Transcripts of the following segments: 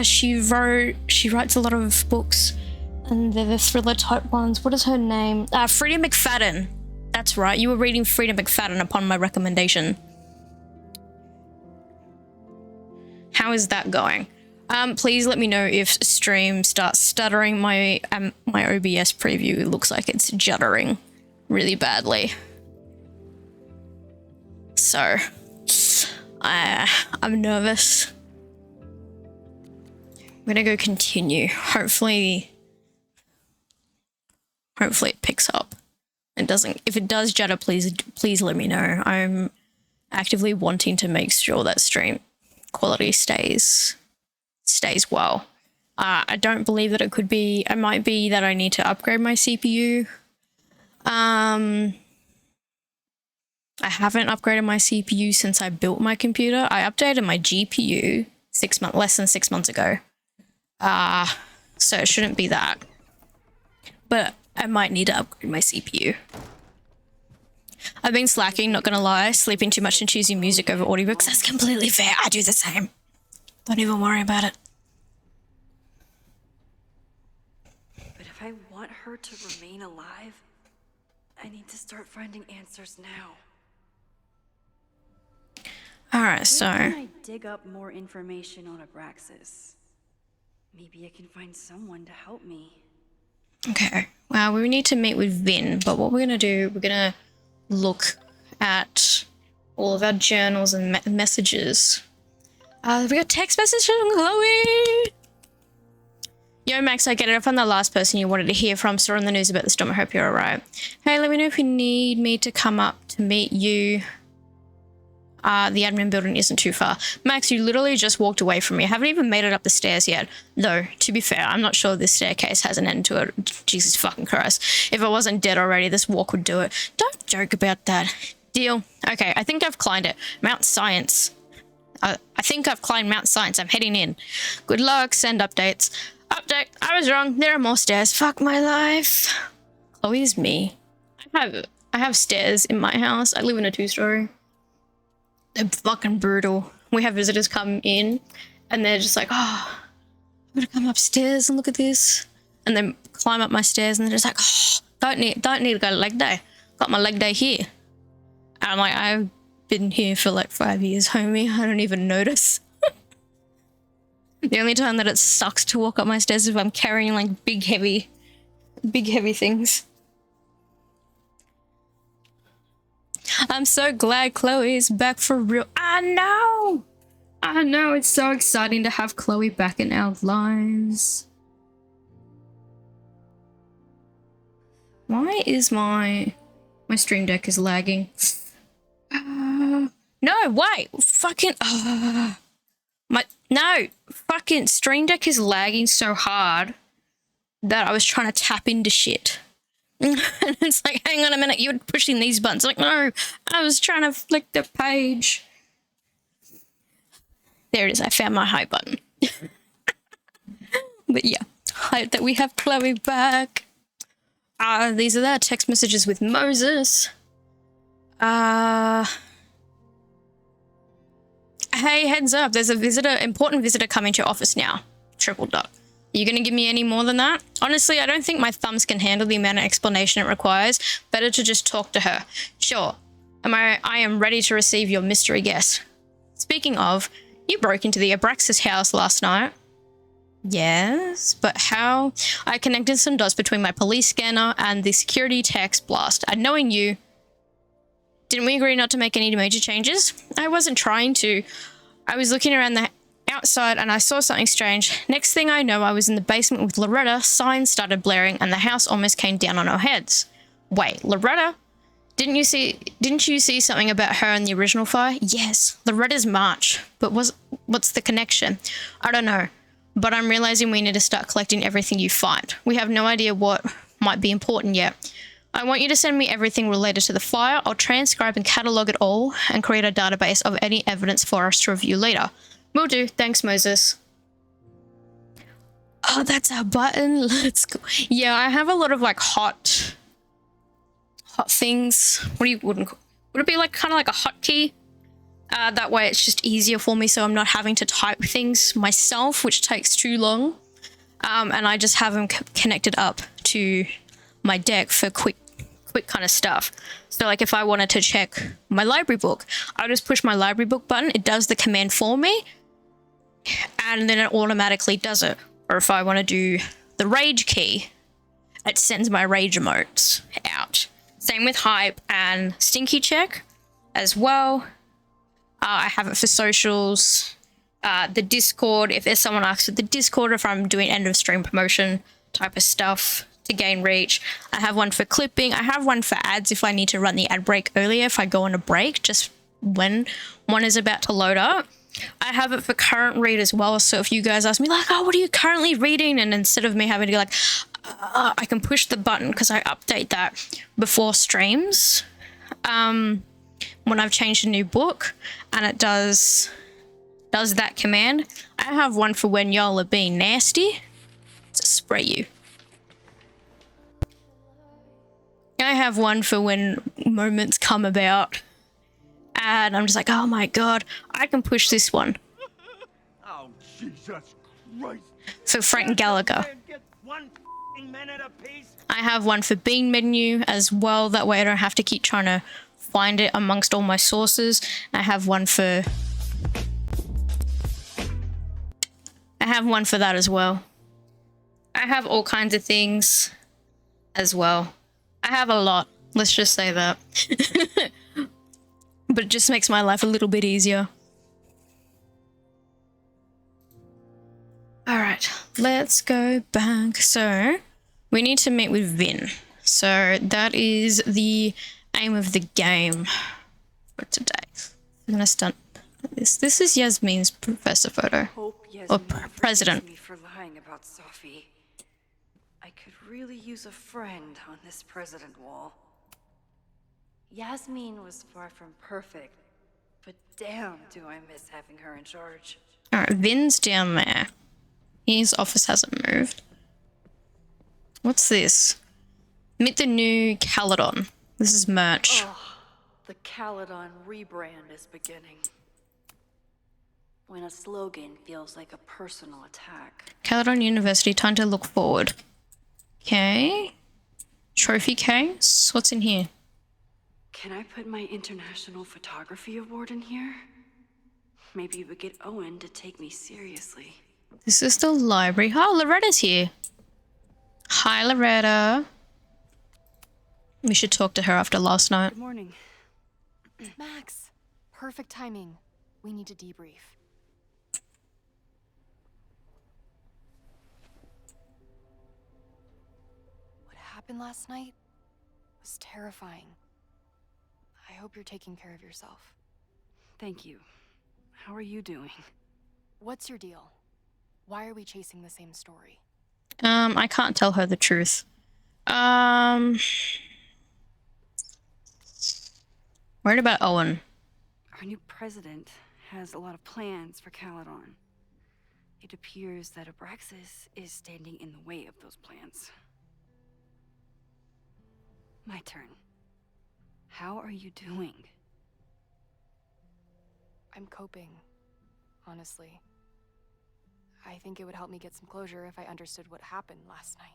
She writes a lot of books, and they're the thriller type ones. What is her name? Frida McFadden. That's right, you were reading Frida McFadden upon my recommendation. How is that going? Please let me know if stream starts stuttering. My OBS preview looks like it's juddering really badly. So, I'm nervous. I'm gonna go continue. Hopefully it picks up. It doesn't. If it does judder, please let me know. I'm actively wanting to make sure that stream quality stays well. I don't believe that it could be. It might be that I need to upgrade my CPU. I haven't upgraded my CPU since I built my computer. I updated my GPU less than 6 months ago. So it shouldn't be that. But I might need to upgrade my CPU. I've been slacking, not gonna lie, sleeping too much and choosing music over audiobooks. That's completely fair. I do the same. Don't even worry about it. But if I want her to remain alive, I need to start finding answers now. Alright, so Where can I dig up more information on Abraxas? Maybe I can find someone to help me. okay. Well, we need to meet with Vin, but what we're gonna do, we're gonna look at all of our journals and messages. We got text messages from Chloe. Yo, Max, I get it. I found the last person you wanted to hear from. Saw on the news about the storm. I hope you're alright. Hey, let me know if you need me to come up to meet you. The admin building isn't too far. Max, you literally just walked away from me. I haven't even made it up the stairs yet. Though, to be fair, I'm not sure this staircase has an end to it. Jesus fucking Christ. If I wasn't dead already, this walk would do it. Don't joke about that. Deal. Okay, I think I've climbed it. Mount Science. I think I've climbed Mount Science. I'm heading in. Good luck. Send updates. Update. I was wrong. There are more stairs. Fuck my life. Chloe is me. I have stairs in my house. I live in a 2-story. They're fucking brutal. We have visitors come in and they're just like, oh, I'm gonna come upstairs and look at this. And then climb up my stairs and they're just like, oh, don't need to go to leg day. Got my leg day here. And I'm like, I've been here for like 5 years, homie. I don't even notice. The only time that it sucks to walk up my stairs is if I'm carrying like big heavy things. I'm so glad Chloe is back for real. I know, it's so exciting to have Chloe back in our lives. Why is my stream deck is lagging? No, wait, fucking, fucking stream deck is lagging so hard that I was trying to tap into shit. And it's like, hang on a minute, you were pushing these buttons. Like, no, I was trying to flick the page. There it is, I found my high button. But yeah, hype that we have Chloe back. These are the text messages with Moses. Hey, heads up, there's a important visitor coming to your office now. Triple dot. Are you going to give me any more than that? Honestly, I don't think my thumbs can handle the amount of explanation it requires. Better to just talk to her. Sure. I am ready to receive your mystery guest. Speaking of, you broke into the Abraxas house last night. Yes, but how? I connected some dots between my police scanner and the security text blast. And knowing you, didn't we agree not to make any major changes? I wasn't trying to. I was looking around the outside and I saw something strange. Next thing I know, I was in the basement with Loretta. Signs started blaring and the house almost came down on our heads. Wait, Loretta? Didn't you see something about her in the original fire? Yes, Loretta's March. But what's the connection? I don't know. But I'm realizing we need to start collecting everything you find. We have no idea what might be important yet. I want you to send me everything related to the fire. I'll transcribe and catalogue it all and create a database of any evidence for us to review later. Will do. Thanks, Moses. Oh, that's our button. Let's go. Yeah, I have a lot of like hot things. Would it be like kind of like a hotkey? That way it's just easier for me, so I'm not having to type things myself, which takes too long. And I just have them connected up to my deck for quick kind of stuff. So like if I wanted to check my library book, I'll just push my library book button. It does the command for me, and then it automatically does it. Or if I want to do the rage key, it sends my rage emotes out. Same with hype and stinky check as well. I have it for socials, the Discord, if there's someone asks for the Discord, if I'm doing end of stream promotion type of stuff to gain reach. I have one for clipping. I have one for ads if I need to run the ad break earlier, if I go on a break, just when one is about to load up. I have it for current read as well, so if you guys ask me like, oh, what are you currently reading? And instead of me having to go like, I can push the button because I update that before streams. When I've changed a new book, and it does that command. I have one for when y'all are being nasty to spray you. I have one for when moments come about and I'm just like, oh my god, I can push this one. Oh, Jesus Christ. For Frank Gallagher. Get 1 minute apiece. I have one for Bean Menu as well, that way I don't have to keep trying to find it amongst all my sources. I have one for that as well. I have all kinds of things as well. I have a lot, let's just say that. But it just makes my life a little bit easier. Alright, let's go back. So, we need to meet with Vin. So, that is the aim of the game for today. I'm gonna start this. This is Yasmin's professor photo. Hope Or Yasmin president. forgives me for lying about Safi. I could really use a friend on this president wall. Yasmin was far from perfect, but damn do I miss having her in charge. Alright, Vin's down there. His office hasn't moved. What's this? Meet the new Caledon. This is merch. The Caledon rebrand is beginning. When a slogan feels like a personal attack. Caledon University, time to look forward. Okay. Trophy case. What's in here? Can I put my International Photography Award in here? Maybe we get Owen to take me seriously. This is the library. Oh, Loretta's here. Hi, Loretta. We should talk to her after last night. Good morning. Max, perfect timing. We need to debrief. What happened last night was terrifying. I hope you're taking care of yourself. Thank you. How are you doing? What's your deal? Why are we chasing the same story? I can't tell her the truth. Worried about Owen. Our new president has a lot of plans for Caledon. It appears that Abraxas is standing in the way of those plans. My turn. How are you doing? I'm coping, honestly. I think it would help me get some closure if I understood what happened last night.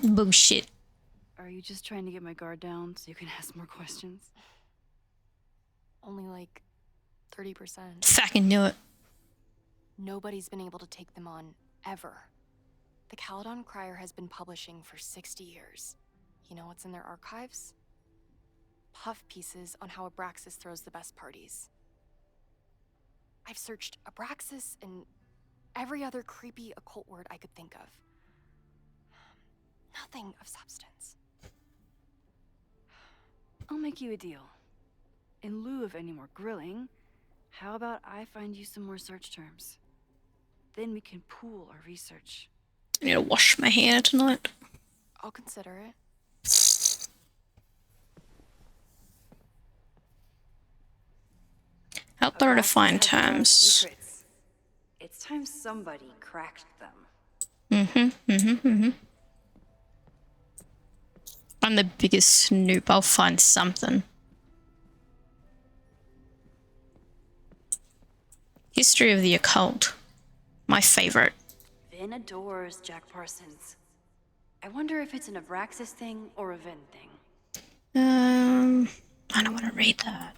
Bullshit. Are you just trying to get my guard down so you can ask more questions? Only like 30%. Fucking knew it. Nobody's been able to take them on, ever. The Caledon Crier has been publishing for 60 years. You know what's in their archives? Puff pieces on how Abraxas throws the best parties. I've searched Abraxas and every other creepy occult word I could think of. Nothing of substance. I'll make you a deal. In lieu of any more grilling, how about I find you some more search terms? Then we can pool our research. I need to wash my hair tonight. I'll consider it. Help Laura to Abraxas find has a lot of terms. secrets. It's time somebody cracked them. I'm the biggest snoop. I'll find something. History of the occult. My favorite. Vin adores Jack Parsons. I wonder if it's an Abraxas thing or a Vin thing. I don't want to read that.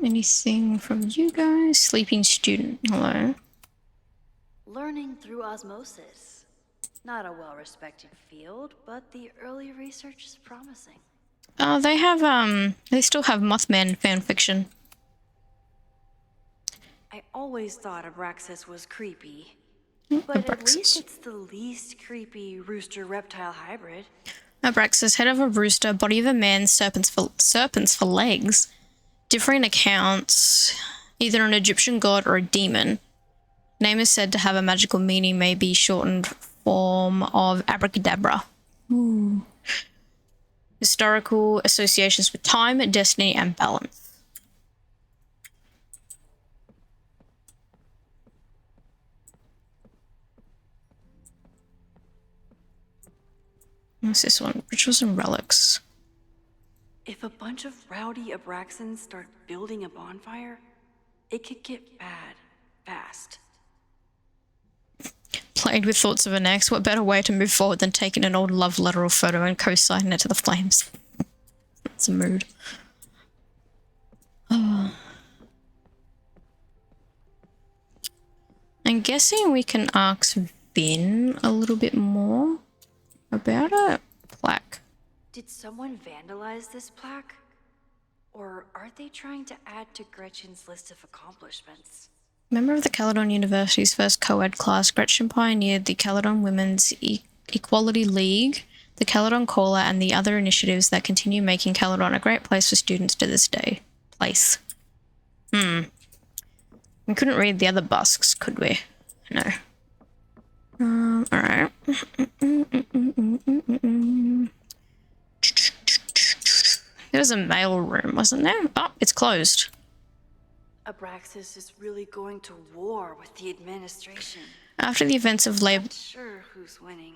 Anything from you guys? Sleeping student. Hello. Learning through osmosis. Not a well-respected field, but the early research is promising. They have, they still have Mothman fanfiction. I always thought Abraxas was creepy. But at least Abraxas. it's the least creepy rooster-reptile hybrid. Abraxas, head of a rooster, body of a man, serpents for legs. Differing accounts, either an Egyptian god or a demon. Name is said to have a magical meaning, may be shortened form of abracadabra. Ooh. Historical associations with time, destiny, and balance. What's this one? Rituals and relics. If a bunch of rowdy Abraxans start building a bonfire, it could get bad fast. Played with thoughts of an ex. What better way to move forward than taking an old love letter or photo and co-signing it to the flames? That's a mood. Oh. I'm guessing we can ask Vin a little bit more about it. Plaque. Did someone vandalize this plaque? Or are they trying to add to Gretchen's list of accomplishments? Member of the Caledon University's first co-ed class, Gretchen pioneered the Caledon Women's Equality League, the Caledon Caller, and the other initiatives that continue making Caledon a great place for students to this day. Place. We couldn't read the other busks, could we? No. Alright. There was a mail room, wasn't there? Oh, it's closed. Abraxas is really going to war with the administration. After the events of Labor Not sure who's winning.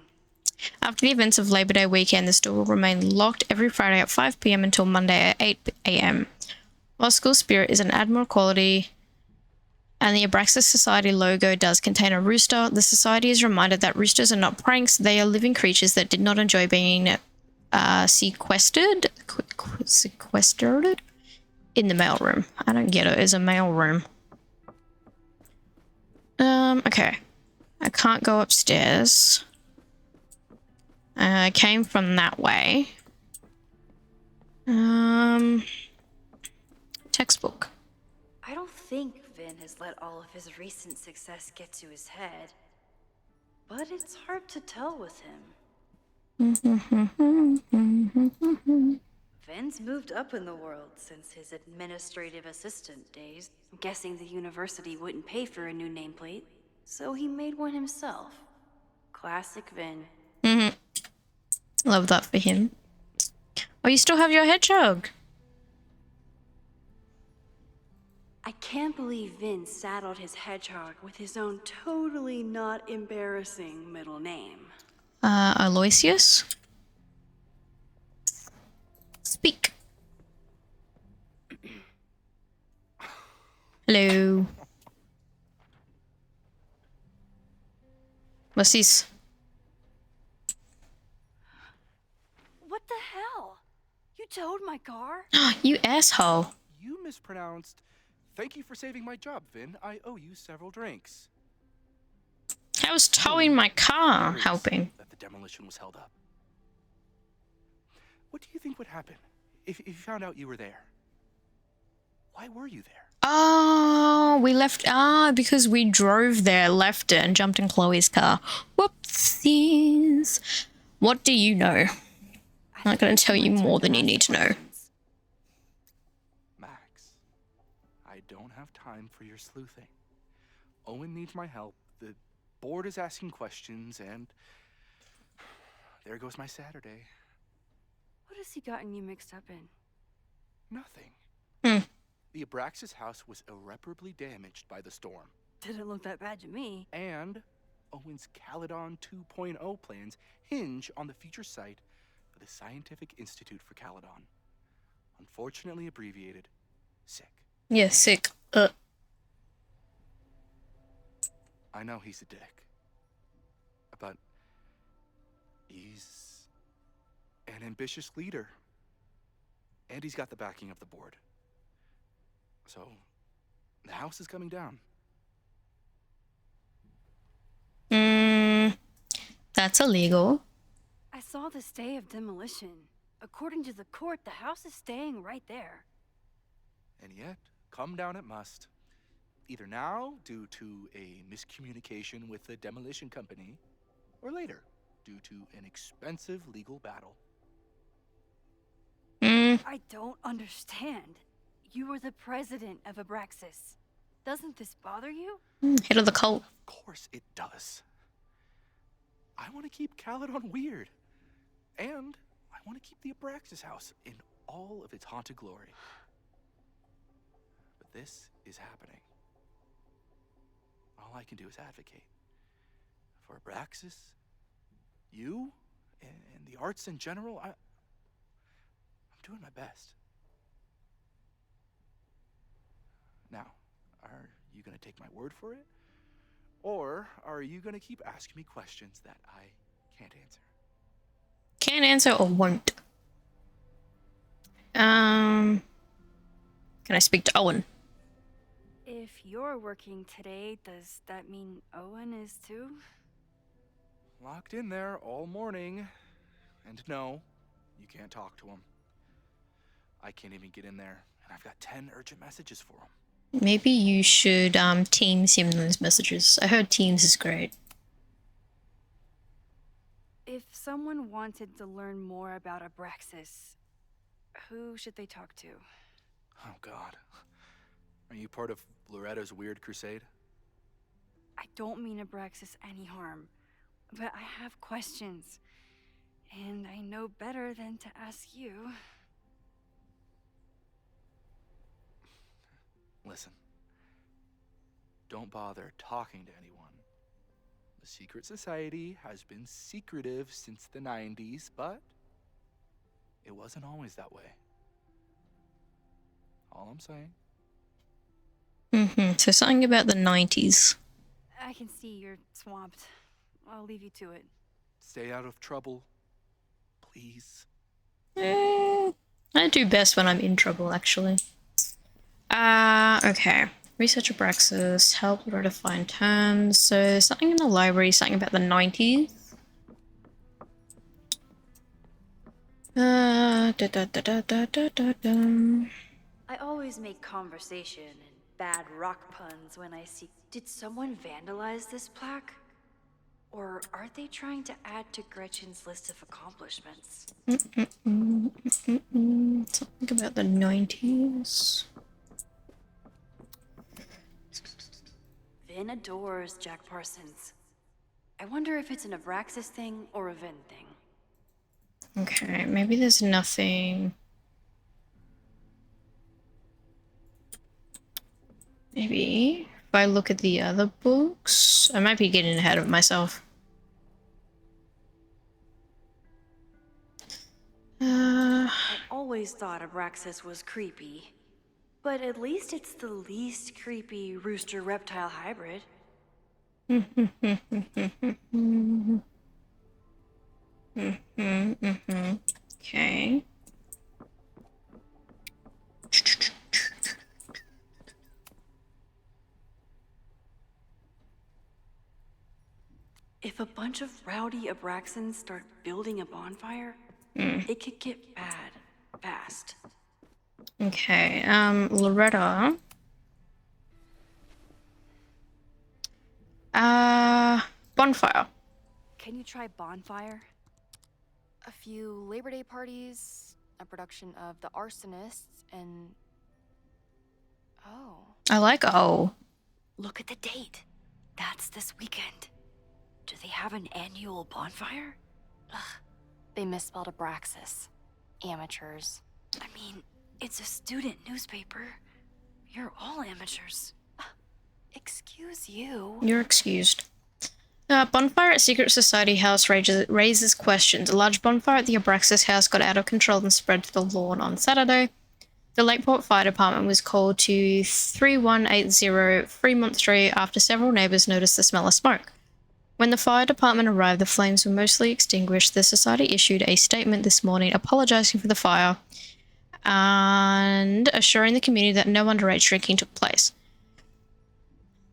Day weekend, the store will remain locked every Friday at 5 p.m. until Monday at 8 a.m. While School Spirit is an admirable quality and the Abraxas Society logo does contain a rooster, the Society is reminded that roosters are not pranks, they are living creatures that did not enjoy being sequestered in the mailroom. I don't get it. It's a mailroom. Okay. I can't go upstairs. I came from that way. Textbook. I don't think Vin has let all of his recent success get to his head. But it's hard to tell with him. Vin's moved up in the world since his administrative assistant days. I'm guessing the university wouldn't pay for a new nameplate, so he made one himself. Classic Vin. Love that for him. Oh, you still have your hedgehog. I can't believe Vin saddled his hedgehog with his own totally not embarrassing middle name. Aloysius? Speak. Hello. What's this? What the hell? You towed my car? You asshole. You mispronounced. Thank you for saving my job, Vin. I owe you several drinks. I was towing my car, Furious helping. that the demolition was held up. What do you think would happen if you found out you were there? Why were you there? Oh, we left. Because we drove there, left it, and jumped in Chloe's car. Whoopsies. What do you know? I'm not going to tell you more than you need to know. Max, I don't have time for your sleuthing. Owen needs my help. The board is asking questions, and there goes my Saturday. What has he gotten you mixed up in? Nothing. The Abraxas house was irreparably damaged by the storm. Didn't look that bad to me. And Owen's Caledon 2.0 plans hinge on the future site of the Scientific Institute for Caledon. Unfortunately abbreviated SICK. Yeah, sick. I know he's a dick, but he's an ambitious leader. And he's got the backing of the board. So, the house is coming down. That's illegal. I saw the stay of demolition. According to the court, the house is staying right there. And yet, come down it must. Either now, due to a miscommunication with the demolition company, or later, due to an expensive legal battle. I don't understand. You were the president of Abraxas. Doesn't this bother you? Head of the cult. Of course it does. I want to keep Caledon weird. And I want to keep the Abraxas house in all of its haunted glory. But this is happening. All I can do is advocate. For Abraxas, you, and the arts in general, I'm doing my best. Now, are you going to take my word for it? Or are you going to keep asking me questions that I can't answer? Can't answer or won't. Can I speak to Owen? If you're working today, does that mean Owen is too? Locked in there all morning. And no, you can't talk to him. I can't even get in there, and I've got 10 urgent messages for him. Maybe you should Teams him those messages. I heard Teams is great. If someone wanted to learn more about Abraxas, who should they talk to? Oh, God. Are you part of Loretta's weird crusade? I don't mean Abraxas any harm, but I have questions, and I know better than to ask you. Listen. Don't bother talking to anyone. The secret society has been secretive since the 90s, but it wasn't always that way. All I'm saying. So something about the 90s. I can see you're swamped. I'll leave you to it. Stay out of trouble, please. I do best when I'm in trouble, actually. Okay. Research Abraxas, help Loretta find terms. So something in the library, something about the 90s. I always make conversation and bad rock puns when I see... Did someone vandalize this plaque? Or are they trying to add to Gretchen's list of accomplishments? Something about the 90s. Vin adores Jack Parsons. I wonder if it's an Abraxas thing or a Vin thing. Okay, maybe there's nothing. Maybe if I look at the other books, I might be getting ahead of myself. I always thought Abraxas was creepy. But at least it's the least creepy rooster reptile hybrid. Okay. If a bunch of rowdy Abraxans start building a bonfire, it could get bad fast. Okay, Loretta. Bonfire. Can you try bonfire? A few Labor Day parties, a production of The Arsonists, and... Oh. I like O. Look at the date. That's this weekend. Do they have an annual bonfire? Ugh. They misspelled Abraxas. Amateurs. I mean, it's a student newspaper. You're all amateurs. Excuse you. You're excused. Bonfire at Secret Society House raises questions. A large bonfire at the Abraxas house got out of control and spread to the lawn on Saturday. The Lakeport Fire Department was called to 3180 Fremont Street after several neighbors noticed the smell of smoke. When the fire department arrived, the flames were mostly extinguished. The society issued a statement this morning apologizing for the fire and assuring the community that no underage drinking took place.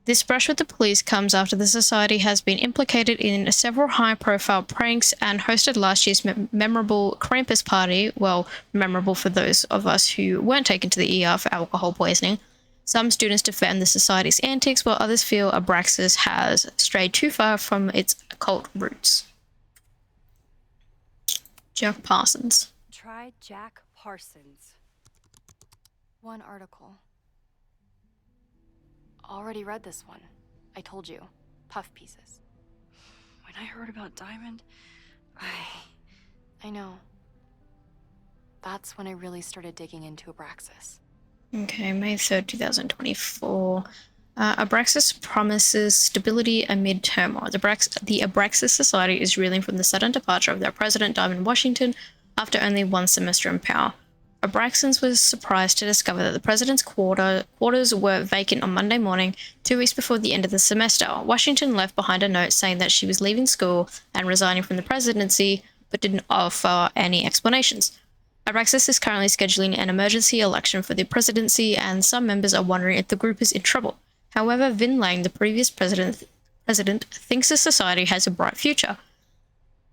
This brush with the police comes after the society has been implicated in several high-profile pranks and hosted last year's memorable Krampus party, well, memorable for those of us who weren't taken to the ER for alcohol poisoning. Some students defend the society's antics, while others feel Abraxas has strayed too far from its occult roots. Jack Parsons. Try Jack Parsons. One article. Already read this one. I told you. Puff pieces. When I heard about Diamond, I know. That's when I really started digging into Abraxas. Okay, May 3rd, 2024. Abraxas promises stability amid turmoil. The Abraxas Society is reeling from the sudden departure of their president, Diamond Washington, after only one semester in power. Abraxans was surprised to discover that the president's quarters were vacant on Monday morning, 2 weeks before the end of the semester. Washington left behind a note saying that she was leaving school and resigning from the presidency, but didn't offer any explanations. Abraxas is currently scheduling an emergency election for the presidency, and some members are wondering if the group is in trouble. However, Vin Lang, the previous president, thinks the society has a bright future.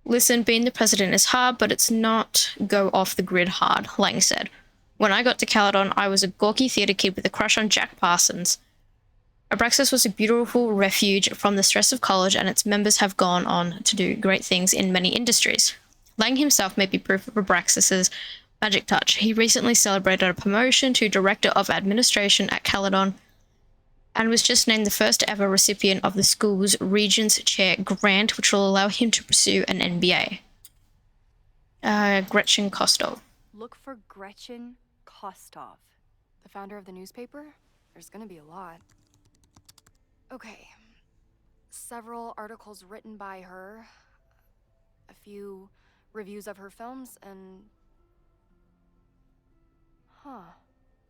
Listen, being the president is hard, but it's not go off the grid hard, Lang said. When I got to Caledon, I was a gawky theatre kid with a crush on Jack Parsons. Abraxas was a beautiful refuge from the stress of college, and its members have gone on to do great things in many industries. Lang himself may be proof of Abraxas's magic touch. He recently celebrated a promotion to Director of Administration at Caledon and was just named the first ever recipient of the school's Regents Chair grant, which will allow him to pursue an MBA. Gretchen Kostov. look for Gretchen Kostov. The founder of the newspaper? There's gonna be a lot. Okay. Several articles written by her, a few reviews of her films, and...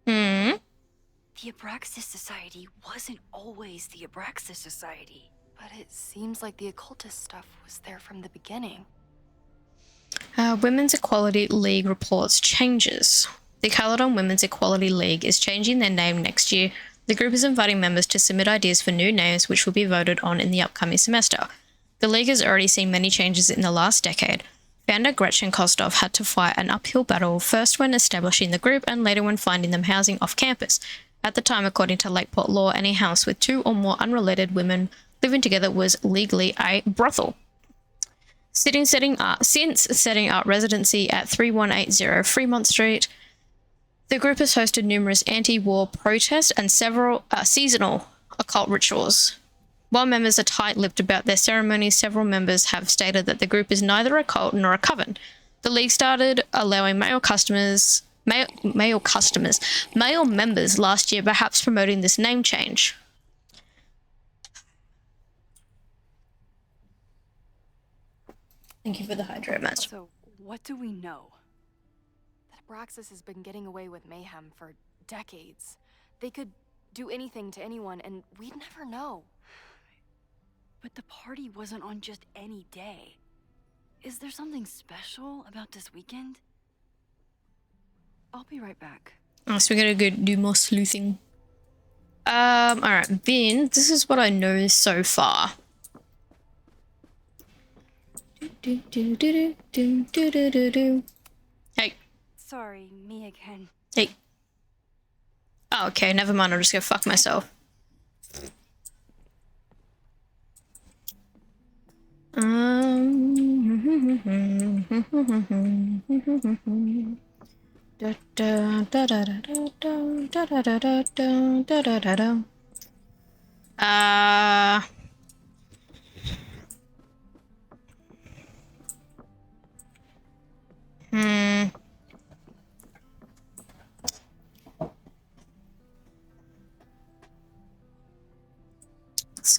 The Abraxas Society wasn't always the Abraxas Society. But it seems like the occultist stuff was there from the beginning. Women's Equality League reports changes. The Caledon Women's Equality League is changing their name next year. The group is inviting members to submit ideas for new names, which will be voted on in the upcoming semester. The league has already seen many changes in the last decade. Founder Gretchen Kostov had to fight an uphill battle, first when establishing the group and later when finding them housing off campus. At the time, according to Lakeport law, any house with two or more unrelated women living together was legally a brothel. Since setting up residency at 3180 Fremont Street, the group has hosted numerous anti-war protests and several seasonal occult rituals. While members are tight-lipped about their ceremonies, several members have stated that the group is neither a cult nor a coven. The league started allowing male members last year, perhaps promoting this name change. Thank you for the hydro, Matt. So, what do we know? That Abraxas has been getting away with mayhem for decades. They could do anything to anyone, and we'd never know. But the party wasn't on just any day. Is there something special about this weekend? I'll be right back. Oh, so we gotta go do more sleuthing. Alright, Vin, this is what I know so far. Hey. Sorry, me again. Hey. Oh, okay, never mind, I'll just go fuck myself.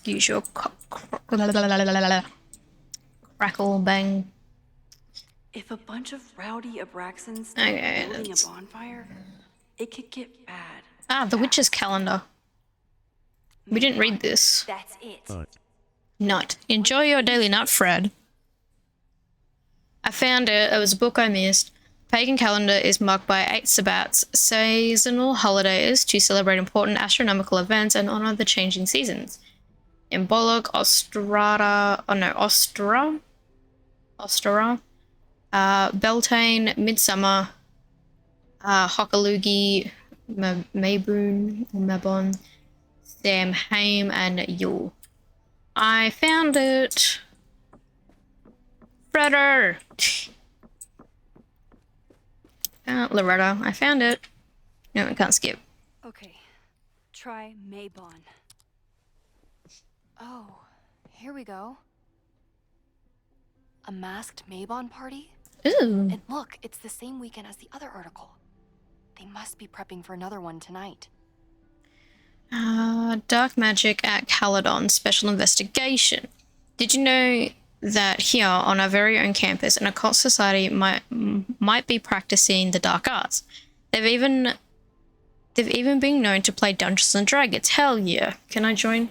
excuse your crackle bang. If a bunch of rowdy Abraxans Okay, start building a let's- bonfire, it could get bad. Ah, the witch's fast. calendar. We didn't read this. That's it. Nut. Enjoy your daily nut, Fred. I found it. It was a book I missed. Pagan calendar is marked by 8 sabbats, seasonal holidays to celebrate important astronomical events and honor the changing seasons. In Bollock, Ostara, Beltane, Midsummer, Hockaloogie, Mabon, Samhain, and Yule. I found it. Fredder! Loretta, I found it. No, I can't skip. Okay, try Maybon. Oh, here we go. A masked Maybon party? Ooh. And look, it's the same weekend as the other article. They must be prepping for another one tonight. Dark magic at Caledon special investigation. Did you know that here on our very own campus, an occult society might be practicing the dark arts? They've even been known to play Dungeons and Dragons. Hell yeah! Can I join?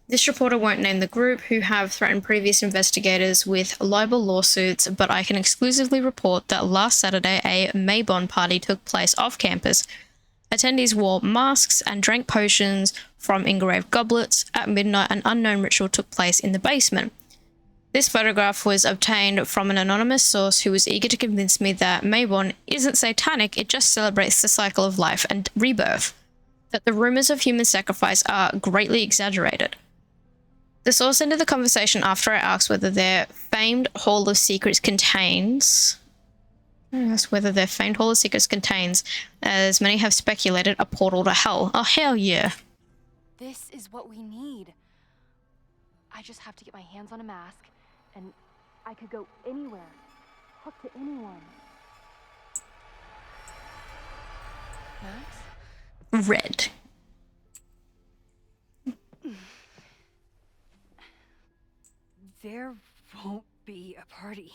This reporter won't name the group, who have threatened previous investigators with libel lawsuits, but I can exclusively report that last Saturday a Maybon party took place off campus. Attendees wore masks and drank potions from engraved goblets. At midnight, an unknown ritual took place in the basement. This photograph was obtained from an anonymous source who was eager to convince me that Maybon isn't satanic, it just celebrates the cycle of life and rebirth. That the rumors of human sacrifice are greatly exaggerated. The source ended the conversation after I asked whether their famed Hall of Secrets contains, as many have speculated, a portal to hell. Oh, hell yeah. This is what we need. I just have to get my hands on a mask, and I could go anywhere, talk to anyone. Max? Red. There won't be a party.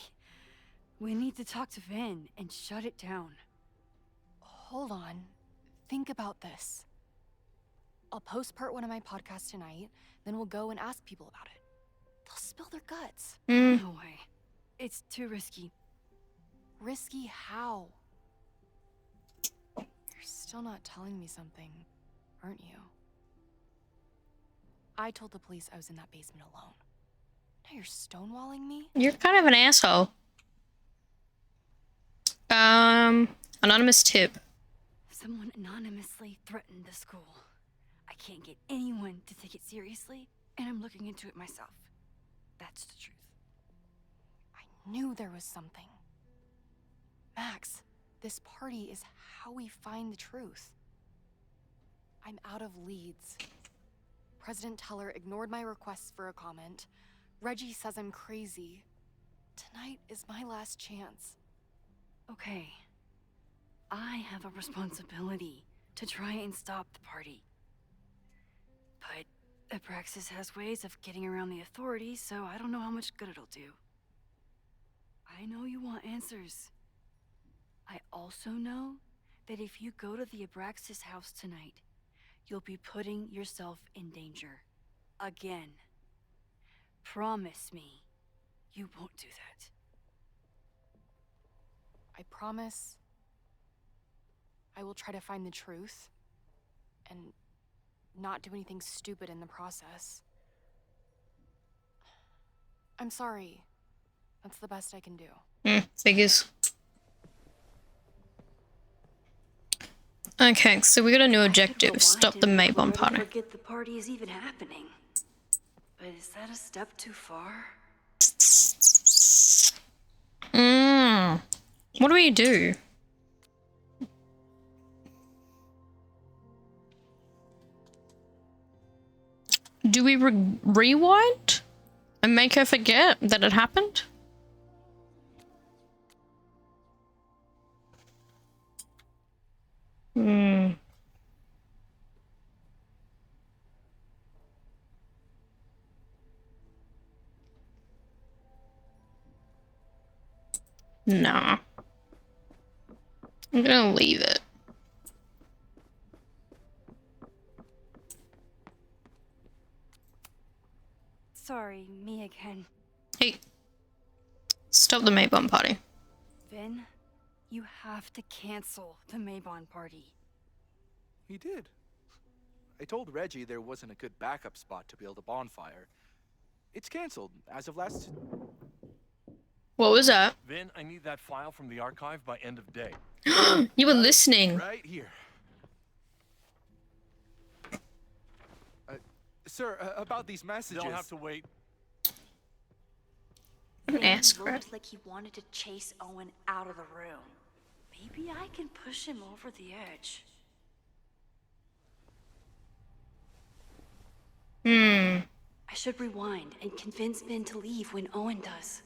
We need to talk to Vin and shut it down. Hold on. Think about this. I'll post part 1 of my podcast tonight, then we'll go and ask people about it. They'll spill their guts. No way. It's too risky. Risky how? You're still not telling me something, aren't you? I told the police I was in that basement alone. Now you're stonewalling me? You're kind of an asshole. Anonymous tip. Someone anonymously threatened the school. I can't get anyone to take it seriously, and I'm looking into it myself. That's the truth. I knew there was something. Max, this party is how we find the truth. I'm out of leads. President Teller ignored my requests for a comment. Reggie says I'm crazy. Tonight is my last chance. Okay. I have a responsibility to try and stop the party. But Abraxas has ways of getting around the authorities, so I don't know how much good it'll do. I know you want answers. I also know that if you go to the Abraxas house tonight, you'll be putting yourself in danger. Again. Promise me you won't do that. I promise I will try to find the truth and not do anything stupid in the process. I'm sorry. That's the best I can do. Figures. Okay, so we got a new objective. Stop the Maybon party. Forget the party is even happening. But is that a step too far? What do we do? Do we rewind and make her forget that it happened? Nah. I'm gonna leave it. Sorry, me again. Hey. Stop the Maybon party. Vin, you have to cancel the Maybon party. He did. I told Reggie there wasn't a good backup spot to build a bonfire. It's canceled as of last. What was that? Vin, I need that file from the archive by end of day. You were listening. Right here. Sir, about these messages. They'll have to wait. Don't Vin ask for it. looked like he wanted to chase Owen out of the room. Maybe I can push him over the edge. I should rewind and convince Vin to leave when Owen does.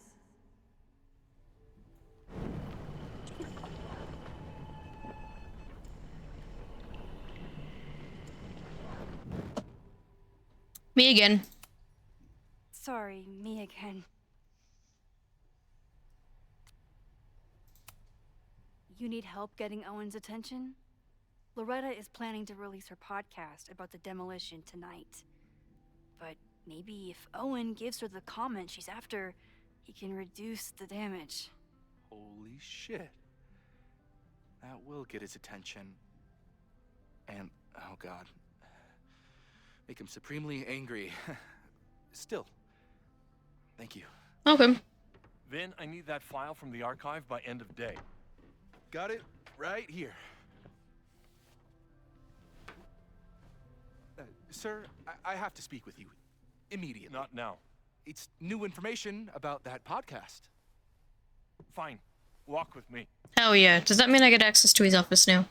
Me again. Sorry, me again. You need help getting Owen's attention? Loretta is planning to release her podcast about the demolition tonight. But maybe if Owen gives her the comment she's after, he can reduce the damage. Holy shit. That will get his attention. And, oh god. Make him supremely angry. Still. Thank you. Okay. Vin, I need that file from the archive by end of day. Got it right here. Sir, I have to speak with you. Immediately. Not now. It's new information about that podcast. Fine. Walk with me. Hell yeah. Does that mean I get access to his office now?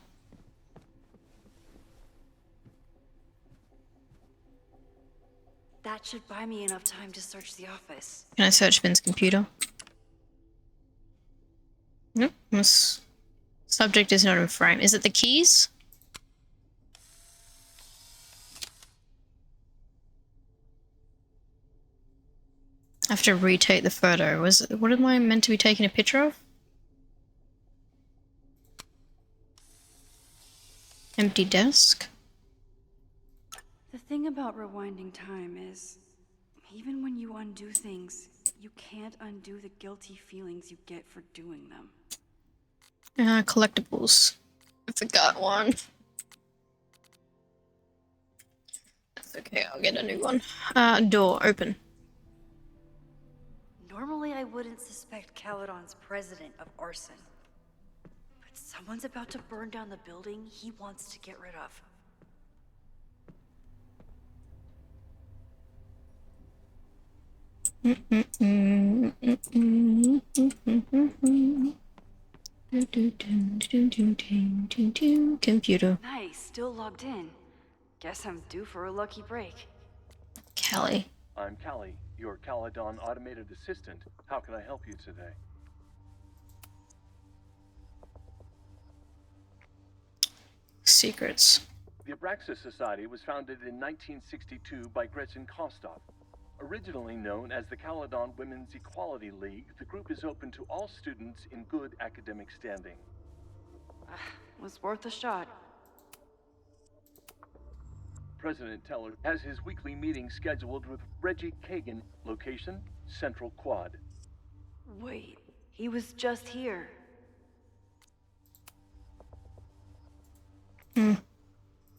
That should buy me enough time to search the office. Can I search Vin's computer? Nope. This subject is not in frame. Is it the keys? I have to retake the photo. What am I meant to be taking a picture of? Empty desk? The thing about rewinding time is, even when you undo things, you can't undo the guilty feelings you get for doing them. Collectibles. I forgot one. That's okay, I'll get a new one. Door, open. Normally I wouldn't suspect Caledon's president of arson. But someone's about to burn down the building he wants to get rid of. Computer. Nice, still logged in. Guess I'm due for a lucky break. Callie. I'm Callie, your Caledon automated assistant. How can I help you today? Secrets. The Abraxas Society was founded in 1962 by Gretchen Kostov. Originally known as the Caledon Women's Equality League, the group is open to all students in good academic standing. Was worth a shot. President Teller has his weekly meeting scheduled with Reggie Kagan. Location, Central Quad. Wait, he was just here.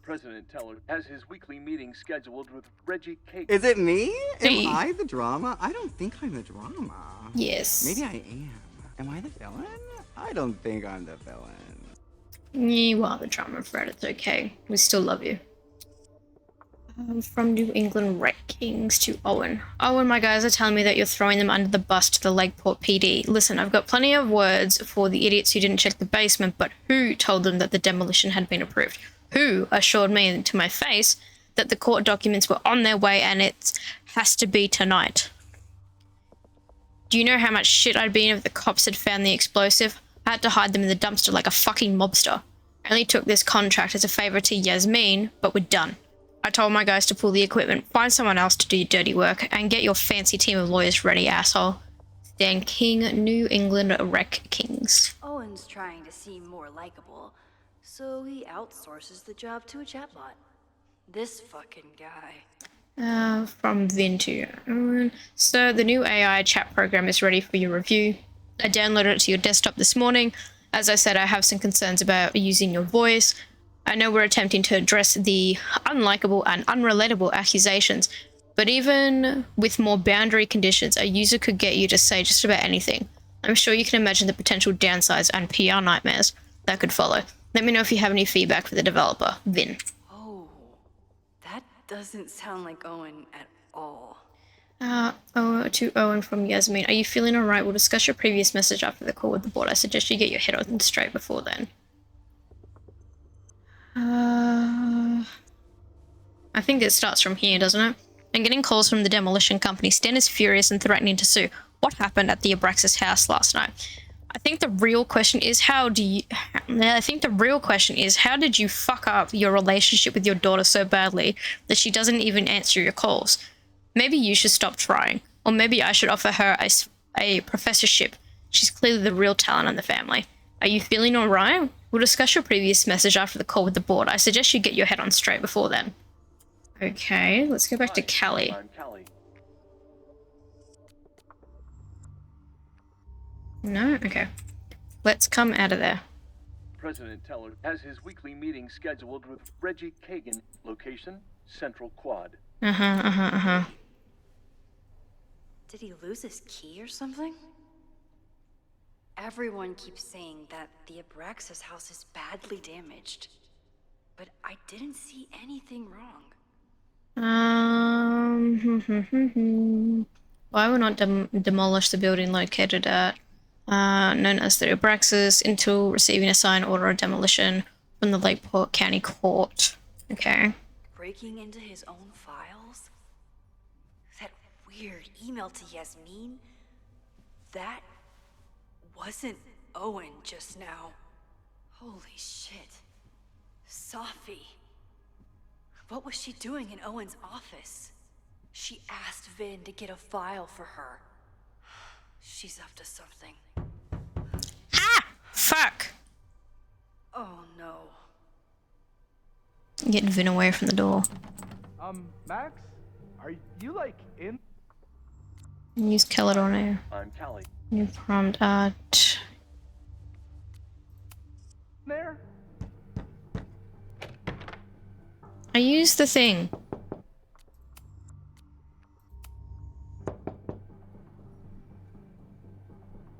President Teller has his weekly meeting scheduled with Reggie Kagan. Is it me? Hey. Am I the drama? I don't think I'm the drama. Yes. Maybe I am. Am I the villain? I don't think I'm the villain. You are the drama, Fred. It's okay. We still love you. From New England Red Kings to Owen. Owen, my guys are telling me that you're throwing them under the bus to the Lakeport PD. Listen, I've got plenty of words for the idiots who didn't check the basement, but who told them that the demolition had been approved? Who assured me to my face that the court documents were on their way and it has to be tonight? Do you know how much shit I'd be in if the cops had found the explosive? I had to hide them in the dumpster like a fucking mobster. I only took this contract as a favor to Yasmin, but we're done. I told my guys to pull the equipment, find someone else to do your dirty work, and get your fancy team of lawyers ready, asshole. than King New England Wreck Kings. Owen's trying to seem more likable, so he outsources the job to a chatbot. This fucking guy. From Vin to Owen. So the new AI chat program is ready for your review. I downloaded it to your desktop this morning. As I said, I have some concerns about using your voice. I know we're attempting to address the unlikable and unrelatable accusations, but even with more boundary conditions, a user could get you to say just about anything. I'm sure you can imagine the potential downsides and PR nightmares that could follow. Let me know if you have any feedback for the developer, Vin. Oh, that doesn't sound like Owen at all. To Owen from Yasmin. Are you feeling alright? We'll discuss your previous message after the call with the board. I suggest you get your head on straight before then. I think it starts from here, doesn't it? I'm getting calls from the demolition company. Stan is furious and threatening to sue. What happened at the Abraxas house last night? I think the real question is how did you fuck up your relationship with your daughter so badly that she doesn't even answer your calls? Maybe you should stop trying. Or maybe I should offer her a professorship. She's clearly the real talent in the family. Are you feeling alright? We'll discuss your previous message after the call with the board. I suggest you get your head on straight before then. Okay, let's go back to Callie. I'm Callie. No? Okay. Let's come out of there. President Teller has his weekly meeting scheduled with Reggie Kagan. Location, Central Quad. Did he lose his key or something? Everyone keeps saying that the Abraxas house is badly damaged, but I didn't see anything wrong. Why will not demolish the building located at known as the Abraxas until receiving a signed order of demolition from the Lakeport County Court. Okay. Breaking into his own files? That weird email to Yasmin? That wasn't Owen just now. Holy shit. Safi. What was she doing in Owen's office? She asked Vin to get a file for her. She's up to something. Ah! Fuck! Oh no. Get Vin away from the door. Max? Are you, like, in Use Caledon Air. I'm Callie. New prompt art. there? I used the thing.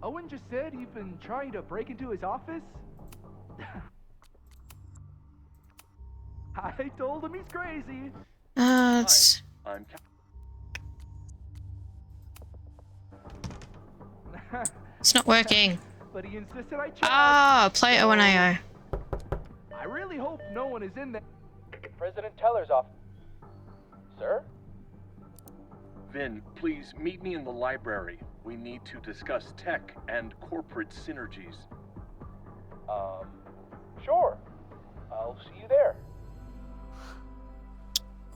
Owen just said you've been trying to break into his office? I told him he's crazy. It's I'm it's not working. But he insisted I tried. Ah, play Owen AO. I really hope no one is in there. President Teller's office. Sir? Vin, please meet me in the library. We need to discuss tech and corporate synergies. Sure. I'll see you there.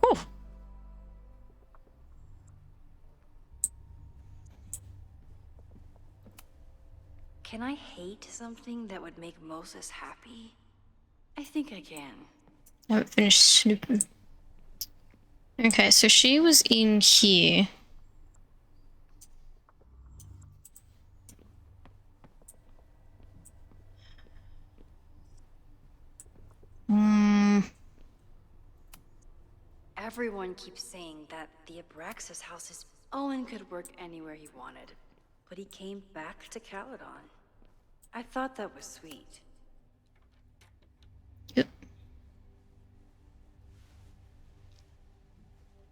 Whew. Can I hate something that would make Moses happy? I think I can. I haven't finished snooping. Okay, so she was in here. Everyone keeps saying that the Abraxas house is... Owen could work anywhere he wanted, but he came back to Caledon. I thought that was sweet. Yep.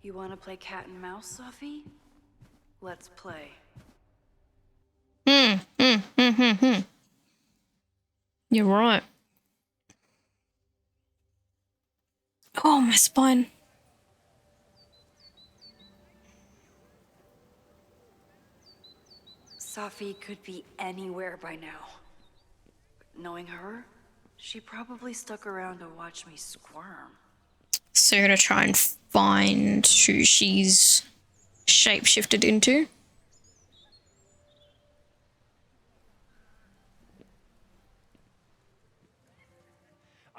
You want to play cat and mouse, Sophie? Let's play. You're right. Oh, my spine. Sophie could be anywhere by now. But knowing her, she probably stuck around to watch me squirm. So you're gonna try and find who she's shapeshifted into.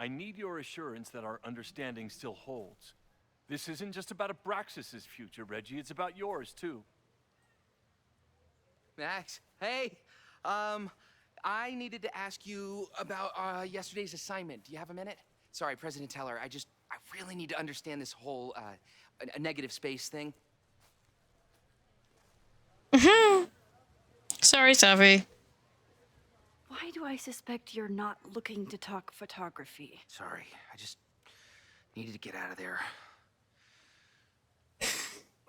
I need your assurance that our understanding still holds. This isn't just about Abraxas's future, Reggie. It's about yours, too. Max, hey. I needed to ask you about yesterday's assignment. Do you have a minute? Sorry, President Teller, I really need to understand this whole, a negative space thing. Sorry, Safi. Why do I suspect you're not looking to talk photography? Sorry, I just needed to get out of there.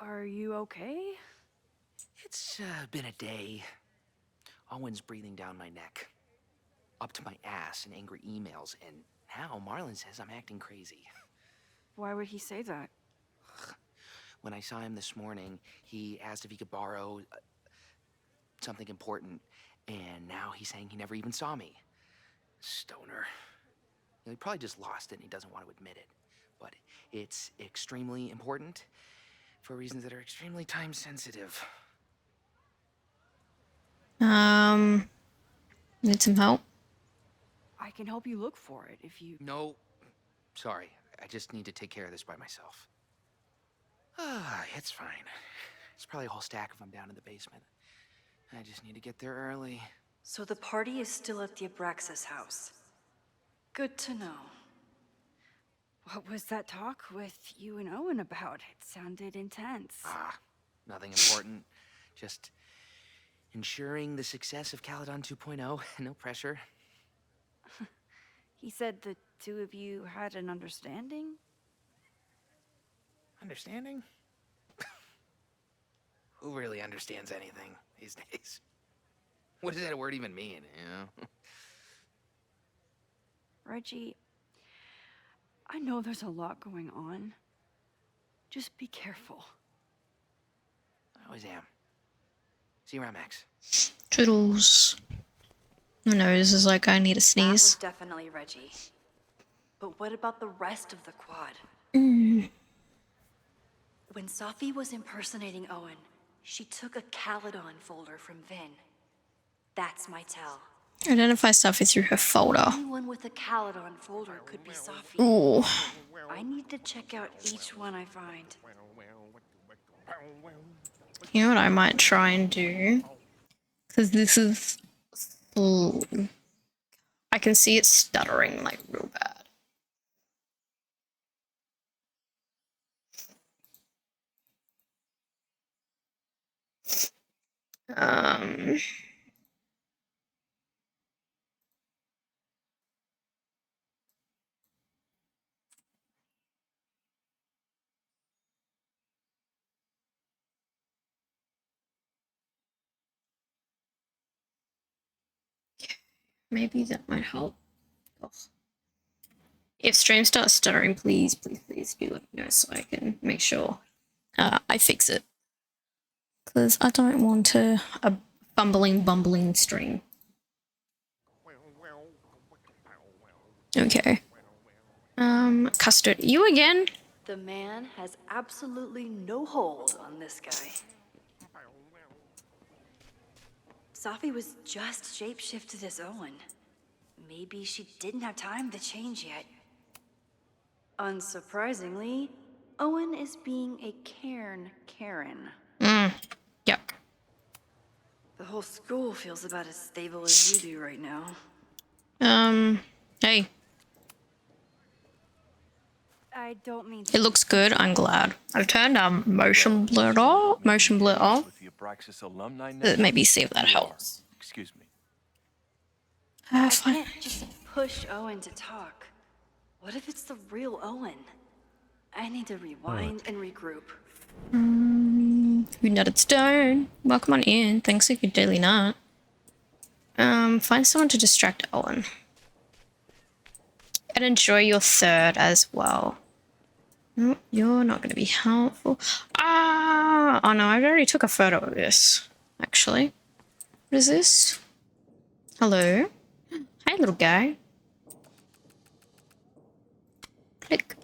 Are you okay? It's been a day. Owen's breathing down my neck, up to my ass in angry emails, and now Marlon says I'm acting crazy. Why would he say that? When I saw him this morning, he asked if he could borrow something important, and now he's saying he never even saw me. Stoner. He probably just lost it and he doesn't want to admit it. But it's extremely important for reasons that are extremely time sensitive. Need some help? I can help you look for it if you... No, sorry. I just need to take care of this by myself. It's fine. It's probably a whole stack if I'm down in the basement. I just need to get there early. So the party is still at the Abraxas house. Good to know. What was that talk with you and Owen about? It sounded intense. Nothing important. Just ensuring the success of Caledon 2.0. No pressure. He said the two of you had an understanding? Understanding? Who really understands anything these days? What does that word even mean, you know? Reggie, I know there's a lot going on. Just be careful. I always am. See you around, Max. Toodles. Oh no, this is like I need a That was sneeze. definitely Reggie. But what about the rest of the quad? Mm. When Safi was impersonating Owen, she took a Caledon folder from Vin. That's my tell. Identify Safi through her folder. Anyone with a Caledon folder could be Safi. Ooh. I need to check out each one I find. You know what I might try and do? Because this is... I can see it stuttering like real bad. Maybe that might help. Oh. If stream starts stuttering, please do let me know so I can make sure I fix it. Because I don't want a bumbling stream. Okay. Custard, you again? The man has absolutely no hold on this guy. Safi was just shapeshifted as Owen. Maybe she didn't have time to change yet. Unsurprisingly, Owen is being a Karen. Yep. The whole school feels about as stable as you do right now. Hey, I don't mean it looks good, I'm glad. I've turned motion blur off. With the Abraxas alumni Maybe see if that helps. Excuse me. I Fine. can't just push Owen to talk. What if it's the real Owen? I need to rewind and regroup. You nutted stone. Welcome on in. Thanks for your daily nut. Find someone to distract Owen. And enjoy your third as well. No, you're not going to be helpful. Oh no, I already took a photo of this, actually. What is this? Hello? Hi, little guy. Click.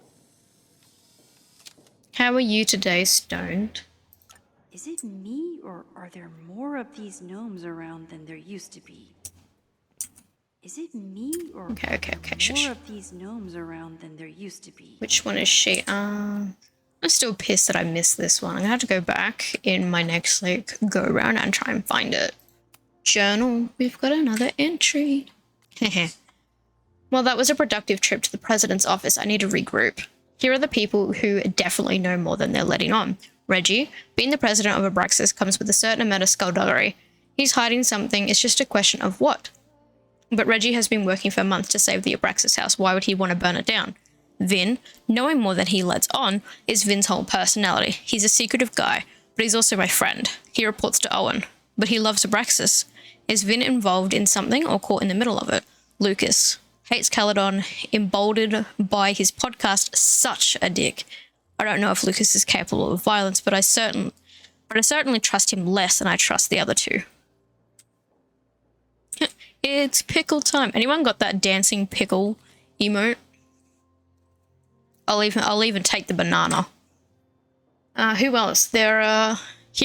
How are you today, stoned? Is it me, or are there more of these gnomes around than there used to be? Is it me or Okay. Shush. more of these gnomes around than there used to be? Which one is she? I'm still pissed that I missed this one. I'm gonna have to go back in my next like go around and try and find it. Journal. We've got another entry. Well, that was a productive trip to the president's office. I need to regroup. Here are the people who definitely know more than they're letting on. Reggie, being the president of Abraxas comes with a certain amount of skullduggery. He's hiding something. It's just a question of what. But Reggie has been working for months to save the Abraxas house. Why would he want to burn it down? Vin, knowing more than he lets on, is Vin's whole personality. He's a secretive guy, but he's also my friend. He reports to Owen, but he loves Abraxas. Is Vin involved in something or caught in the middle of it? Lucas hates Caledon, emboldened by his podcast. Such a dick. I don't know if Lucas is capable of violence, but I certainly trust him less than I trust the other two. It's pickle time. Anyone got that dancing pickle emote? I'll even take the banana. Who else? Here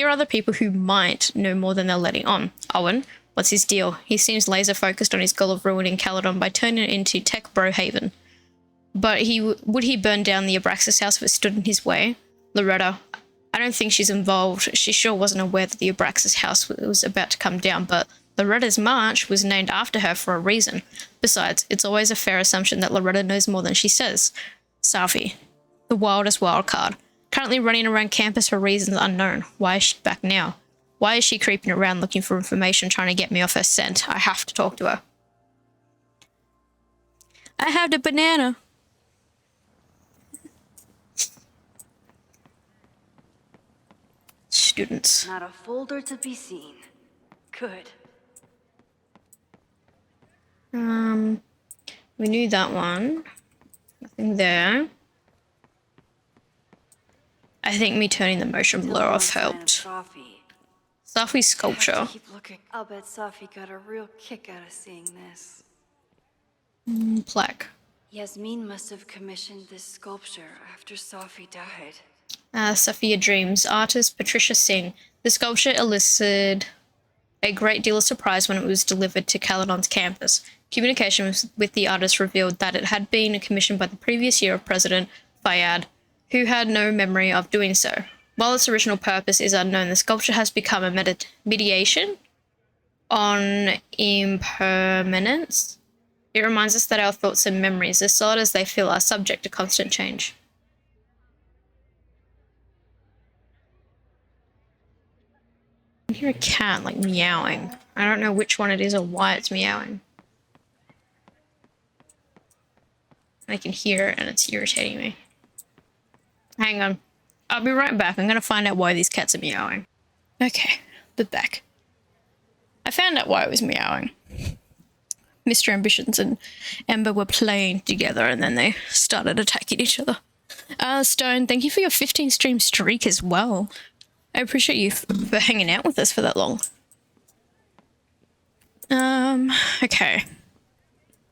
are the people who might know more than they're letting on. Owen, what's his deal? He seems laser focused on his goal of ruining Caledon by turning it into Tech Bro Haven. But would he burn down the Abraxas house if it stood in his way? Loretta, I don't think she's involved. She sure wasn't aware that the Abraxas house was about to come down, but Loretta's march was named after her for a reason. Besides, it's always a fair assumption that Loretta knows more than she says. Safi, the wildest wild card. Currently running around campus for reasons unknown. Why is she back now? Why is she creeping around looking for information, trying to get me off her scent? I have to talk to her. I have the banana. Students. Not a folder to be seen. Good. We knew that one. Nothing there. I think me turning the motion blur off helped. Safi's sculpture. Keep looking. I'll bet Safi got a real kick out of seeing this. Plaque. Yasmin must have commissioned this sculpture after Safi died. Sophia Dreams. Artist Patricia Singh. The sculpture elicited a great deal of surprise when it was delivered to Caledon's campus. Communication with the artist revealed that it had been commissioned by the previous year of President Fayad, who had no memory of doing so. While its original purpose is unknown, the sculpture has become a mediation on impermanence. It reminds us that our thoughts and memories, as solid as they feel, are subject to constant change. I hear a cat, like, meowing. I don't know which one it is or why it's meowing. I can hear it and it's irritating me. Hang on. I'll be right back. I'm going to find out why these cats are meowing. Okay, we're back. I found out why it was meowing. Mr. Ambitions and Ember were playing together and then they started attacking each other. Stone, thank you for your 15 stream streak as well. I appreciate you for hanging out with us for that long. Okay.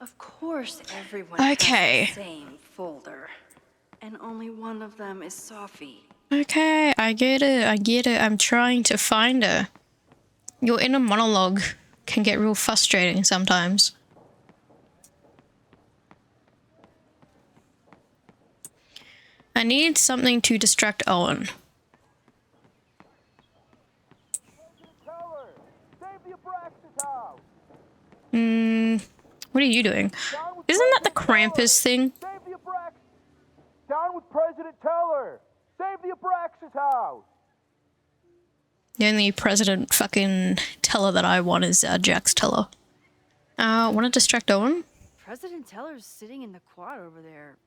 Of course everyone has the same folder. And only one of them is Safi. Okay, I get it. I'm trying to find her. Your inner monologue can get real frustrating sometimes. I need something to distract Owen. What are you doing? Isn't that the Krampus thing? Down with President Teller! Save the Abraxas house! The only President fucking Teller that I want is Jax Teller. Want to distract Owen? President Teller's sitting in the quad over there.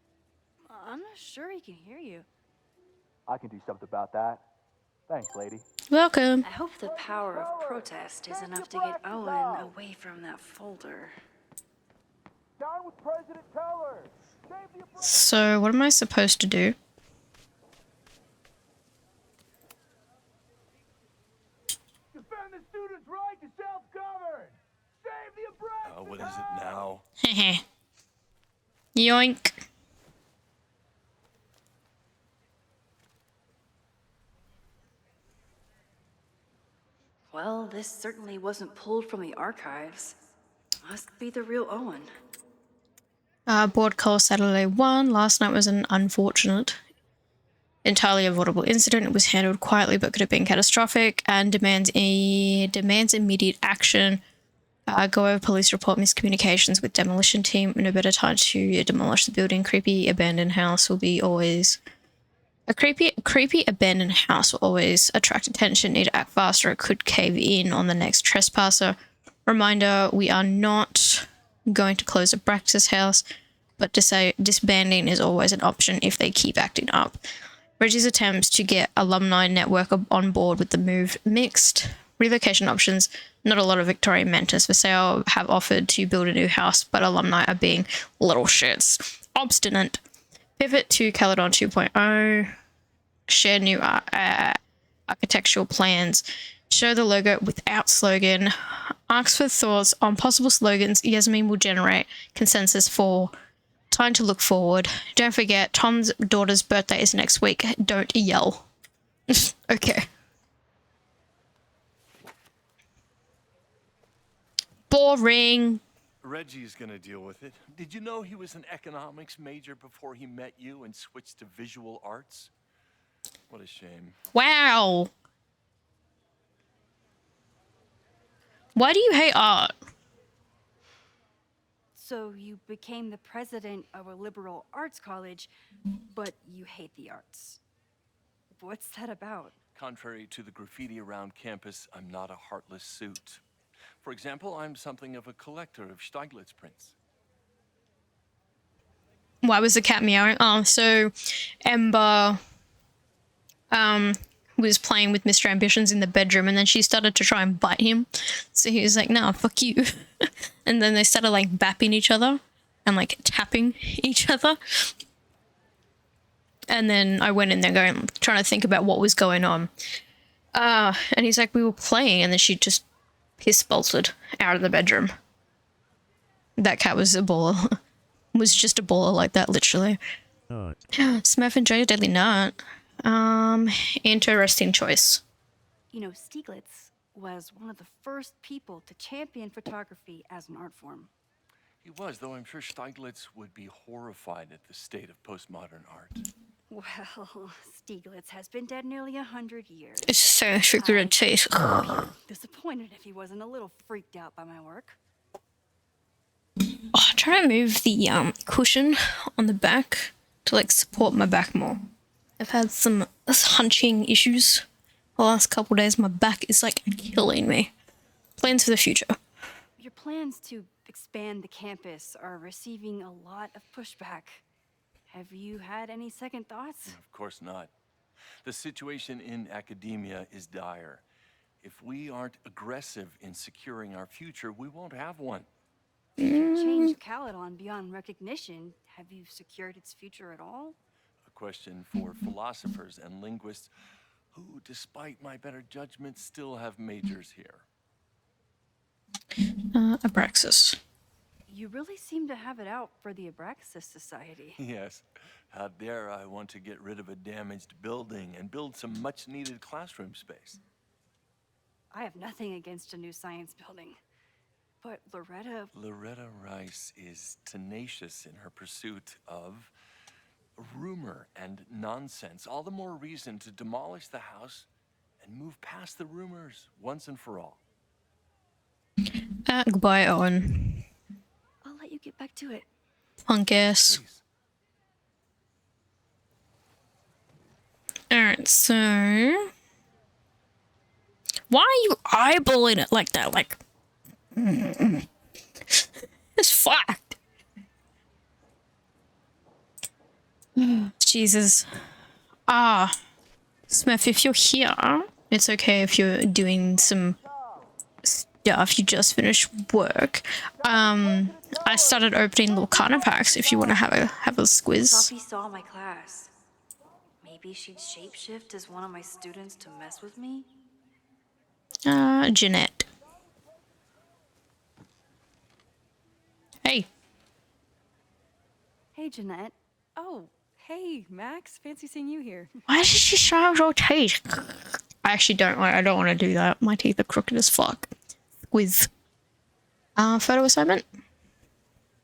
I'm not sure he can hear you. I can do something about that. Thanks, lady. Welcome. I hope the power of protest is enough to get Owen away from that folder. Down with President Teller! So, what am I supposed to do? Defend the students' right to self-govern! Save the Abraxas What is it now? Heh. Yoink. Well, this certainly wasn't pulled from the archives. Must be the real Owen. Board call Saturday 1. Last night was an unfortunate, entirely avoidable incident. It was handled quietly but could have been catastrophic and demands immediate action. Go over police report miscommunications with demolition team. No better time to demolish the building. Creepy abandoned house will be always... A creepy abandoned house will always attract attention. Need to act fast or it could cave in on the next trespasser. Reminder, we are not going to close Abraxas house, but disbanding is always an option if they keep acting up. Reggie's attempts to get alumni network on board with the move mixed. Relocation options. Not a lot of Victorian mentors for sale have offered to build a new house, but alumni are being little shits. Obstinate. Pivot to Caledon 2.0. Share new architectural plans. Show the logo without slogan. Ask for thoughts on possible slogans Yasmin will generate consensus for. Time to look forward. Don't forget, Tom's daughter's birthday is next week. Don't yell. Okay. Boring. Reggie's gonna deal with it. Did you know he was an economics major before he met you and switched to visual arts? What a shame. Wow. Why do you hate art? So you became the president of a liberal arts college, but you hate the arts. What's that about? Contrary to the graffiti around campus, I'm not a heartless suit. For example, I'm something of a collector of Stieglitz prints. Why was the cat meowing? Oh, so Ember was playing with Mr. Ambitions in the bedroom and then she started to try and bite him. So he was like, nah, fuck you. And then they started like bapping each other and like tapping each other. And then I went in there trying to think about what was going on. And he's like, we were playing, and then she just piss bolted out of the bedroom. That cat was a baller. Was just a baller like that, literally. Smurf enjoy a deadly nut. Interesting choice. You know, Stieglitz was one of the first people to champion photography as an art form. He was, though I'm sure Stieglitz would be horrified at the state of postmodern art. Well, Stieglitz has been dead nearly 100 years. It's so figurative taste. Disappointed if he wasn't a little freaked out by my work. Oh, try to move the cushion on the back to like support my back more. I've had some hunching issues the last couple days. My back is like killing me. Plans for the future. Your plans to expand the campus are receiving a lot of pushback. Have you had any second thoughts? Of course not. The situation in academia is dire. If we aren't aggressive in securing our future, we won't have one. If you change Caledon beyond recognition, have you secured its future at all? A question for philosophers and linguists who, despite my better judgment, still have majors here. Abraxas. You really seem to have it out for the Abraxas Society. Yes. How dare I want to get rid of a damaged building and build some much-needed classroom space. I have nothing against a new science building. But Loretta Rice is tenacious in her pursuit of rumor and nonsense. All the more reason to demolish the house and move past the rumors once and for all. Goodbye, Owen. I'll let you get back to it. Punk ass. Please. Alright, so... Why are you eyeballing it like that? Like... It's fucked. Jesus. Smurf, if you're here, it's okay if you're doing some stuff. You just finished work. I started opening little Carter packs if you want to have a squiz. Sophie saw my class. Maybe she'd shapeshift as one of my students to mess with me? Jeanette. Hey. Hey, Jeanette. Oh, hey, Max. Fancy seeing you here. Why did she show your teeth? I actually don't want to do that. My teeth are crooked as fuck. With Photo assignment?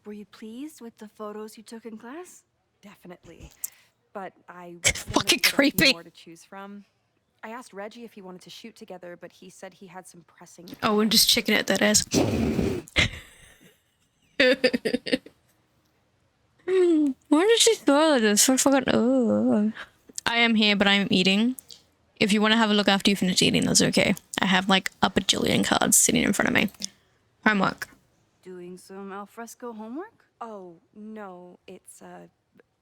Were you pleased with the photos you took in class? Definitely. But I Fucking wanted to get a creepy. few more to choose from. I asked Reggie if he wanted to shoot together, but he said he had some pressing. Oh, we're just checking out that ass. Why did she throw this? I forgot. Oh. I am here, but I'm eating. If you want to have a look after you finish eating, that's okay. I have like a bajillion cards sitting in front of me. Homework. Doing some alfresco homework? Oh, no, it's a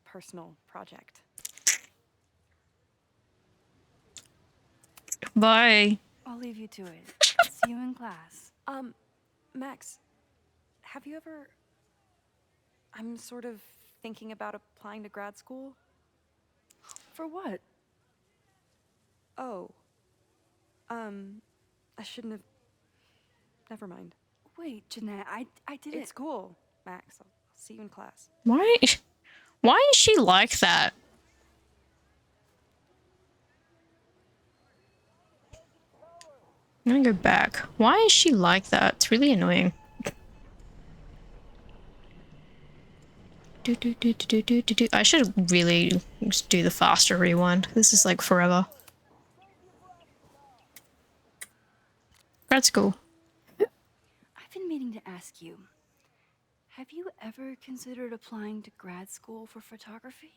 personal project. Bye. I'll leave you to it. See you in class. Max, have you ever... I'm sort of thinking about applying to grad school. For what? Oh. I shouldn't have... Never mind. Wait, Jeanette, I didn't... It's cool, Max. I'll see you in class. Why is she like that? I'm gonna go back. Why is she like that? It's really annoying. I should really just do the faster rewind. This is like forever. Grad school. I've been meaning to ask you. Have you ever considered applying to grad school for photography?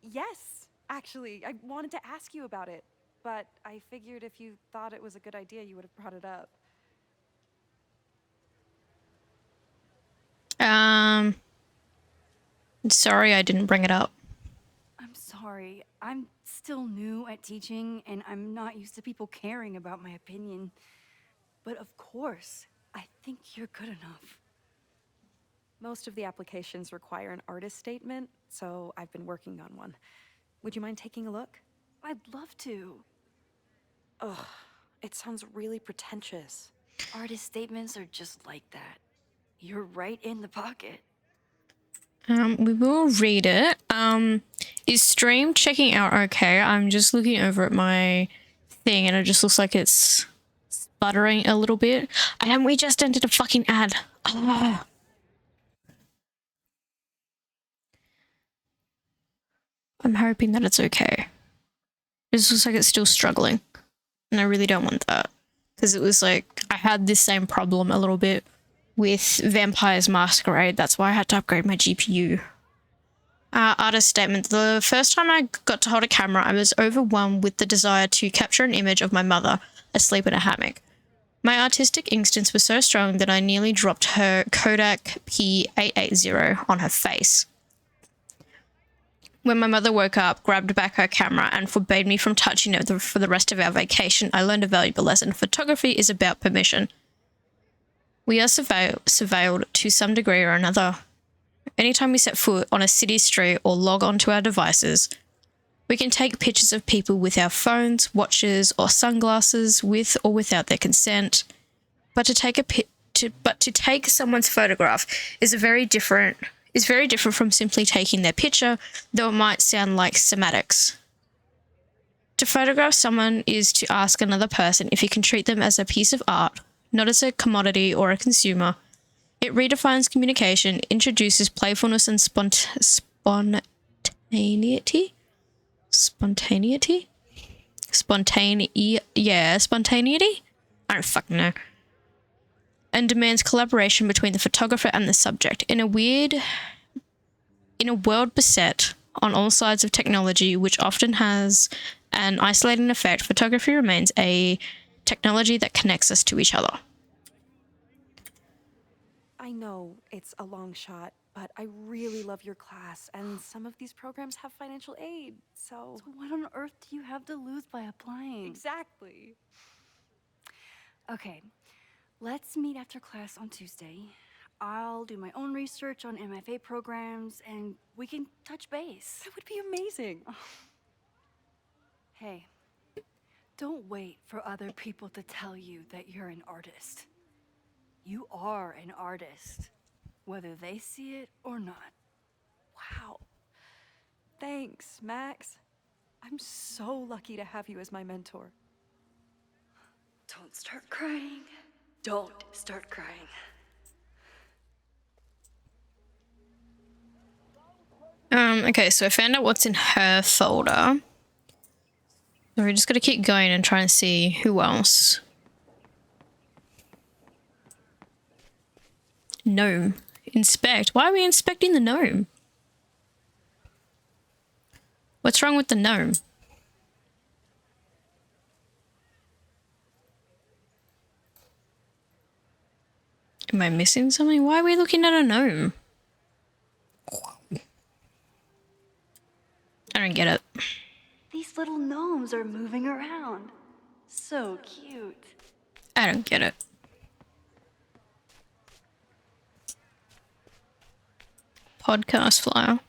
Yes, actually. I wanted to ask you about it, but I figured if you thought it was a good idea, you would have brought it up. Sorry I didn't bring it up. I'm sorry. I'm still new at teaching, and I'm not used to people caring about my opinion. But of course, I think you're good enough. Most of the applications require an artist statement, so I've been working on one. Would you mind taking a look? I'd love to. Ugh, it sounds really pretentious. Artist statements are just like that. You're right in the pocket. We will read it. Is stream checking out okay? I'm just looking over at my thing and it just looks like it's sputtering a little bit. And we just entered a fucking ad. Ah. I'm hoping that it's okay. It just looks like it's still struggling. And I really don't want that. Because it was like, I had this same problem a little bit with Vampire's Masquerade. That's why I had to upgrade my GPU. Artist statement. The first time I got to hold a camera, I was overwhelmed with the desire to capture an image of my mother asleep in a hammock. My artistic instincts were so strong that I nearly dropped her Kodak P880 on her face. When my mother woke up, grabbed back her camera, and forbade me from touching it for the rest of our vacation, I learned a valuable lesson. Photography is about permission. We are surveilled to some degree or another. Anytime we set foot on a city street or log onto our devices, we can take pictures of people with our phones, watches, or sunglasses, with or without their consent. But to take someone's photograph is very different from simply taking their picture, though it might sound like semantics. To photograph someone is to ask another person if you can treat them as a piece of art, not as a commodity or a consumer. It redefines communication, introduces playfulness and spontaneity? Spontaneity? Spontaneity? I don't fucking know. And demands collaboration between the photographer and the subject. In a world beset on all sides of technology, which often has an isolating effect, photography remains a technology that connects us to each other. I know it's a long shot, but I really love your class, and some of these programs have financial aid, so... So what on earth do you have to lose by applying? Exactly. Okay, let's meet after class on Tuesday. I'll do my own research on MFA programs, and we can touch base. That would be amazing. Hey, don't wait for other people to tell you that you're an artist. You are an artist, whether they see it or not. Wow. Thanks, Max. I'm so lucky to have you as my mentor. Don't start crying. Don't start crying. Okay, so I found out what's in her folder. So we're just gonna keep going and try and see who else. Gnome. Inspect. Why are we inspecting the gnome? What's wrong with the gnome? Am I missing something? Why are we looking at a gnome? I don't get it. These little gnomes are moving around. So cute. I don't get it. Podcast flyer.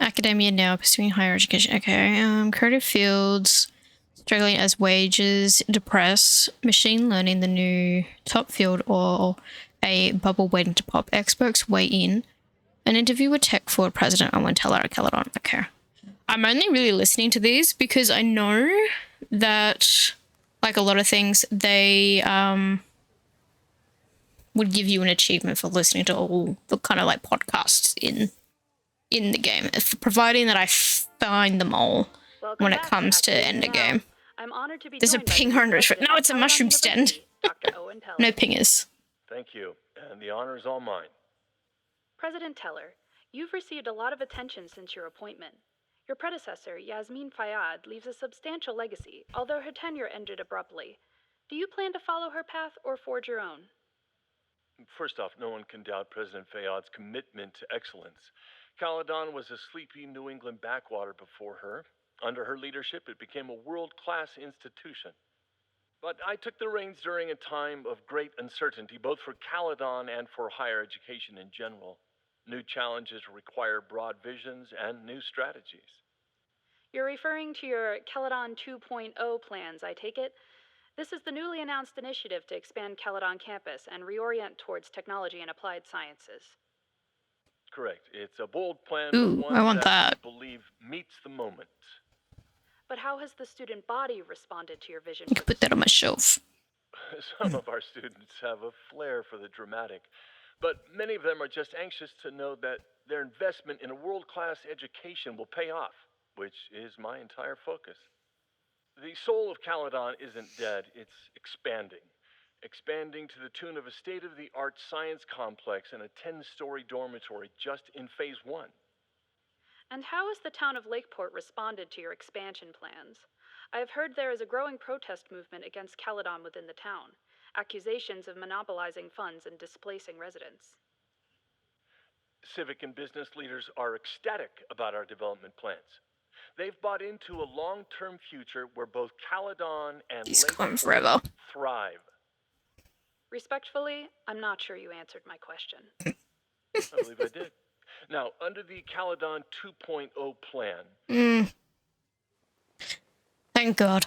Academia now pursuing higher education. Okay. Creative fields struggling as wages depress. Machine learning the new top field or a bubble waiting to pop. Experts weigh in. An interview with Tech Forward President Owen Teller at Caledon. Okay. I'm only really listening to these because I know that, like a lot of things, they would give you an achievement for listening to all the kind of like podcasts in the game, providing that I find them all when it comes to end a game. I'm honored to be There's a pinger under his. No, it's a mushroom stand. No pingers. Thank you, and the honor is all mine. President Teller, you've received a lot of attention since your appointment. Your predecessor, Yasmin Fayyad, leaves a substantial legacy, although her tenure ended abruptly. Do you plan to follow her path or forge your own? First off, no one can doubt President Fayyad's commitment to excellence. Caledon was a sleepy New England backwater before her. Under her leadership, it became a world-class institution. But I took the reins during a time of great uncertainty, both for Caledon and for higher education in general. New challenges require broad visions and new strategies. You're referring to your Caledon 2.0 plans, I take it? This is the newly announced initiative to expand Caledon campus and reorient towards technology and applied sciences. Correct. It's a bold plan, Ooh, but one I want that. I believe meets the moment. But how has the student body responded to your vision? You can put that on my shelf. Some of our students have a flair for the dramatic, but many of them are just anxious to know that their investment in a world-class education will pay off, which is my entire focus. The soul of Caledon isn't dead, it's expanding. Expanding to the tune of a state-of-the-art science complex and a 10-story dormitory just in phase 1. And how has the town of Lakeport responded to your expansion plans? I have heard there is a growing protest movement against Caledon within the town, accusations of monopolizing funds and displacing residents. Civic and business leaders are ecstatic about our development plans. They've bought into a long-term future where both Caledon and Lakeport thrive. Respectfully, I'm not sure you answered my question. I believe I did. Now, under the Caledon 2.0 plan... Thank God.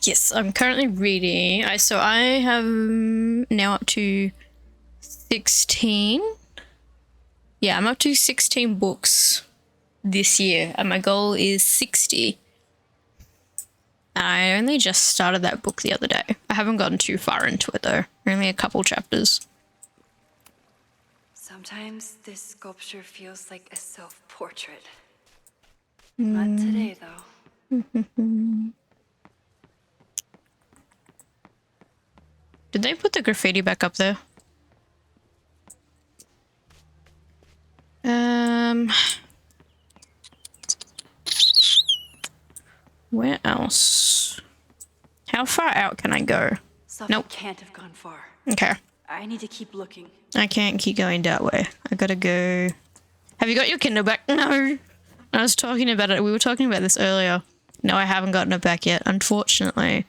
Yes, I'm currently reading. So I have now up to 16. Yeah, I'm up to 16 books this year, and my goal is 60. I only just started that book the other day. I haven't gotten too far into it though. Only a couple chapters. Sometimes this sculpture feels like a self-portrait. Not today, though. Did they put the graffiti back up there? Where else? How far out can I go? Nope. Can't have gone far. Okay. I need to keep looking. I can't keep going that way. I gotta go. Have you got your Kindle back? No. I was talking about it. We were talking about this earlier. No, I haven't gotten it back yet, unfortunately.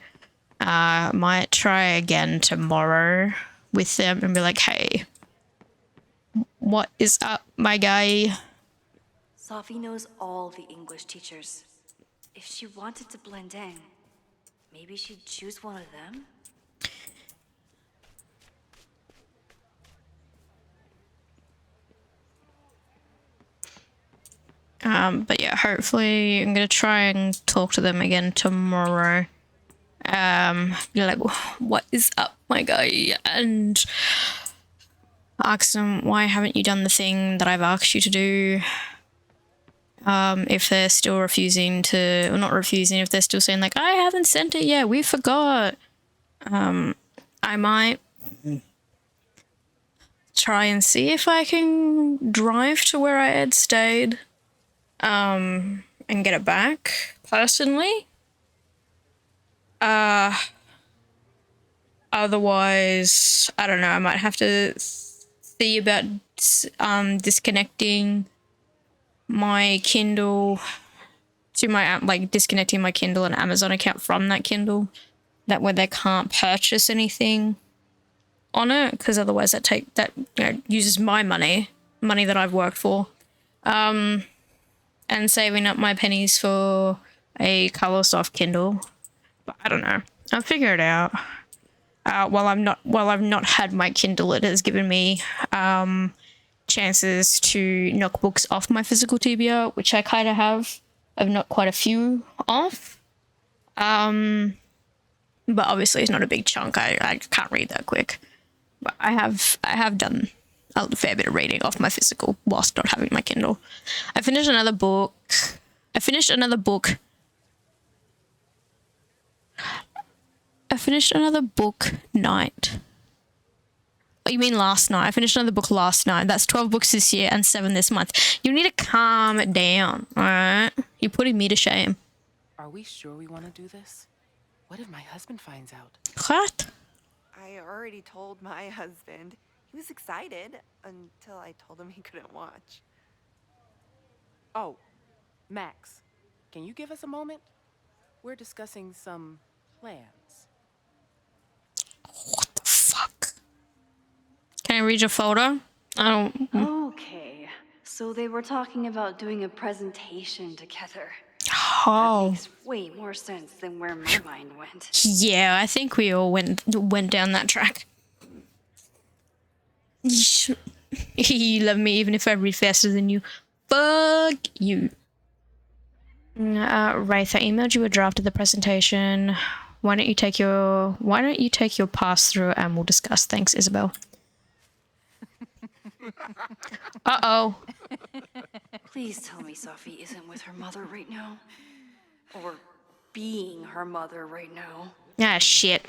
Might try again tomorrow with them and be like, hey, what is up, my guy? Sophie knows all the English teachers. If she wanted to blend in, maybe she'd choose one of them? But yeah, hopefully I'm gonna try and talk to them again tomorrow. be like, what is up, my guy? And ask them, why haven't you done the thing that I've asked you to do? If they're still refusing to, or not refusing, if they're still saying like, I haven't sent it yet, we forgot. I might try and see if I can drive to where I had stayed, and get it back personally. Otherwise, I don't know, I might have to see about disconnecting my Kindle to my like disconnecting my Kindle and Amazon account from that Kindle. That way they can't purchase anything on it, because otherwise that uses my money that I've worked for, and saving up my pennies for a color soft Kindle. But I don't know. I'll figure it out. While I've not had my Kindle, it has given me chances to knock books off my physical TBR, which I kind of have. I've knocked quite a few off. But obviously it's not a big chunk. I can't read that quick. But I have done a fair bit of reading off my physical whilst not having my Kindle. I finished another book night. Oh, you mean last night? I finished another book last night. That's 12 books this year and 7 this month. You need to calm it down, alright? You're putting me to shame. Are we sure we want to do this? What if my husband finds out? What? I already told my husband. He was excited until I told him he couldn't watch. Oh, Max, can you give us a moment? We're discussing some plans. What the fuck? Can I read your photo? I don't... Okay, so they were talking about doing a presentation together. Oh. That makes way more sense than where my mind went. Yeah, I think we all went down that track. You love me even if I read faster than you. Fuck you. Wraith, I emailed you a draft of the presentation. Why don't you take your pass through and we'll discuss. Thanks, Isabel. Uh-oh. Please tell me Safi isn't with her mother right now. Or being her mother right now. Ah, shit.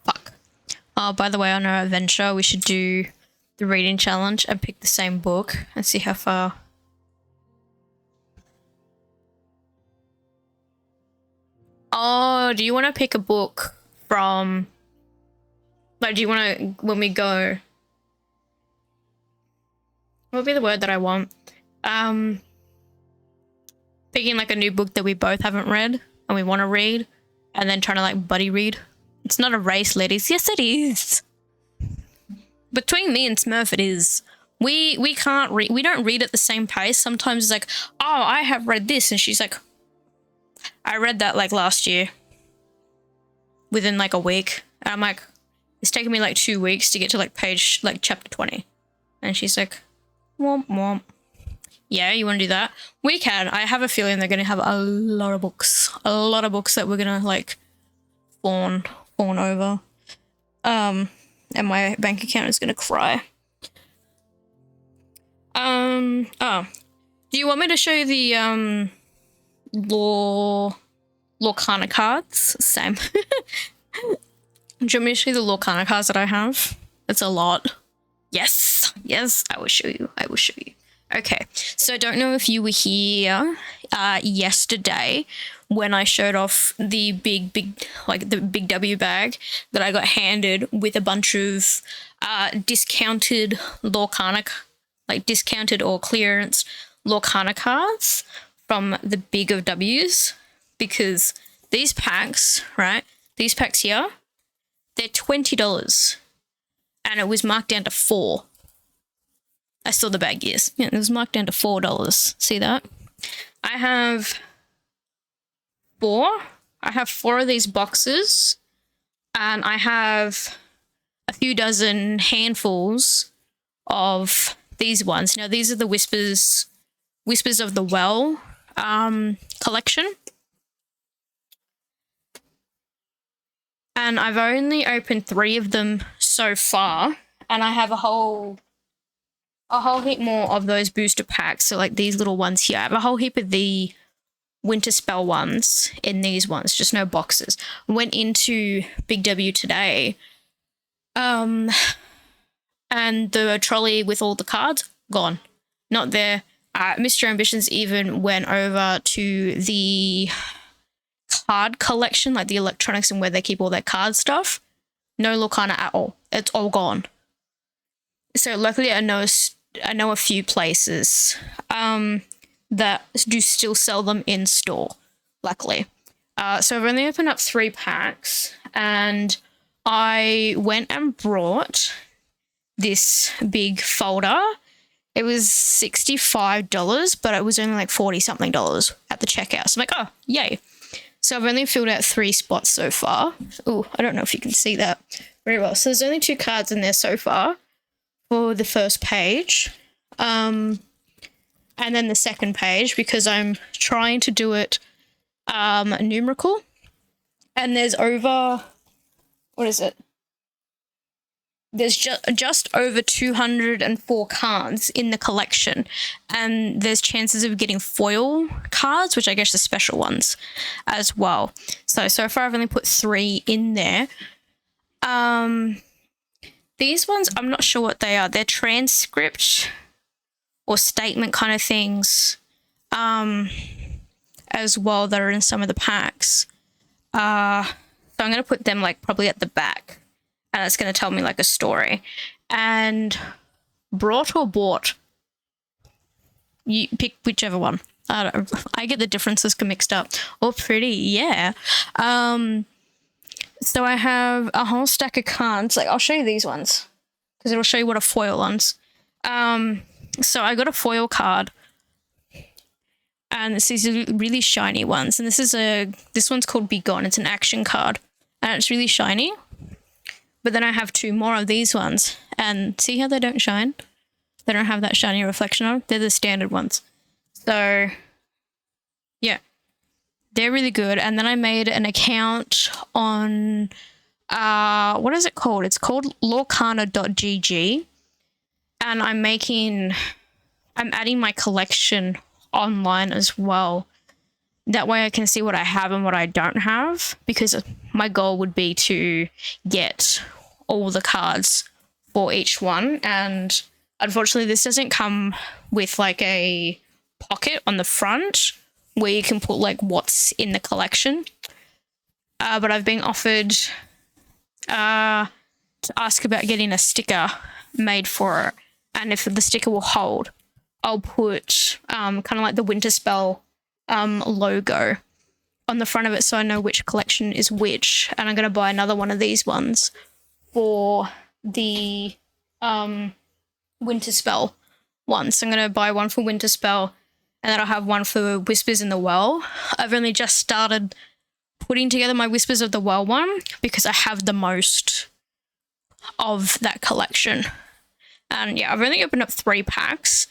Fuck. Oh, by the way, on our adventure, we should do the reading challenge and pick the same book and see how far. Oh, do you want to pick a book from... Like, do you want to, when we go... What would be the word that I want? Picking, like, a new book that we both haven't read and we want to read, and then trying to, like, buddy read. It's not a race, ladies. Yes, it is. Between me and Smurf, it is. We can't read. We don't read at the same pace. Sometimes it's like, oh, I have read this. And she's like, I read that, like, last year. Within, like, a week. And I'm like, it's taken me, like, 2 weeks to get to, like, chapter 20. And she's like, womp womp. Yeah, you want to do that? We can. I have a feeling they're going to have a lot of books. A lot of books that we're going to, like, fawn over. And my bank account is going to cry. Oh. Do you want me to show you the, Lorcana cards? Same. Do you want me to show you the Lorcana cards that I have? It's a lot. Yes. Yes, I will show you. I will show you. Okay. So I don't know if you were here yesterday when I showed off the big W bag that I got handed with a bunch of discounted Lorcana, like discounted or clearance Lorcana cards from the big of W's, because these packs, right? These packs here, they're $20 and it was marked down to $4. I saw the bag, yes. Yeah, it was marked down to $4. See that? I have 4. I have 4 of these boxes, and I have a few dozen handfuls of these ones. Now these are the Whispers of the Well collection. And I've only opened 3 of them so far, and I have a whole heap more of those booster packs. So like these little ones here, I have a whole heap of the Winter Spell ones in these ones, just no boxes. Went into Big W today, and the trolley with all the cards gone, not there. Mr. Ambitions even went over to the card collection, like the electronics and where they keep all their card stuff. No Lorcana at all. It's all gone. So luckily, I know a few places that do still sell them in store. Luckily, so I've only opened up 3 packs, and I went and brought this big folder. It was $65, but it was only like $40-something at the checkout. So I'm like, oh, yay. So I've only filled out 3 spots so far. Oh, I don't know if you can see that very well. So there's only 2 cards in there so far for the first page. And then the second page, because I'm trying to do it numerical. And there's over, what is it? There's just over 204 cards in the collection, and there's chances of getting foil cards, which I guess are special ones as well. So far I've only put 3 in there. These ones, I'm not sure what they are. They're transcript or statement kind of things as well that are in some of the packs. So I'm going to put them like probably at the back. And it's going to tell me like a story. And brought or bought? You pick whichever one. I don't know. I get the differences mixed up. Oh, pretty, yeah. So I have a whole stack of cards. Like, I'll show you these ones because it'll show you what a foil one's. So I got a foil card, and this is really shiny ones. And this one's called Be Gone. It's an action card, and it's really shiny. But then I have 2 more of these ones, and see how they don't shine? They don't have that shiny reflection on. They're the standard ones. So, yeah, they're really good. And then I made an account on, what is it called? It's called lorcana.gg, and I'm adding my collection online as well. That way I can see what I have and what I don't have, because my goal would be to get all the cards for each one. And unfortunately, this doesn't come with like a pocket on the front where you can put like what's in the collection. But I've been offered to ask about getting a sticker made for it. And if the sticker will hold, I'll put kind of like the Winter Spell logo on the front of it, so I know which collection is which. And I'm going to buy another one of these ones for the Winter Spell one. So I'm going to buy one for Winter Spell, and then I'll have one for Whispers in the Well. I've only just started putting together my Whispers of the Well one because I have the most of that collection. And yeah, I've only opened up 3 packs.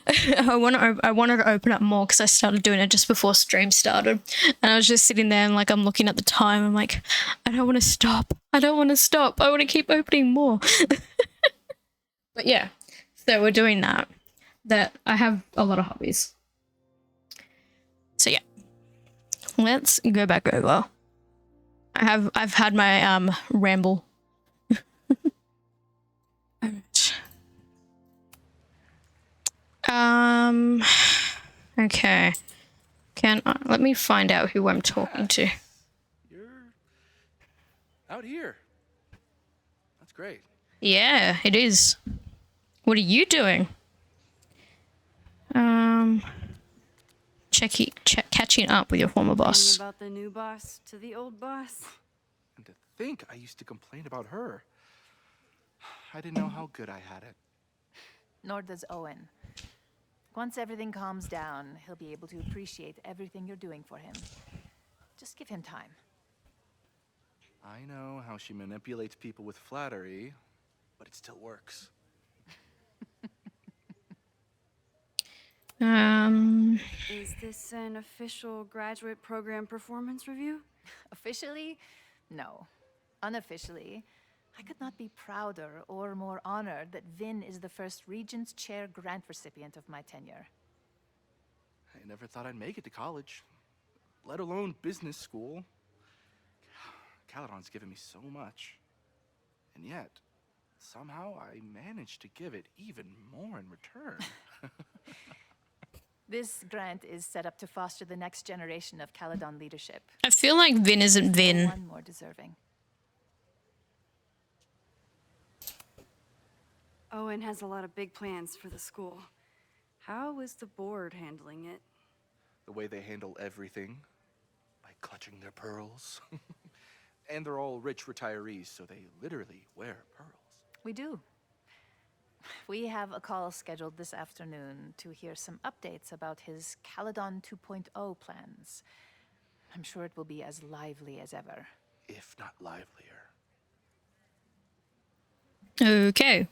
I wanted to open up more because I started doing it just before stream started. And I was just sitting there and like I'm looking at the time. I'm like, I don't want to stop. I don't want to stop. I want to keep opening more. But yeah, so we're doing that. That I have a lot of hobbies. So yeah, let's go back over. I've had my ramble. Okay. Let me find out who I'm talking to. You're out here. That's great. Yeah, it is. What are you doing? Catching up with your former boss. About the new boss to the old boss. And to think I used to complain about her. I didn't know how good I had it. Nor does Owen. Once everything calms down, he'll be able to appreciate everything you're doing for him. Just give him time. I know how she manipulates people with flattery, but it still works. Is this an official graduate program performance review? Officially? No. Unofficially, I could not be prouder or more honored that Vin is the first Regent's Chair grant recipient of my tenure. I never thought I'd make it to college, let alone business school. Caledon's given me so much. And yet, somehow I managed to give it even more in return. This grant is set up to foster the next generation of Caledon leadership. I feel like Vin isn't Vin. No one more deserving. Owen has a lot of big plans for the school. How is the board handling it? The way they handle everything, by clutching their pearls. And they're all rich retirees, so they literally wear pearls. We do. We have a call scheduled this afternoon to hear some updates about his Caledon 2.0 plans. I'm sure it will be as lively as ever. If not livelier. Okay.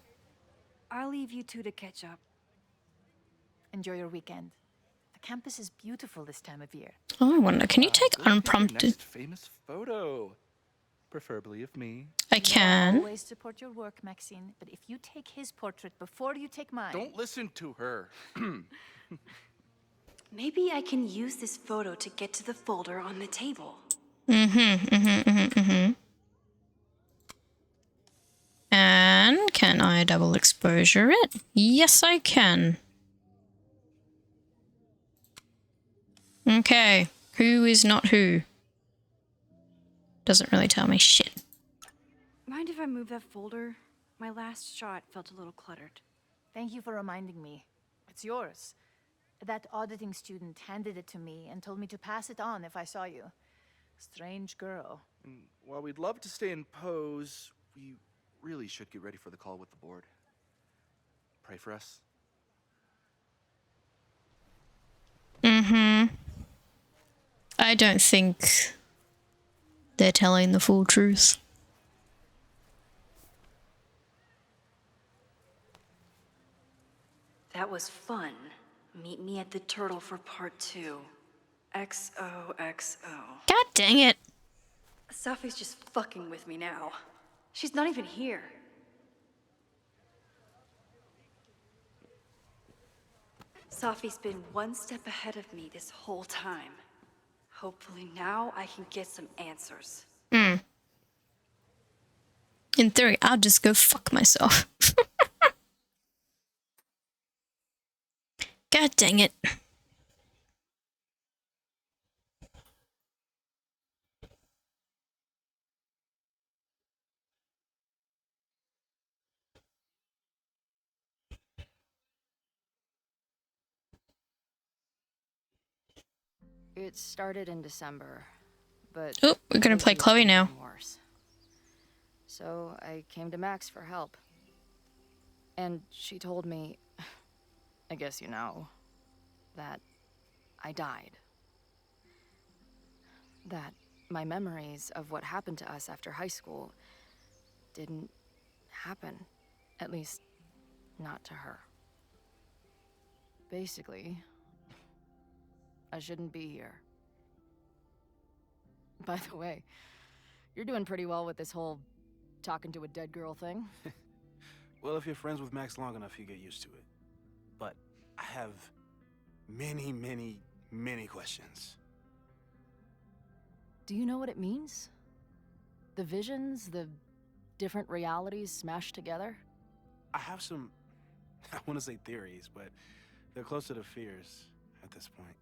I'll leave you two to catch up. Enjoy your weekend. The campus is beautiful this time of year. Oh, I wonder, can you take Go pick your unprompted? next famous photo. Preferably of me. I can. Always support your work, Maxine, but if you take his portrait before you take mine... Don't listen to her. Maybe I can use this photo to get to the folder on the table. And can I double exposure it? Yes, I can. Okay. Who is not who? Doesn't really tell me shit. Mind if I move that folder? My last shot felt a little cluttered. Thank you for reminding me. It's yours. That auditing student handed it to me and told me to pass it on if I saw you. Strange girl. And while we'd love to stay in pose, we really should get ready for the call with the board. Pray for us. I don't think they're telling the full truth. That was fun. Meet me at the Turtle for part 2. XOXO. God dang it. Safi's just fucking with me now. She's not even here. Safi's been one step ahead of me this whole time. Hopefully now I can get some answers. In theory, I'll just go fuck myself. God dang it. It started in December, but... Oh, we're gonna play Chloe now. Worse. So I came to Max for help. And she told me, I guess you know, that I died. That my memories of what happened to us after high school didn't happen. At least, not to her. Basically, I shouldn't be here. By the way, you're doing pretty well with this whole talking to a dead girl thing. Well, if you're friends with Max long enough, you get used to it. But I have many, many, many questions. Do you know what it means? The visions, the different realities smashed together? I have some, I want to say theories, but they're closer to fears at this point.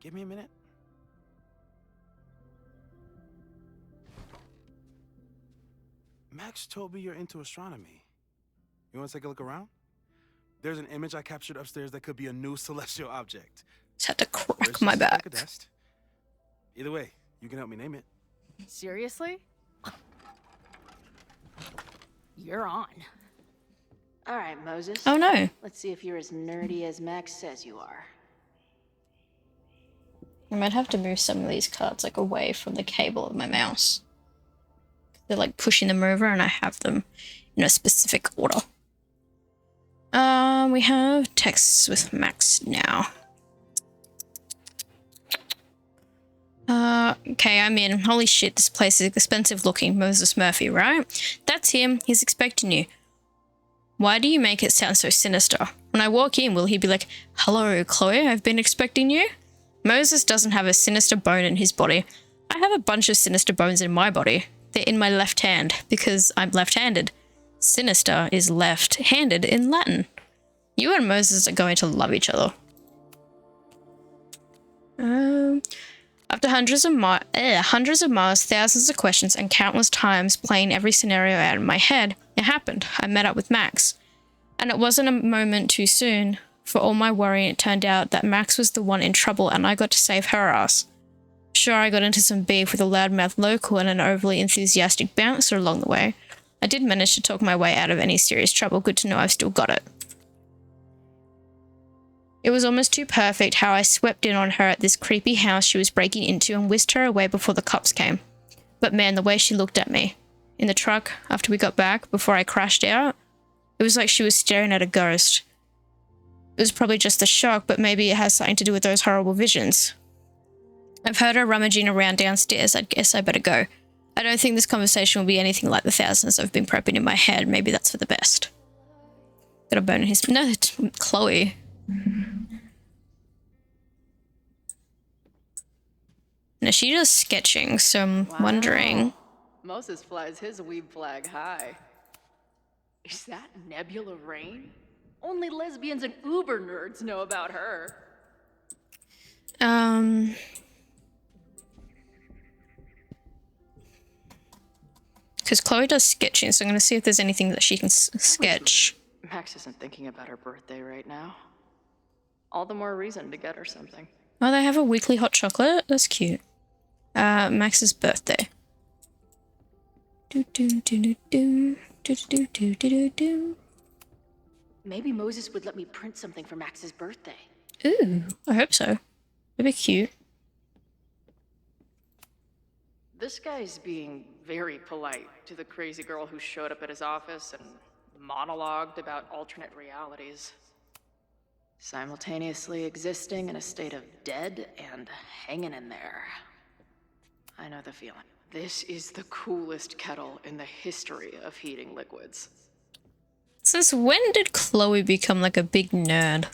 Give me a minute. Max told me you're into astronomy. You want to take a look around? There's an image I captured upstairs that could be a new celestial object. Just had to crack my back. Either way, you can help me name it. Seriously? You're on. All right, Moses. Oh no. Let's see if you're as nerdy as Max says you are. I might have to move some of these cards like away from the cable of my mouse. They're like pushing them over and I have them in a specific order. We have texts with Max now. Okay, I'm in. Holy shit, this place is expensive looking. Moses Murphy, right? That's him. He's expecting you. Why do you make it sound so sinister? When I walk in, will he be like, hello, Chloe, I've been expecting you? Moses doesn't have a sinister bone in his body. I have a bunch of sinister bones in my body. They're in my left hand because I'm left-handed. Sinister is left-handed in Latin. You and Moses are going to love each other. After hundreds of miles, thousands of questions, and countless times playing every scenario out in my head, it happened. I met up with Max. And it wasn't a moment too soon. For all my worrying, it turned out that Max was the one in trouble and I got to save her ass. Sure, I got into some beef with a loudmouth local and an overly enthusiastic bouncer along the way. I did manage to talk my way out of any serious trouble. Good to know I've still got it. It was almost too perfect how I swept in on her at this creepy house she was breaking into and whisked her away before the cops came. But man, the way she looked at me. In the truck, after we got back, before I crashed out, it was like she was staring at a ghost. It was probably just the shock, but maybe it has something to do with those horrible visions. I've heard her rummaging around downstairs. I guess I better go. I don't think this conversation will be anything like the thousands I've been prepping in my head. Maybe that's for the best. Got a bone in his... No, it's Chloe. Now, she does sketching, so I'm wondering... Moses flies his weeb flag high. Is that Nebula Rain? Only lesbians and uber nerds know about her. Because Chloe does sketching, so I'm going to see if there's anything that she can sketch. Max isn't thinking about her birthday right now. All the more reason to get her something. Oh, they have a weekly hot chocolate? That's cute. Max's birthday. Maybe Moses would let me print something for Max's birthday. Ooh, I hope so. That'd be cute. This guy's being very polite to the crazy girl who showed up at his office and monologued about alternate realities. Simultaneously existing in a state of dead and hanging in there. I know the feeling. This is the coolest kettle in the history of heating liquids. Since when did Chloe become like a big nerd?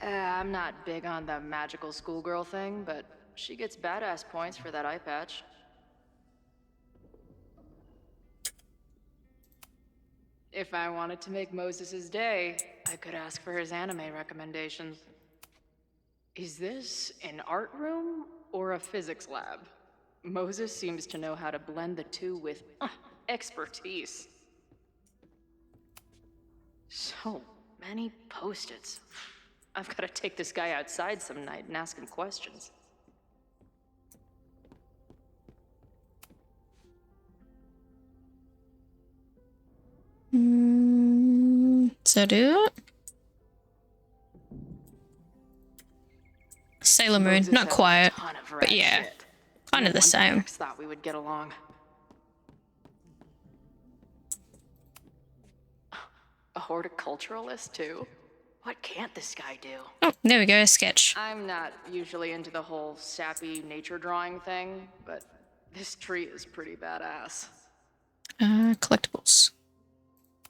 I'm not big on the magical schoolgirl thing, but she gets badass points for that eye patch. If I wanted to make Moses's day, I could ask for his anime recommendations. Is this an art room or a physics lab? Moses seems to know how to blend the two with expertise. So many post-its. I've got to take this guy outside some night and ask him questions. Does that do it? Sailor Moon, Moses not has a quite, ton of but rad yeah, shit. kind of the No wonder same. Max thought we would get along. A horticulturalist too? What can't this guy do? Oh, there we go, a sketch. I'm not usually into the whole sappy nature drawing thing, but this tree is pretty badass. Collectibles.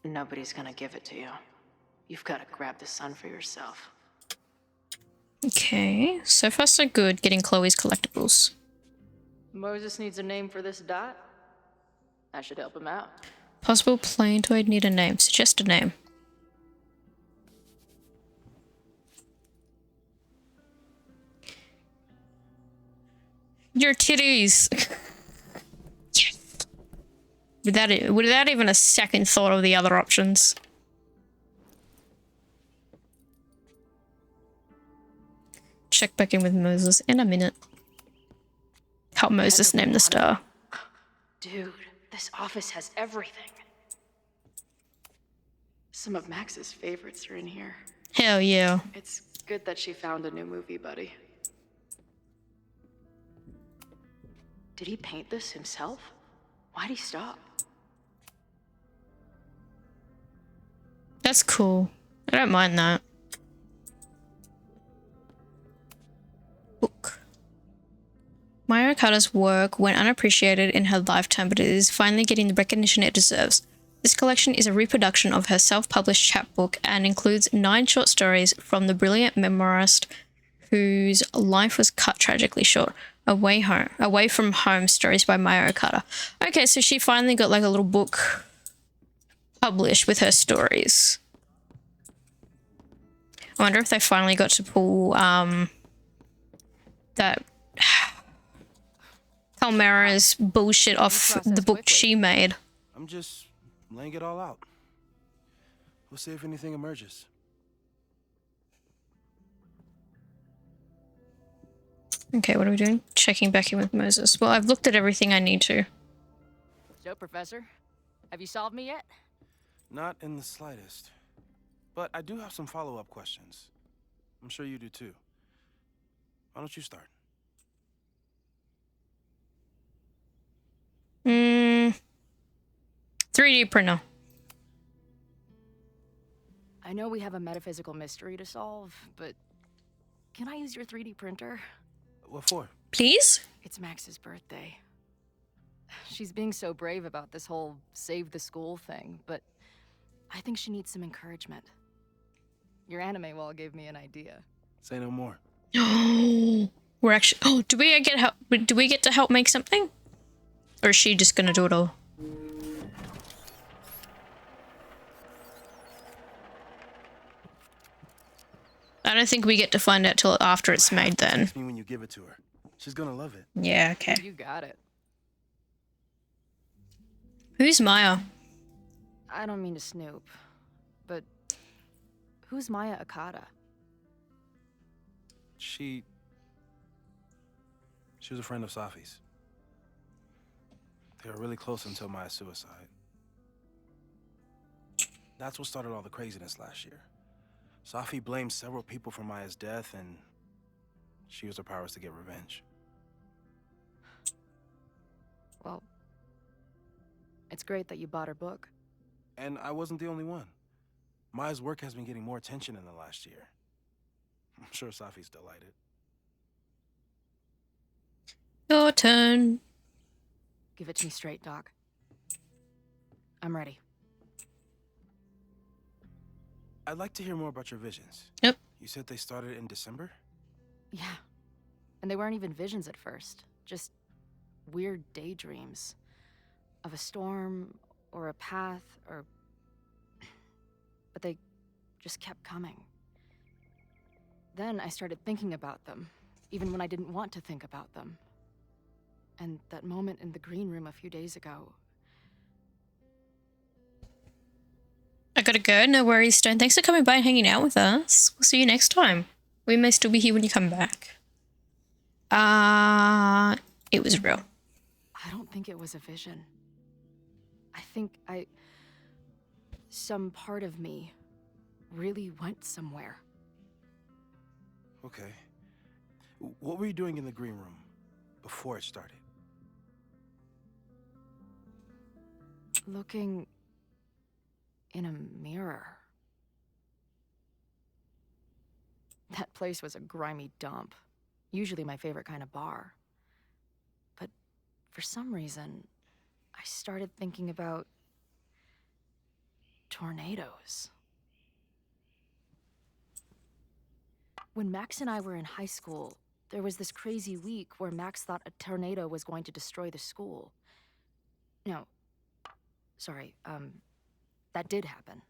Nobody's gonna give it to you. You've got to grab the sun for yourself. Okay, so far so good getting Chloe's collectibles. Moses needs a name for this dot. I should help him out. Possible planetoid need a name. Suggest a name. Your titties! Yes! Without even a second thought of the other options. Check back in with Moses in a minute. Help Moses name the star. Dude, this office has everything. Some of Max's favorites are in here. Hell yeah. It's good that she found a new movie buddy. Did he paint this himself? Why'd he stop? That's cool. I don't mind that. Book. Maya Okada's work went unappreciated in her lifetime, but it is finally getting the recognition it deserves. This collection is a reproduction of her self-published chapbook and includes 9 short stories from the brilliant memoirist whose life was cut tragically short. Away from Home, Stories by Maya Okada. Okay, so she finally got like a little book published with her stories. I wonder if they finally got to pull that Palmera's bullshit off the book she made. I'm just laying it all out. We'll see if anything emerges. Okay, what are we doing? Checking back in with Moses. Well, I've looked at everything I need to. So, Professor, have you solved me yet? Not in the slightest. But I do have some follow-up questions. I'm sure you do too. Why don't you start? 3D printer. I know we have a metaphysical mystery to solve, but can I use your 3D printer? What for? Please? It's Max's birthday. She's being so brave about this whole save the school thing, but I think she needs some encouragement. Your anime wall gave me an idea. Say no more. We're actually. Oh, do we get help? Do we get to help make something, or is she just gonna do it all? I don't think we get to find out till after it's made. Then. Text me when you give it to her. She's gonna love it. Yeah. Okay. You got it. Who's Maya? I don't mean to snoop, but who's Maya Okada? She was a friend of Safi's. They were really close until Maya's suicide. That's what started all the craziness last year. Safi blamed several people for Maya's death, and she used her powers to get revenge. Well, it's great that you bought her book. And I wasn't the only one. Maya's work has been getting more attention in the last year. I'm sure Safi's delighted. Your turn. Give it to me straight, Doc. I'm ready. I'd like to hear more about your visions. Yep. You said they started in December? Yeah. And they weren't even visions at first. Just weird daydreams. Of a storm, or a path, or... But they just kept coming. Then I started thinking about them, even when I didn't want to think about them. And that moment in the green room a few days ago... I gotta go. No worries, Stone. Thanks for coming by and hanging out with us. We'll see you next time. We may still be here when you come back. It was real. I don't think it was a vision. I think some part of me really went somewhere. Okay. What were you doing in the green room before it started? Looking in a mirror. That place was a grimy dump. Usually my favorite kind of bar. But for some reason, I started thinking about tornadoes. When Max and I were in high school, there was this crazy week where Max thought a tornado was going to destroy the school. No, sorry, that did happen.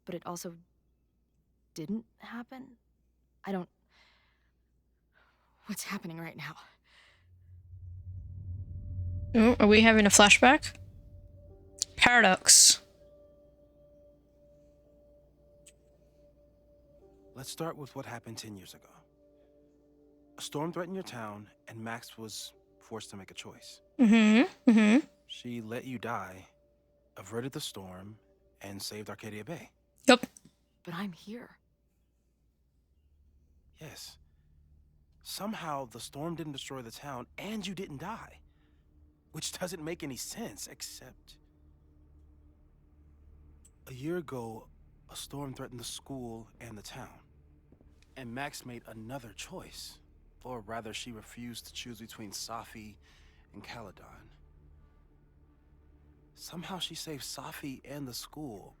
But it also didn't happen? I don't... What's happening right now? Oh, are we having a flashback? Paradox. Let's start with what happened 10 years ago. A storm threatened your town, and Max was forced to make a choice. She let you die, averted the storm, and saved Arcadia Bay. Yep. But I'm here. Yes. Somehow, the storm didn't destroy the town, and you didn't die. Which doesn't make any sense, except... A year ago, A storm threatened the school and the town. And Max made another choice. Or rather, she refused to choose between Safi and Caledon. Somehow she saved Safi and the school.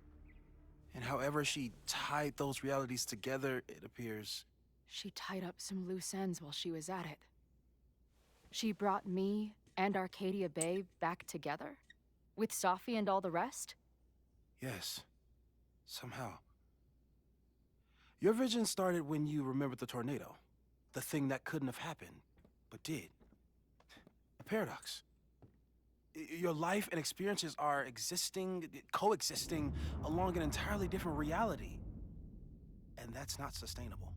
And however she tied those realities together, it appears... She tied up some loose ends while she was at it. She brought me and Arcadia Bay back together? With Safi and all the rest? Yes. Somehow. Your vision started when you remembered the tornado. The thing that couldn't have happened, but did. A paradox. Your life and experiences are coexisting along an entirely different reality. And that's not sustainable.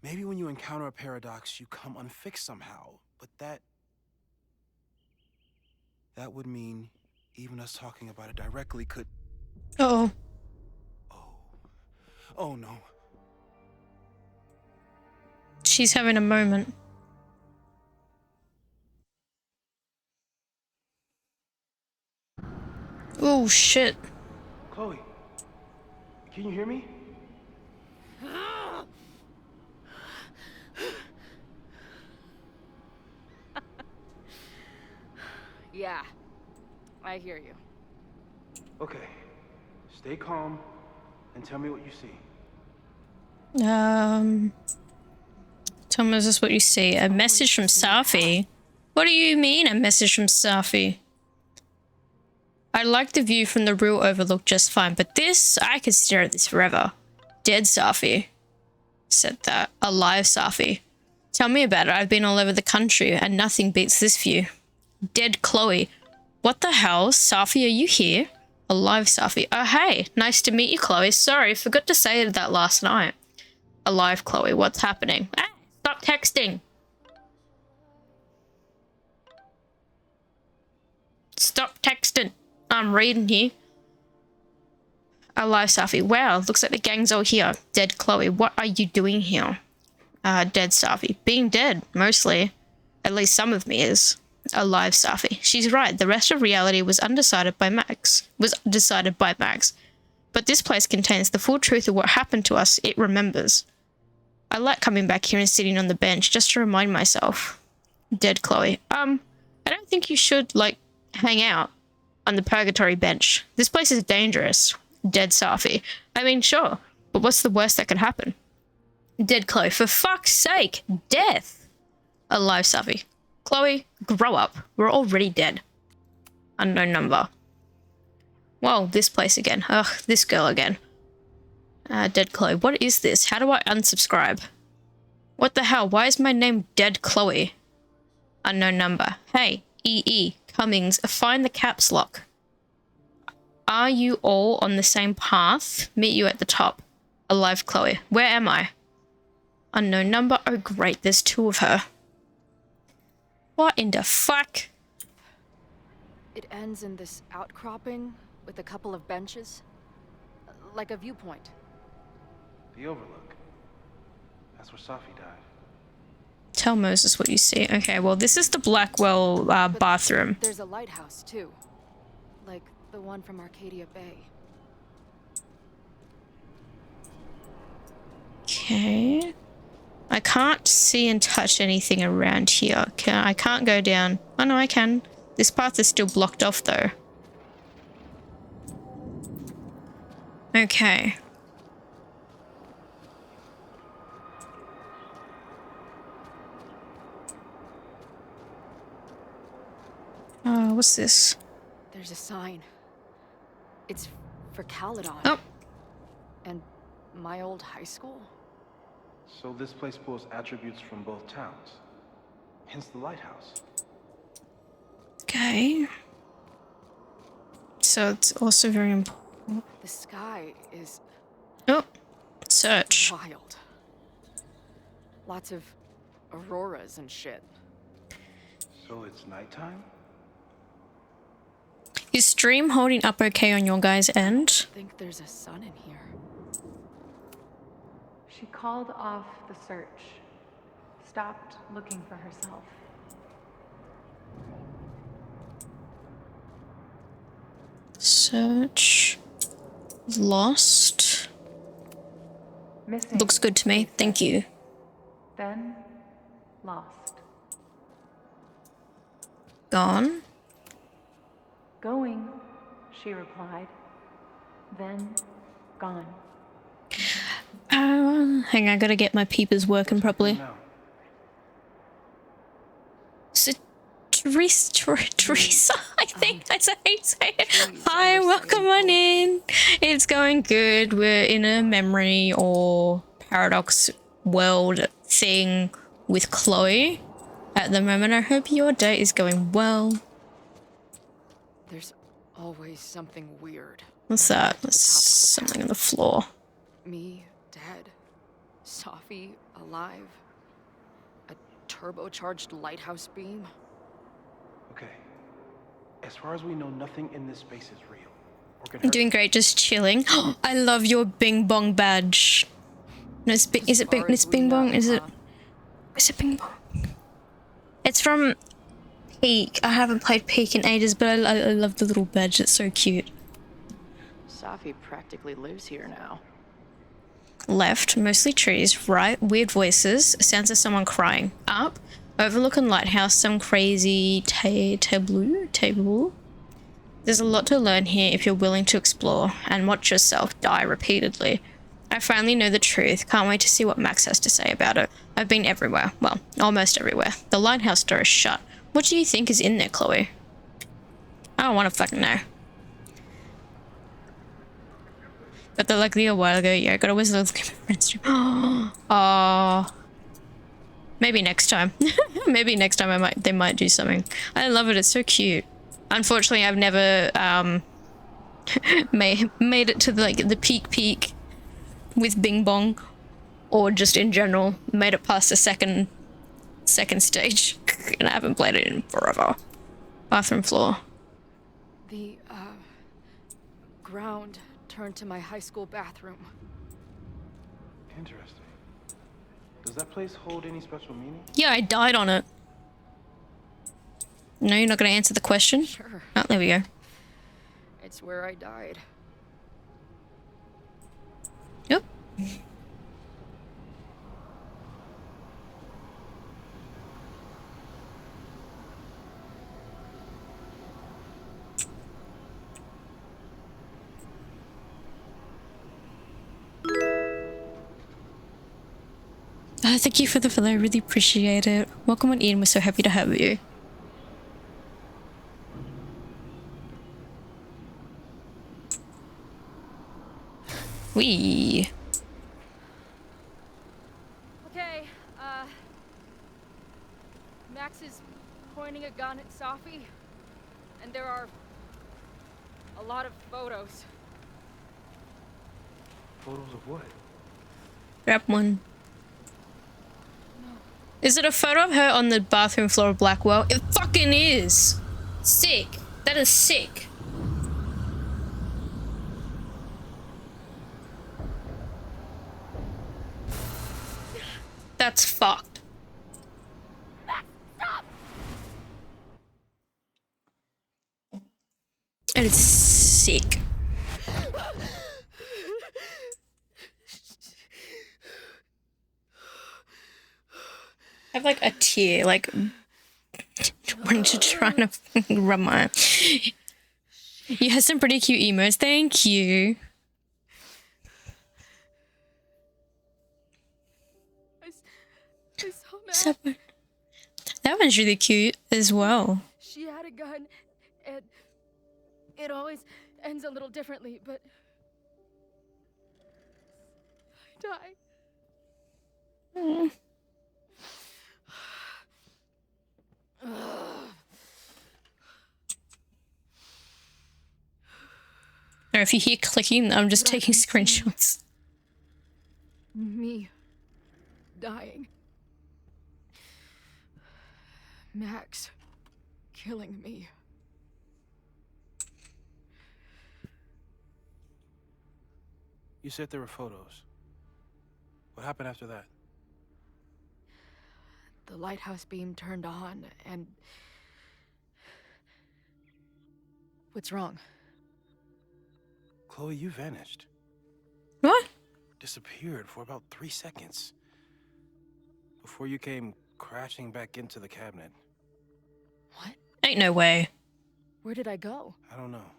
Maybe when you encounter a paradox, you come unfixed somehow, but that would mean even us talking about it directly could... Uh-oh. Oh no. She's having a moment. Oh shit. Chloe, can you hear me? Yeah, I hear you. Okay, stay calm and tell me what you see. Tell me, is this what you see? A message from Safi? What do you mean, a message from Safi? I like the view from the real overlook just fine, but this, I could stare at this forever. Dead Safi. Said that. Alive Safi. Tell me about it. I've been all over the country and nothing beats this view. Dead Chloe. What the hell? Safi, are you here? Alive Safi. Oh, hey. Nice to meet you, Chloe. Sorry, forgot to say that last night. Alive Chloe. What's happening? Ah, stop texting. Stop texting. I'm reading here. Alive Safi. Wow, looks like the gang's all here. Dead Chloe. What are you doing here? Dead Safi. Being dead, mostly. At least some of me is. Alive Safi. She's right. The rest of reality was decided by Max. But this place contains the full truth of what happened to us. It remembers. I like coming back here and sitting on the bench just to remind myself. Dead Chloe. I don't think you should, hang out on the purgatory bench. This place is dangerous. Dead Safi. I mean, sure, but what's the worst that could happen? Dead Chloe. For fuck's sake, death. Alive Safi. Chloe, grow up. We're already dead. Unknown number. Whoa, this place again. Ugh, this girl again. Dead Chloe. What is this? How do I unsubscribe? What the hell? Why is my name Dead Chloe? Unknown number. Hey, EE. Cummings. Find the caps lock. Are you all on the same path? Meet you at the top. Alive Chloe. Where am I? Unknown number. Oh great, there's two of her. What in the fuck? It ends in this outcropping with a couple of benches. Like a viewpoint. The overlook. That's where Safi died. Tell Moses what you see. Okay, well, this is the Blackwell bathroom. There's a lighthouse, too. Like the one from Arcadia Bay. Okay. I can't see and touch anything around here. I can't go down. Oh, no, I can. This path is still blocked off, though. Okay. What's this? There's a sign. It's for Caledon. Oh. And my old high school? So this place pulls attributes from both towns. Hence the lighthouse. Okay. So it's also very important. The sky is... Oh. Search. Wild. Lots of auroras and shit. So it's nighttime? Is stream holding up okay on your guys' end? I think there's a sun in here. She called off the search, stopped looking for herself. Search. Lost. Missing. Looks good to me. Thank you. Then lost. Gone. Going, she replied. Then gone. Hang on, I gotta get my peepers working properly. So, Teresa, I think that's how you say it. Hi, welcome on in. It's going good. We're in a memory or paradox world thing with Chloe at the moment. I hope your day is going well. There's always something weird. What's that? There's something on the floor. Me, dead. Safi, alive. A turbocharged lighthouse beam. Okay. As far as we know, nothing in this space is real. I'm doing great, just chilling. I love your Bing Bong badge. No, is it Bing? It's Bing Bong. Is it Bing Bong? It's from Peak. I haven't played Peak in ages, but I love the little badge. It's so cute. Safi practically lives here now. Left, mostly trees. Right, weird voices. Sounds of someone crying. Up, overlooking lighthouse. Some crazy table. There's a lot to learn here if you're willing to explore and watch yourself die repeatedly. I finally know the truth. Can't wait to see what Max has to say about it. I've been everywhere. Well, almost everywhere. The lighthouse door is shut. What do you think is in there, Chloe? I don't want to fucking know. Got the luckily a while ago. Yeah, I got a whistle of my friends. Oh. Maybe next time. Maybe next time they might do something. I love it. It's so cute. Unfortunately, I've never made it to the peak with Bing Bong, or just in general made it past the second stage, and I haven't played it in forever. Bathroom floor. The ground turned to my high school bathroom. Interesting. Does that place hold any special meaning? Yeah, I died on it. No, you're not going to answer the question? Sure. Oh, there we go. It's where I died. Yep. Thank you for the follow, I really appreciate it. Welcome on in, we're so happy to have you. Wee. Okay, Max is pointing a gun at Safi, and there are a lot of photos. Photos of what? Grab one. Is it a photo of her on the bathroom floor of Blackwell? It fucking is! Sick. That is sick. That's fucked. And it's sick. I have like a tear, like when to trying to rub my. You have some pretty cute emotes. Thank you. I saw Max. That one's really cute as well. She had a gun, and it always ends a little differently, but I die. Mm. Or if you hear clicking, I'm just taking screenshots. Me dying. Max killing me. You said there were photos. What happened after that? The lighthouse beam turned on, and... What's wrong? Chloe, you vanished. What? Disappeared for about 3 seconds. Before you came crashing back into the cabinet. Ain't no way. Where did I go? I don't know.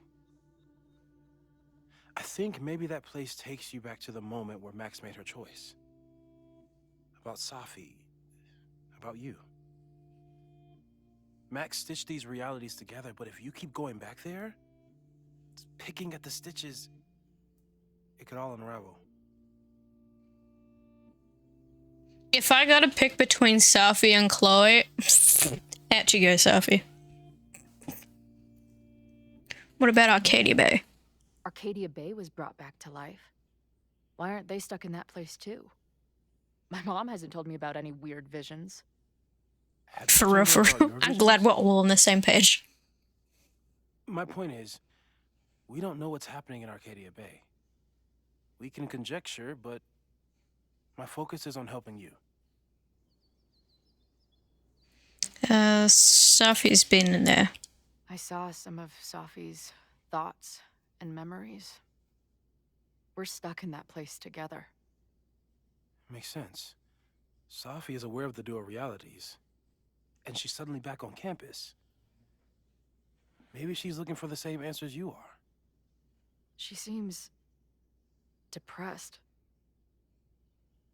I think maybe that place takes you back to the moment where Max made her choice. About Safi. About you. Max stitched these realities together, but if you keep going back there, picking at the stitches, it could all unravel. If I gotta pick between Safi and Chloe, out you go, Safi. What about Arcadia Bay? Arcadia Bay was brought back to life. Why aren't they stuck in that place too? My mom hasn't told me about any weird visions. For real, for real. I'm glad we're all on the same page. My point is, we don't know what's happening in Arcadia Bay. We can conjecture, but my focus is on helping you. Safi's been in there. I saw some of Safi's thoughts and memories. We're stuck in that place together. Makes sense. Safi is aware of the dual realities, and she's suddenly back on campus. Maybe she's looking for the same answers you are. She seems depressed.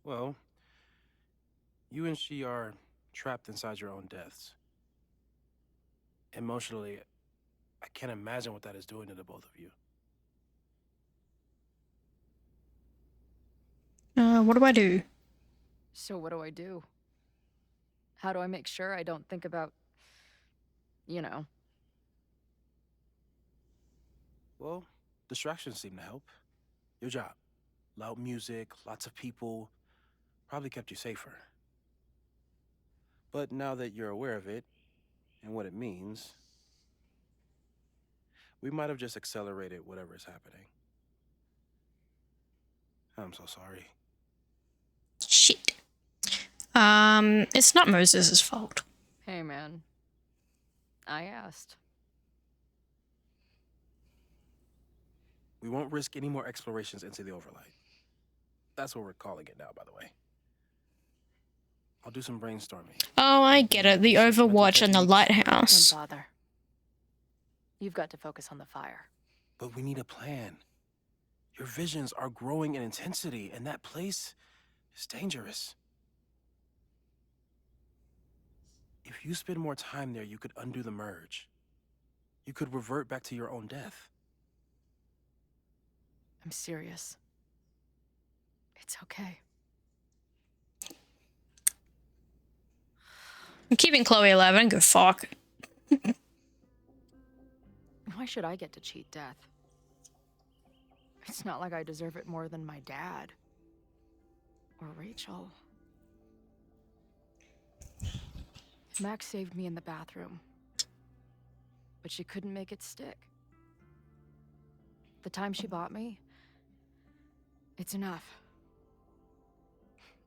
Well, you and she are trapped inside your own deaths. Emotionally, I can't imagine what that is doing to the both of you. What do I do? So what do I do? How do I make sure I don't think about, you know? Well, distractions seem to help. Your job. Loud music, lots of people, probably kept you safer. But now that you're aware of it, and what it means, we might have just accelerated whatever is happening. I'm so sorry. Shit. It's not Moses' fault. Hey, man. I asked. We won't risk any more explorations into the Overlight. That's what we're calling it now, by the way. I'll do some brainstorming. Oh, I get it. The Overwatch and the Lighthouse. Don't bother. You've got to focus on the fire. But we need a plan. Your visions are growing in intensity, and that place is dangerous. If you spend more time there, you could undo the merge. You could revert back to your own death. I'm serious. It's okay. I'm keeping Chloe alive. I don't give a fuck. Why should I get to cheat death? It's not like I deserve it more than my dad. Or Rachel. Max saved me in the bathroom. But she couldn't make it stick. The time she bought me, it's enough.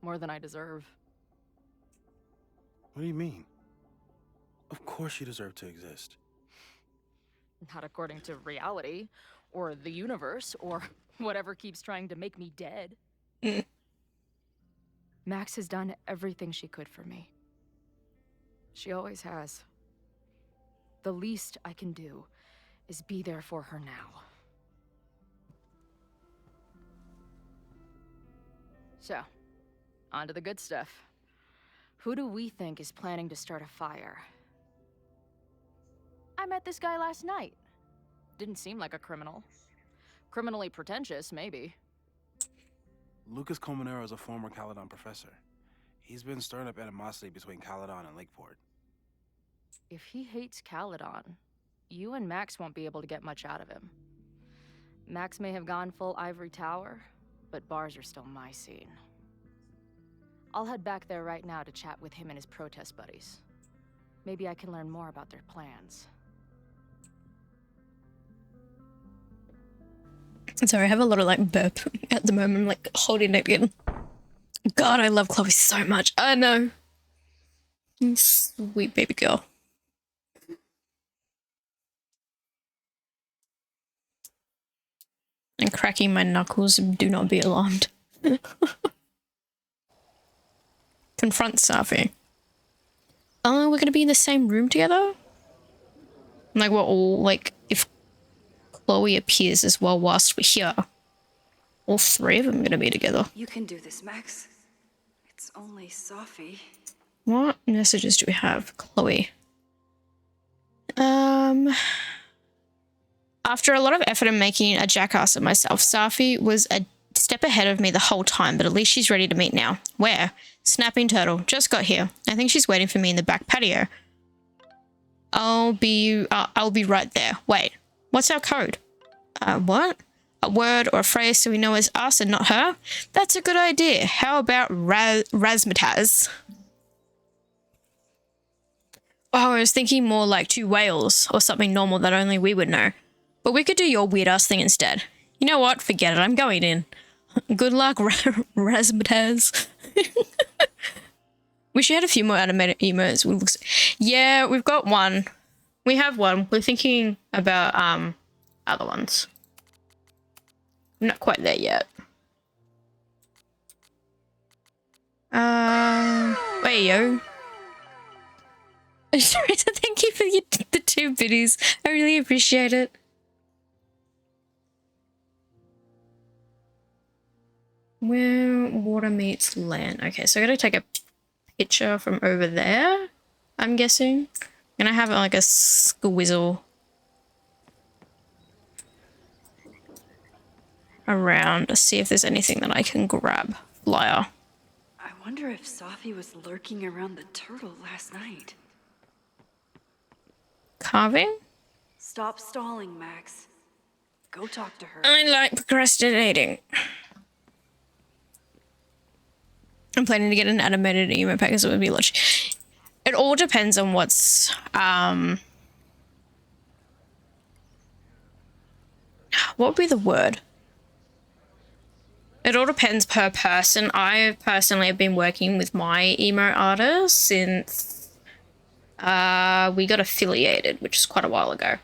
More than I deserve. What do you mean? Of course you deserve to exist. Not according to reality, or the universe, or whatever keeps trying to make me dead. Max has done everything she could for me. She always has. The least I can do is be there for her now. So, on to the good stuff. Who do we think is planning to start a fire? I met this guy last night. Didn't seem like a criminal. Criminally pretentious, maybe. Lucas Colmenero is a former Caledon professor. He's been stirring up animosity between Caledon and Lakeport. If he hates Caledon, you and Max won't be able to get much out of him. Max may have gone full Ivory Tower, but bars are still my scene. I'll head back there right now to chat with him and his protest buddies. Maybe I can learn more about their plans. Sorry, I have a lot of like burp at the moment. I'm like holding it in. God, I love Chloe so much. I know. Sweet baby girl. and cracking my knuckles. Do not be alarmed. Confront Safi. Oh, we're gonna be in the same room together? Like we're all, like, if Chloe appears as well whilst we're here, all three of them are gonna be together. You can do this, Max. It's only Safi. What messages do we have? Chloe. After a lot of effort in making a jackass of myself, Safi was a step ahead of me the whole time, but at least she's ready to meet now. Where? Snapping Turtle. Just got here. I think she's waiting for me in the back patio. I'll be right there. Wait, what's our code? What? A word or a phrase so we know it's us and not her? That's a good idea. How about razzmatazz? Oh, I was thinking more like two whales or something normal that only we would know. But we could do your weird ass thing instead. You know what? Forget it. I'm going in. Good luck, razzmatazz. Wish you had a few more animated emotes. Yeah, we've got one. We have one. We're thinking about other ones. I'm not quite there yet. Wait, yo. Thank you for the 2 biddies. I really appreciate it. Where water meets land. Okay, so I gotta take a picture from over there, I'm guessing. I'm gonna have like a squizzle around to see if there's anything that I can grab. Flyer. I wonder if Safi was lurking around the turtle last night. Carving? Stop stalling, Max. Go talk to her. I like procrastinating. I'm planning to get an animated emo pack, so it would be lush. It all depends on what's what would be the word? It all depends per person. I personally have been working with my emo artist since we got affiliated, which is quite a while ago.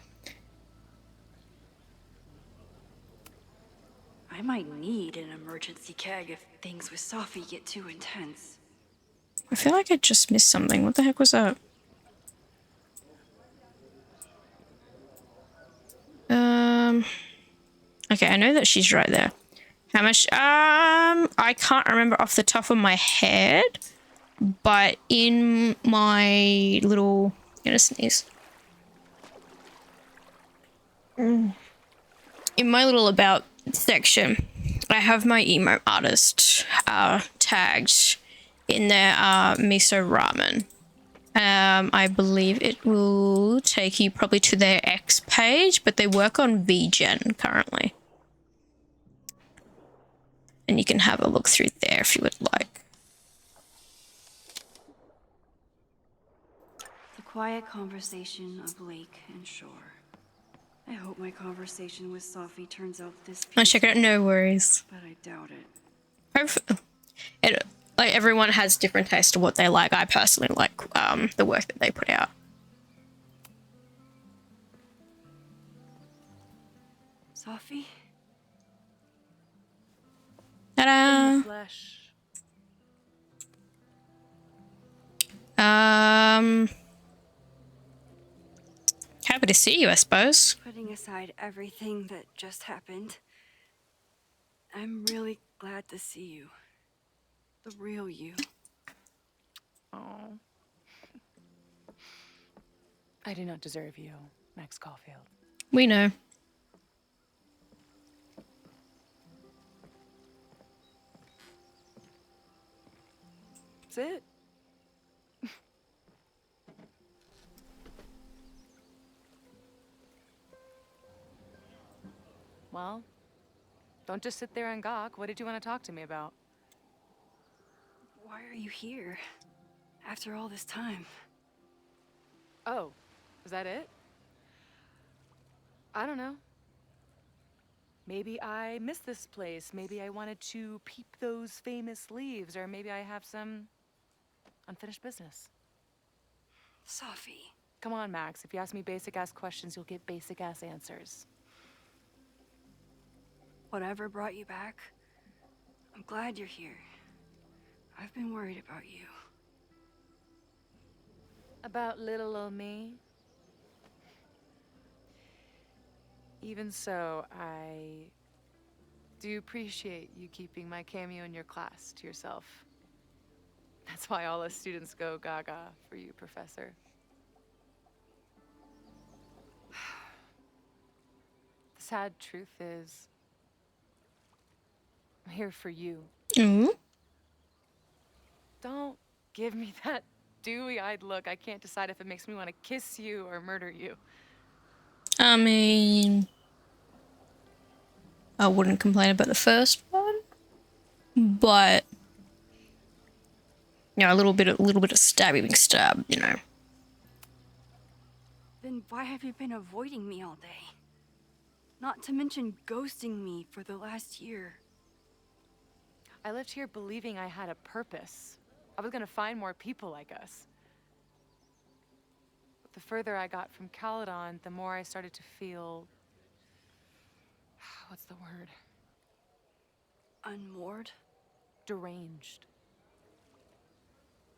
I might need an emergency keg if things with Safi get too intense. I feel like I just missed something. What the heck was that? Okay, I know that she's right there. How much? I can't remember off the top of my head, but in my little, I'm gonna sneeze. In my little about section, I have my emo artist tagged in there, miso ramen. I believe it will take you probably to their X page, but they work on VGen currently. And you can have a look through there if you would like. The quiet conversation of lake and shore. I hope my conversation with Safi turns out this peaceful. I'll check it out, no worries. But I doubt it. Hopefully, like everyone has different taste of what they like. I personally like the work that they put out. Safi? Ta-da! Happy to see you, I suppose. Putting aside everything that just happened, I'm really glad to see you. The real you. Oh. I do not deserve you, Max Caulfield. We know. That's it. Well, don't just sit there and gawk. What did you want to talk to me about? Why are you here? After all this time? Oh, is that it? I don't know. Maybe I missed this place. Maybe I wanted to peep those famous leaves, or maybe I have some unfinished business. Safi. Come on, Max. If you ask me basic-ass questions, you'll get basic-ass answers. Whatever brought you back, I'm glad you're here. I've been worried about you. About little old me? Even so, I do appreciate you keeping my cameo in your class to yourself. That's why all us students go gaga for you, Professor. The sad truth is, I'm here for you. Don't give me that dewy-eyed look. I can't decide if it makes me want to kiss you or murder you. I mean, I wouldn't complain about the first one, but you know, a little bit of stabbing stab, you know. Then why have you been avoiding me all day? Not to mention ghosting me for the last year. I left here believing I had a purpose. I was gonna find more people like us. But the further I got from Caledon, the more I started to feel... what's the word? Unmoored? Deranged.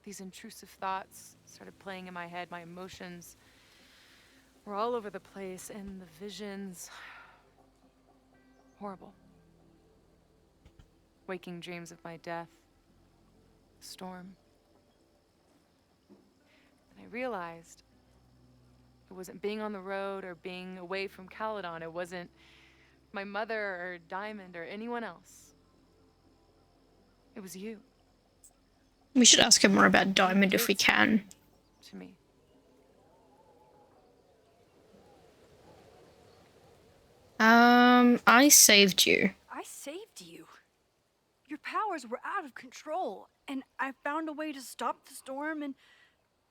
These intrusive thoughts started playing in my head. My emotions were all over the place, and the visions... horrible. Waking dreams of my death. Storm. And I realized it wasn't being on the road or being away from Caledon. It wasn't my mother or Diamond or anyone else. It was you. We should ask him more about Diamond if we can. To me. I saved you. I saved you. Your powers were out of control, and I found a way to stop the storm and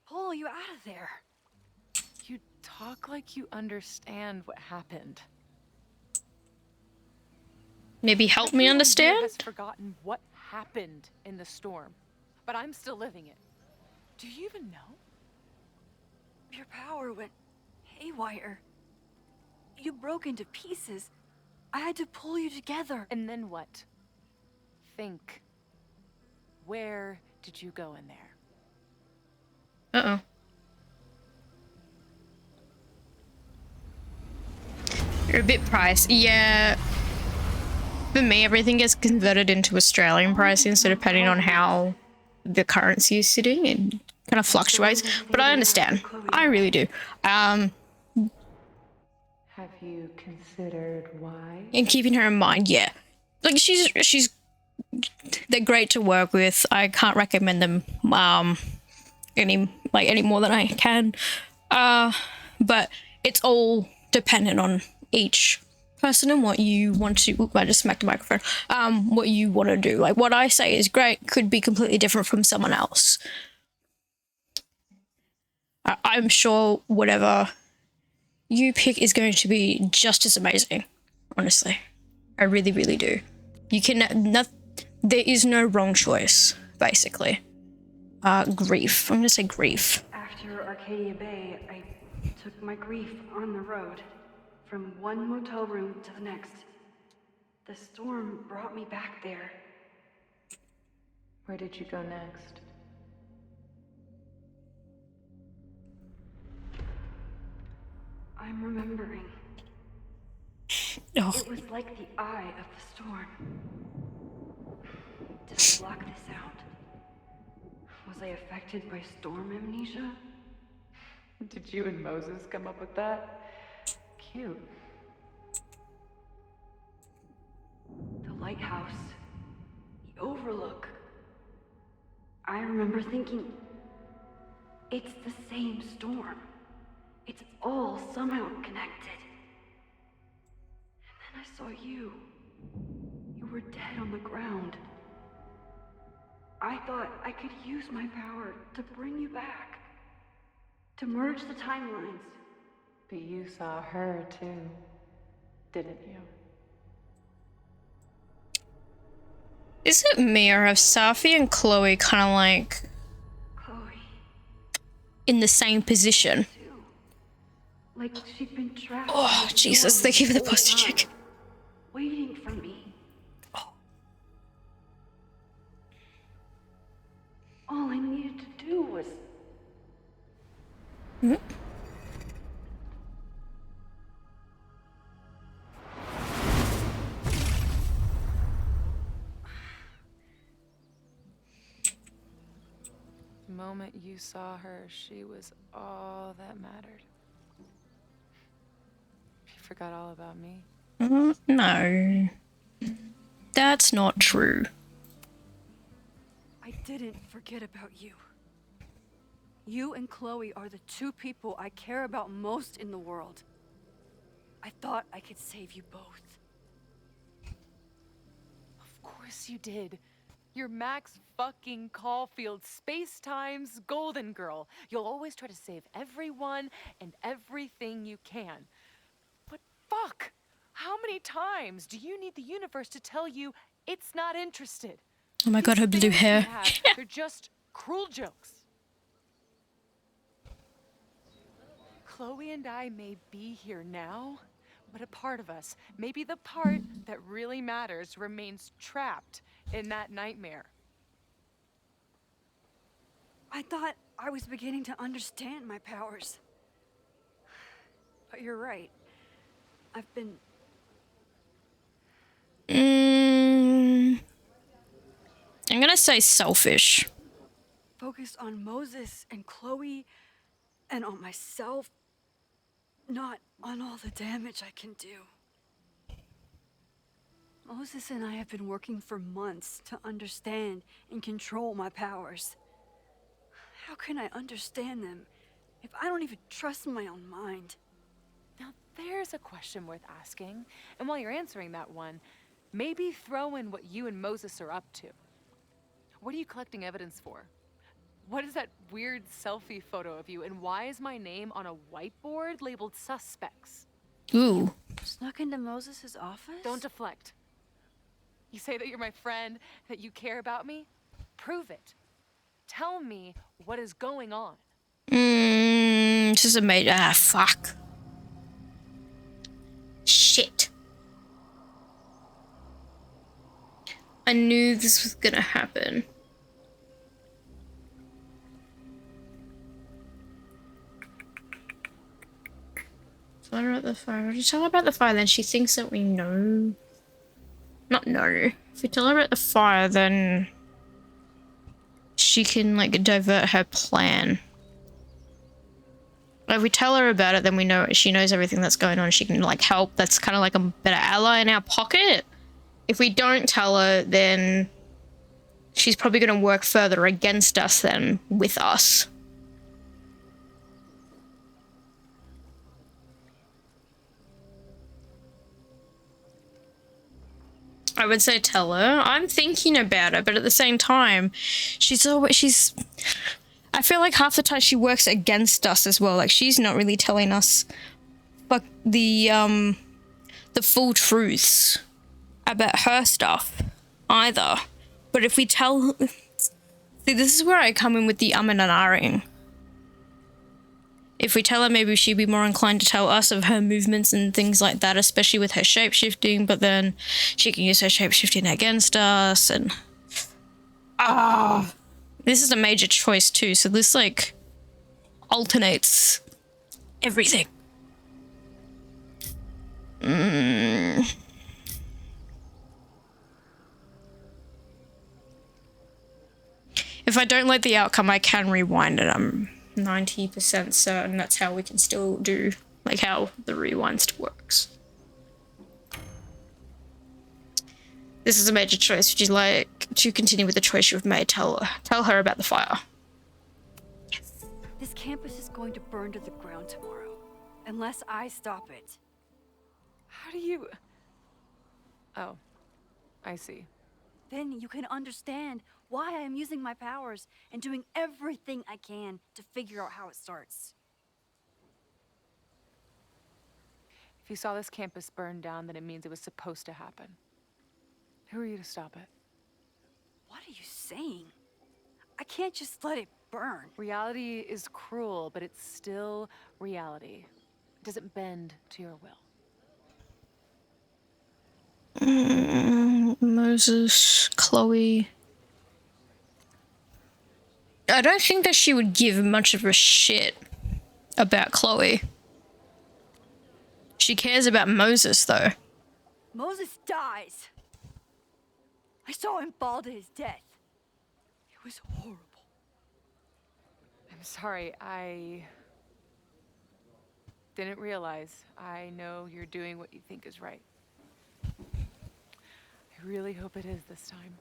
pull you out of there. You talk like you understand what happened. Maybe help me understand? Has forgotten what happened in the storm, but I'm still living it. Do you even know? Your power went haywire. You broke into pieces. I had to pull you together. And then what? Think. Where did you go in there? Uh-oh. You're a bit pricey. Yeah. For me, everything gets converted into Australian pricing, so depending on how the currency is sitting, it kind of fluctuates. But I understand. I really do. Have you considered why? And keeping her in mind, yeah. Like, she's they're great to work with. I can't recommend them any more than I can. But it's all dependent on each person and what you want to. Oop, I just smacked the microphone. What you want to do. Like, what I say is great could be completely different from someone else. I'm sure whatever you pick is going to be just as amazing. Honestly, I really, really do. You can. There is no wrong choice, basically. Grief. I'm gonna say grief. After Arcadia Bay, I took my grief on the road, from one motel room to the next. The storm brought me back there. Where did you go next? I'm remembering. Oh. It was like the eye of the storm. Did I block this out? Was I affected by storm amnesia? Did you and Moses come up with that? Cute. The lighthouse. The overlook. I remember thinking, it's the same storm. It's all somehow connected. And then I saw you. You were dead on the ground. I thought I could use my power to bring you back. To merge the timelines. But you saw her too, didn't you? Is it me, or have Safi and Chloe kind of like in the same position? Like she'd been trapped. Oh, Jesus, they gave her the posture check. Waiting for me. campus. The moment you saw her, she was all that mattered. You forgot all about me. No. That's not true. I didn't forget about you. You and Chloe are the two people I care about most in the world. I thought I could save you both. Of course you did. You're Max fucking Caulfield, Space-Time's golden girl. You'll always try to save everyone and everything you can. But fuck! How many times do you need the universe to tell you it's not interested? Oh my god, her blue hair. They're just cruel jokes. Chloe and I may be here now, but a part of us, maybe the part that really matters, remains trapped in that nightmare. I thought I was beginning to understand my powers. But you're right. I've been... I'm gonna say selfish. focused on Moses and Chloe and on myself, not on all the damage I can do. Moses and I have been working for months to understand and control my powers. How can I understand them if I don't even trust my own mind? Now there's a question worth asking, and while you're answering that one, maybe throw in what you and Moses are up to. What are you collecting evidence for? What is that weird selfie photo of you, and why is my name on a whiteboard labeled suspects? Ooh. Snuck into Moses' office? Don't deflect. You say that you're my friend, that you care about me? Prove it. Tell me what is going on. This is a major. Fuck. Shit. I knew this was gonna happen. Tell her about the fire. If you tell her about the fire, then she thinks that we know. Not know. If we tell her about the fire, then she can, like, divert her plan. If we tell her about it, then we know she knows everything that's going on. She can, like, help. That's kind of like a better ally in our pocket. If we don't tell her, then she's probably going to work further against us than with us. I would say tell her. I'm thinking about it, but at the same time, she's I feel like half the time she works against us as well. Like, she's not really telling us like the full truths about her stuff either. But if we tell... See, this is where I come in with the and ahhing. If we tell her, maybe she'd be more inclined to tell us of her movements and things like that, especially with her shapeshifting, but then she can use her shapeshifting against us, and... This is a major choice too, so this, like, alternates everything. If I don't like the outcome, I can rewind it. I'm 90% certain that's how we can still do, like, how the rewind still works. This is a major choice. Would you like to continue with the choice you've made? Tell her about the fire. Yes. This campus is going to burn to the ground tomorrow, unless I stop it. How do you... Oh, I see. Then you can understand why I am using my powers and doing everything I can to figure out how it starts. If you saw this campus burn down, then it means it was supposed to happen. Who are you to stop it? What are you saying? I can't just let it burn. Reality is cruel, but it's still reality. It doesn't bend to your will. Moses, Chloe. I don't think that she would give much of a shit about Chloe. She cares about Moses, though. Moses dies. I saw him fall to his death. It was horrible. I'm sorry, I didn't realize. I know you're doing what you think is right. I really hope it is this time.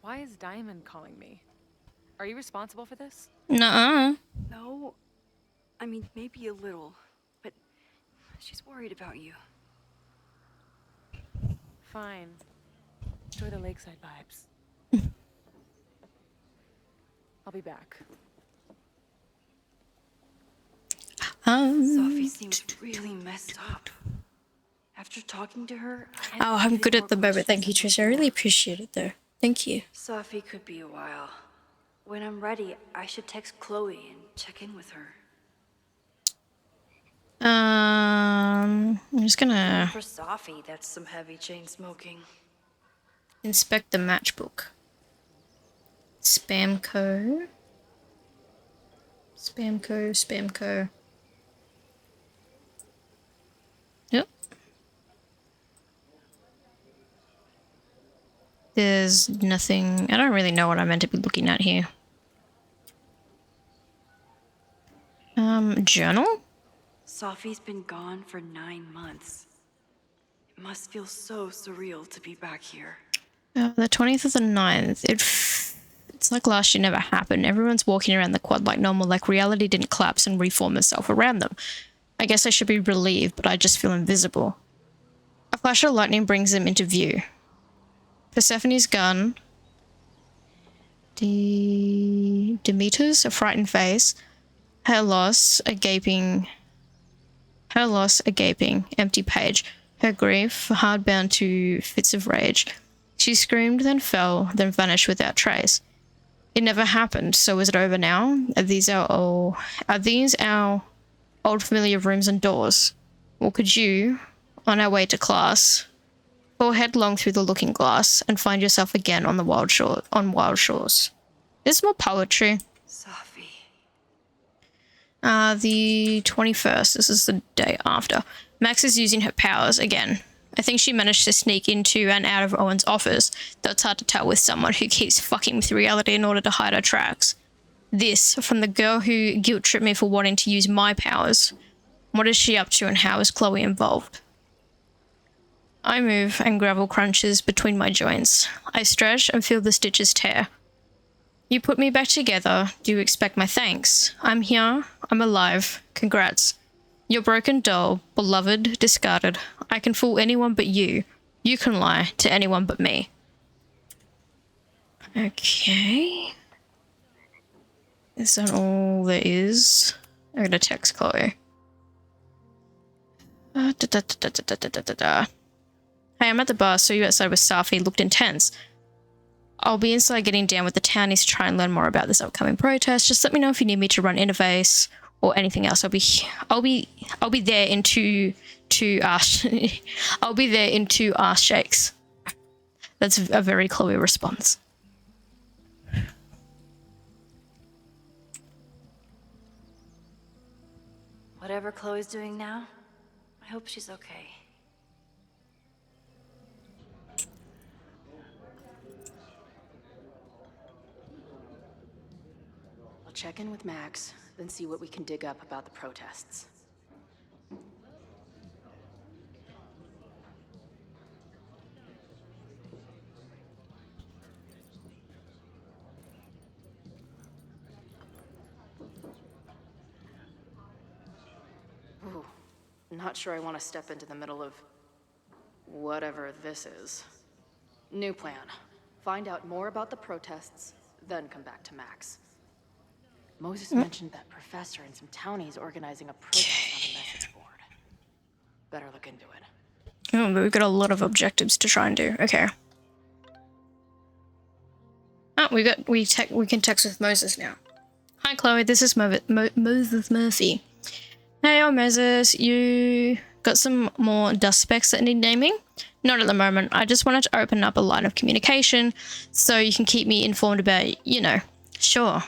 Why is Diamond calling me? Are you responsible for this? Nuh-uh. No. I mean, maybe a little. But she's worried about you. Fine. Enjoy the lakeside vibes. I'll be back. Sophie seems really messed up. After talking to her, Oh, I'm good at the moment. Thank you, Trish. I really appreciate it, though. Thank you. Sophie could be a while. When I'm ready, I should text Chloe and check in with her. I'm just gonna For Sophie, that's some heavy chain smoking. inspect the matchbook. Spamco. Spamco. Yep. There's nothing. I don't really know what I'm meant to be looking at here. Journal? Sophie's been gone for 9 months. It must feel so surreal to be back here. The 20th of the 9th. It's like last year never happened. Everyone's walking around the quad like normal, like reality didn't collapse and reform itself around them. I guess I should be relieved, but I just feel invisible. A flash of lightning brings them into view. Persephone's gun. Demeter's a frightened face. Her loss, a gaping, empty page. Her grief, hard-bound to fits of rage. She screamed, then fell, then vanished without trace. It never happened, so is it over now? Are these our old familiar rooms and doors? Or could you, on our way to class, fall headlong through the looking glass and find yourself again on wild shores? There's more poetry. Sophie. The 21st. This is the day after. Max is using her powers again. I think she managed to sneak into and out of Owen's office, though it's hard to tell with someone who keeps fucking with reality in order to hide her tracks. This, from the girl who guilt-tripped me for wanting to use my powers. What is she up to and how is Chloe involved? I move and gravel crunches between my joints. I stretch and feel the stitches tear. You put me back together. Do you expect my thanks? I'm here. I'm alive. Congrats. You're broken doll, beloved, discarded. I can fool anyone but you. You can lie to anyone but me. Okay. Is that all there is? I'm gonna text Chloe. Hey, I'm at the bar, saw you outside with Safi, looked intense. I'll be inside getting down with the townies to try and learn more about this upcoming protest. Just let me know if you need me to run Innovase or anything else. I'll be there in two I'll be there in 2 ass shakes. That's a very Chloe response. Whatever Chloe's doing now, I hope she's okay. I'll check in with Max, then see what we can dig up about the protests. Ooh, not sure I want to step into the middle of whatever this is. New plan. Find out more about the protests, then come back to Max. Moses mentioned that professor and some townies organizing a protest on the message board. Better look into it. Oh, but we've got a lot of objectives to try and do. Okay. Oh, we can text with Moses now. Hi, Chloe. This is Moses Murphy. Hey, Moses. You Got some more dust specks that need naming? Not at the moment. I just wanted to open up a line of communication so you can keep me informed about, you know. Sure.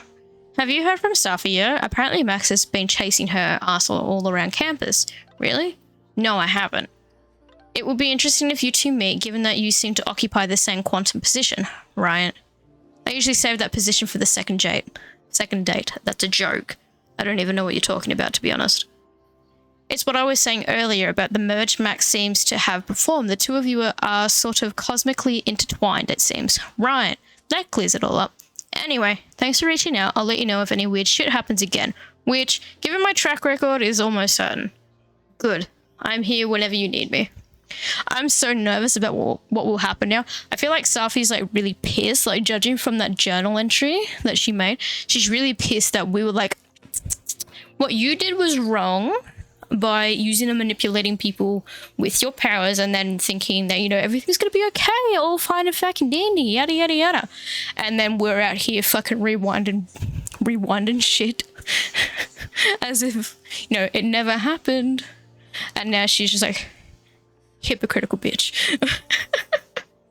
Have you heard from Safi yet? Apparently Max has been chasing her ass all around campus. Really? No, I haven't. It would be interesting if you two meet, given that you seem to occupy the same quantum position, right? I usually save that position for the second date. Second date. That's a joke. I don't even know what you're talking about, to be honest. It's what I was saying earlier about the merge Max seems to have performed. The two of you are sort of cosmically intertwined, it seems. Right. That clears it all up. Anyway, thanks for reaching out. I'll let you know if any weird shit happens again, which, given my track record, is almost certain. Good. I'm here whenever you need me. I'm so nervous about what will happen now. I feel like Safi's like really pissed, like judging from that journal entry that she made. She's really pissed that we were like, what you did was wrong by using and manipulating people with your powers and then thinking that, you know, everything's gonna be okay, all fine and fucking dandy, yada yada yada. And then we're out here fucking rewinding shit as if, you know, it never happened. And now she's just like, hypocritical bitch.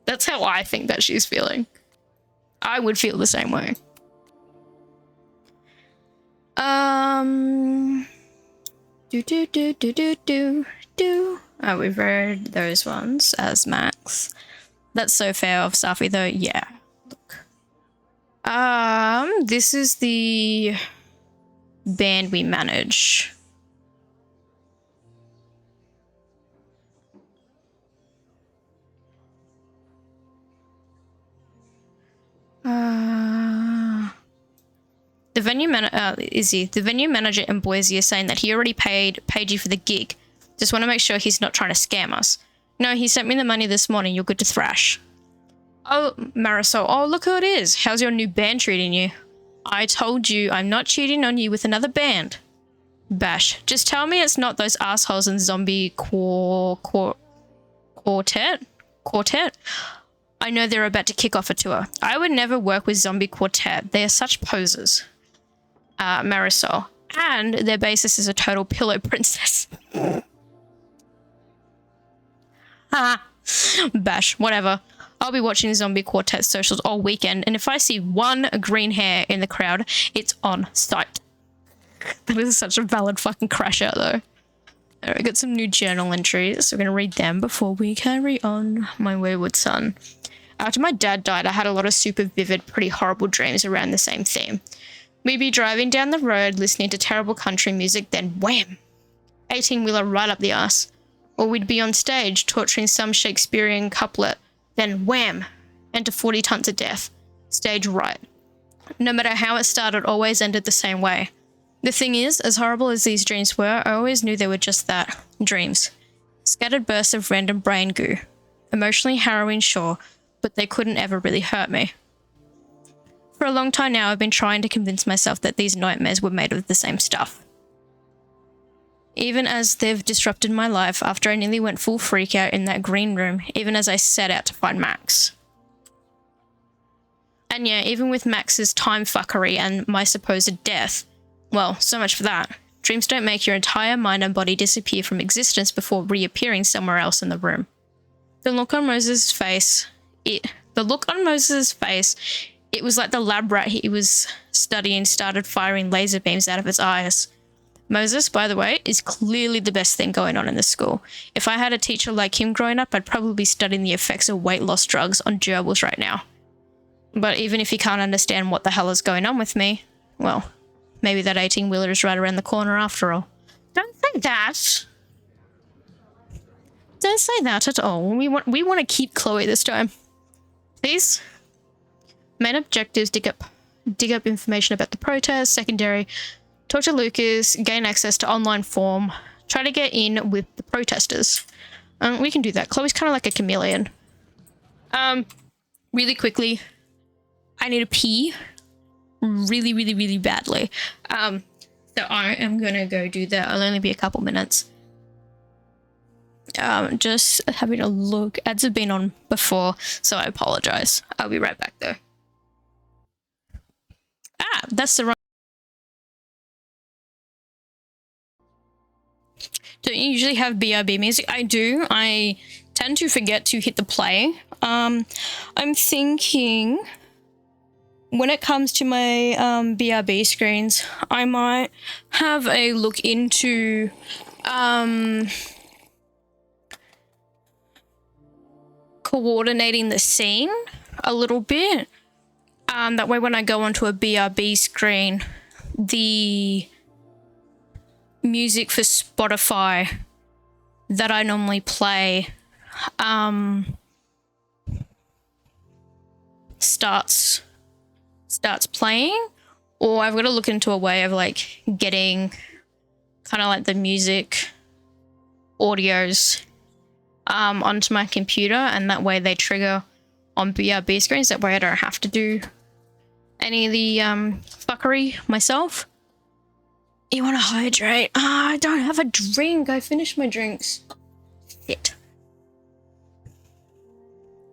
That's how I think that she's feeling. I would feel the same way. Oh, we've read those ones as Max. That's so fair of Safi though. Yeah. Look. This is the band we manage. The venue the venue manager in Boise is saying that he already paid you for the gig. Just want to make sure he's not trying to scam us. No, he sent me the money this morning. You're good to thrash. Oh, Marisol. Oh, look who it is. How's your new band treating you? I told you I'm not cheating on you with another band. Bash. Just tell me it's not those assholes in Zombie Quartet? I know they're about to kick off a tour. I would never work with Zombie Quartet. They are such posers. Marisol. And their bassist is a total pillow princess. Bash. Whatever. I'll be watching Zombie Quartet socials all weekend, and if I see one green hair in the crowd, it's on sight. That is such a valid fucking crash out, though. Alright, I got some new journal entries. We're gonna read them before we carry on. My wayward son. After my dad died, I had a lot of super vivid, pretty horrible dreams around the same theme. We'd be driving down the road, listening to terrible country music, then wham! 18-wheeler right up the ass. Or we'd be on stage, torturing some Shakespearean couplet, then wham! Enter 40 tons of death. Stage right. No matter how it started, always ended the same way. The thing is, as horrible as these dreams were, I always knew they were just that, dreams. Scattered bursts of random brain goo. Emotionally harrowing, sure, but they couldn't ever really hurt me. For a long time now, I've been trying to convince myself that these nightmares were made of the same stuff. Even as they've disrupted my life after I nearly went full freak out in that green room, even as I set out to find Max. And yeah, even with Max's time fuckery and my supposed death, well, so much for that. Dreams don't make your entire mind and body disappear from existence before reappearing somewhere else in the room. The look on Moses' face, it was like the lab rat he was studying started firing laser beams out of its eyes. Moses, by the way, is clearly the best thing going on in the school. If I had a teacher like him growing up, I'd probably be studying the effects of weight loss drugs on gerbils right now. But even if he can't understand what the hell is going on with me, well, maybe that 18-wheeler is right around the corner after all. Don't say that. Don't say that at all. We want to keep Chloe this time. Please? Main objectives, dig up information about the protest. Secondary, talk to Lucas, gain access to online form, try to get in with the protesters. We can do that. Chloe's kind of like a chameleon. Really quickly, I need to pee really, really, really badly. So I am gonna go do that. I'll only be a couple minutes. Just having a look. Ads have been on before, so I apologize. I'll be right back though. That's the wrong. don't you usually have BRB music? I do. I tend to forget to hit the play. I'm thinking when it comes to my BRB screens, I might have a look into coordinating the scene a little bit. That way when I go onto a BRB screen, the music for Spotify that I normally play starts playing, or I've got to look into a way of like getting kind of like the music audios onto my computer, and that way they trigger on BRB screens. That way I don't have to do any of the fuckery myself. You want to hydrate? I don't have a drink. I finished my drinks. Shit.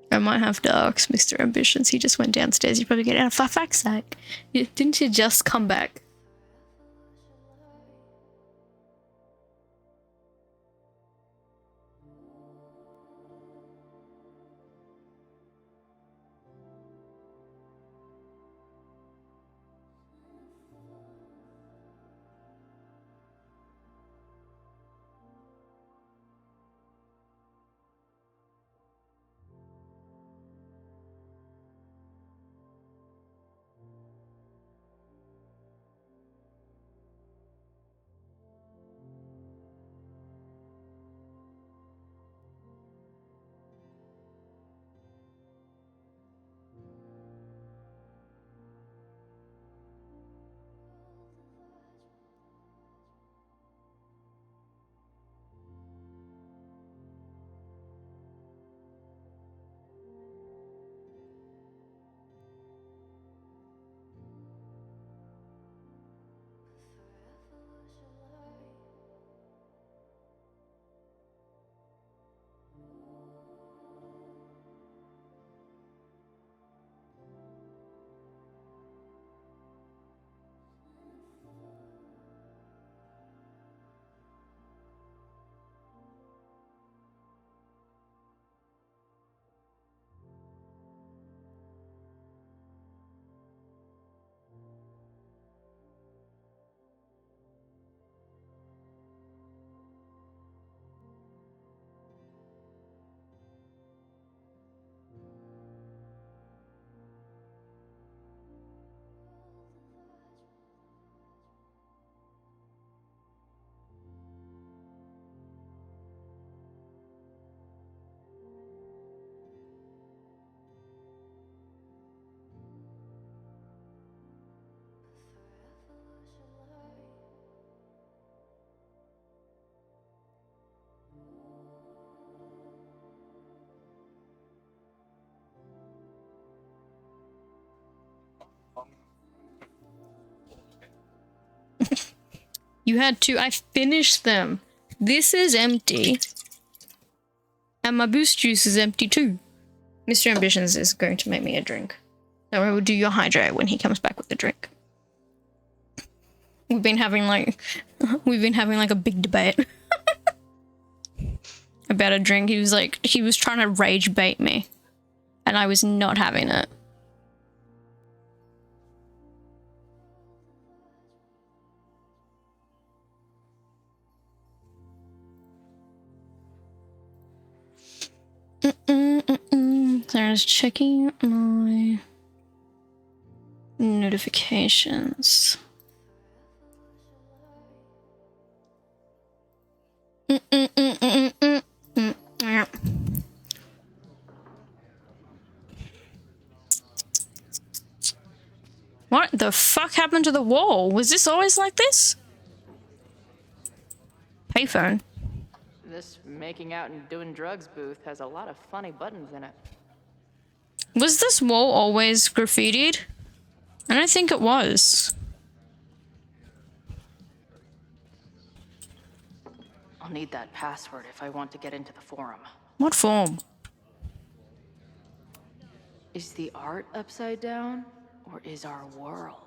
I might have to ask Mr. Ambitions. He just went downstairs. You probably get out of fuck's sake. Didn't you just come back? You had two. I finished them. This is empty. And my boost juice is empty too. Mr. Ambitions is going to make me a drink. So I will do your hydrate when he comes back with the drink. We've been having like a big debate about a drink. He was trying to rage bait me, and I was not having it. So I was checking my notifications. What the fuck happened to the wall? Was this always like this? Payphone. This making out and doing drugs booth has a lot of funny buttons in it. Was this wall always graffitied? I don't think it was. I'll need that password if I want to get into the forum. What form? Is the art upside down, or is our world?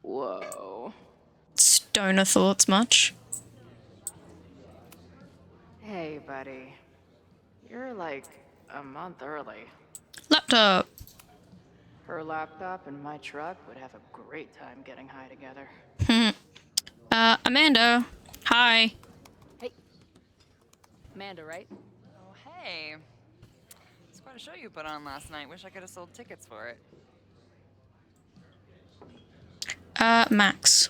Whoa. Stoner thoughts much? Hey, buddy. You're like a month early. Laptop. Her laptop and my truck would have a great time getting high together. Amanda. Hi. Hey. Amanda, right? Oh, hey. It's quite a show you put on last night. Wish I could have sold tickets for it. Max.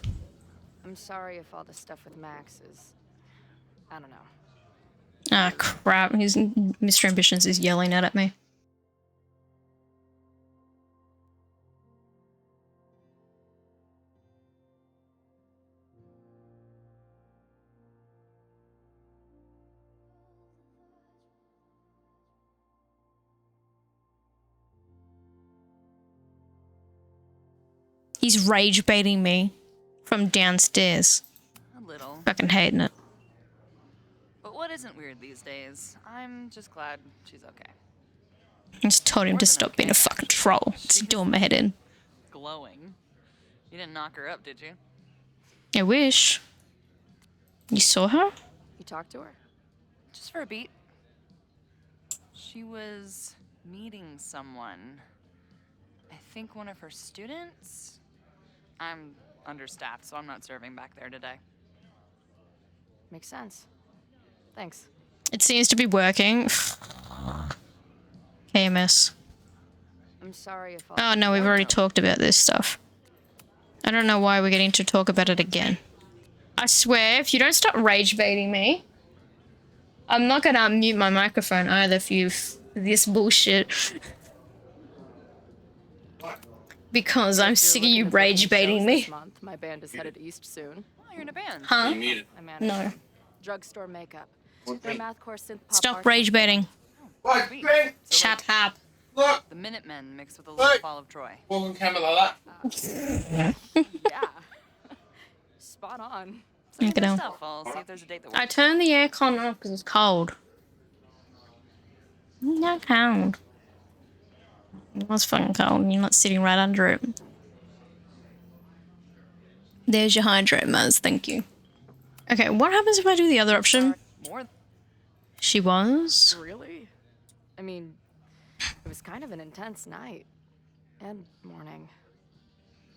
I'm sorry if all the stuff with Max is... I don't know. Ah, crap. Mr. Ambitions is yelling at me. He's rage baiting me from downstairs. A little. Fucking hating it. But what isn't weird these days? I'm just glad she's okay. I just told him to stop being a fucking troll. It's doing my head in. Glowing. You didn't knock her up, did you? I wish. You saw her? You talked to her? Just for a beat. She was meeting someone. I think one of her students? I'm understaffed, so I'm not serving back there today. Makes sense. Thanks. It seems to be working. KMS. I'm sorry if Oh no, we've already talked about this stuff. I don't know why we're getting to talk about it again. I swear, if you don't stop rage baiting me, I'm not gonna unmute my microphone either for you this bullshit. Because I'm sick of you rage baiting me. This month, my band is headed east soon. Oh, you're in a band. Huh? I manage No. Drugstore makeup. Their mathcore synth pop Stop art- rage baiting. Sweet. Shut up. Look. The Minutemen mixed with a little Fall of Troy. Yeah. Spot on. Send me Okay, their now. stuff. I'll see if there's a date that I works. turned the aircon off because it's cold. Not cold. It was fucking cold and you're not sitting right under it. There's your hydrate, Maz. Thank you. Okay, what happens if I do the other option? More. She was. Really? I mean, it was kind of an intense night. And morning.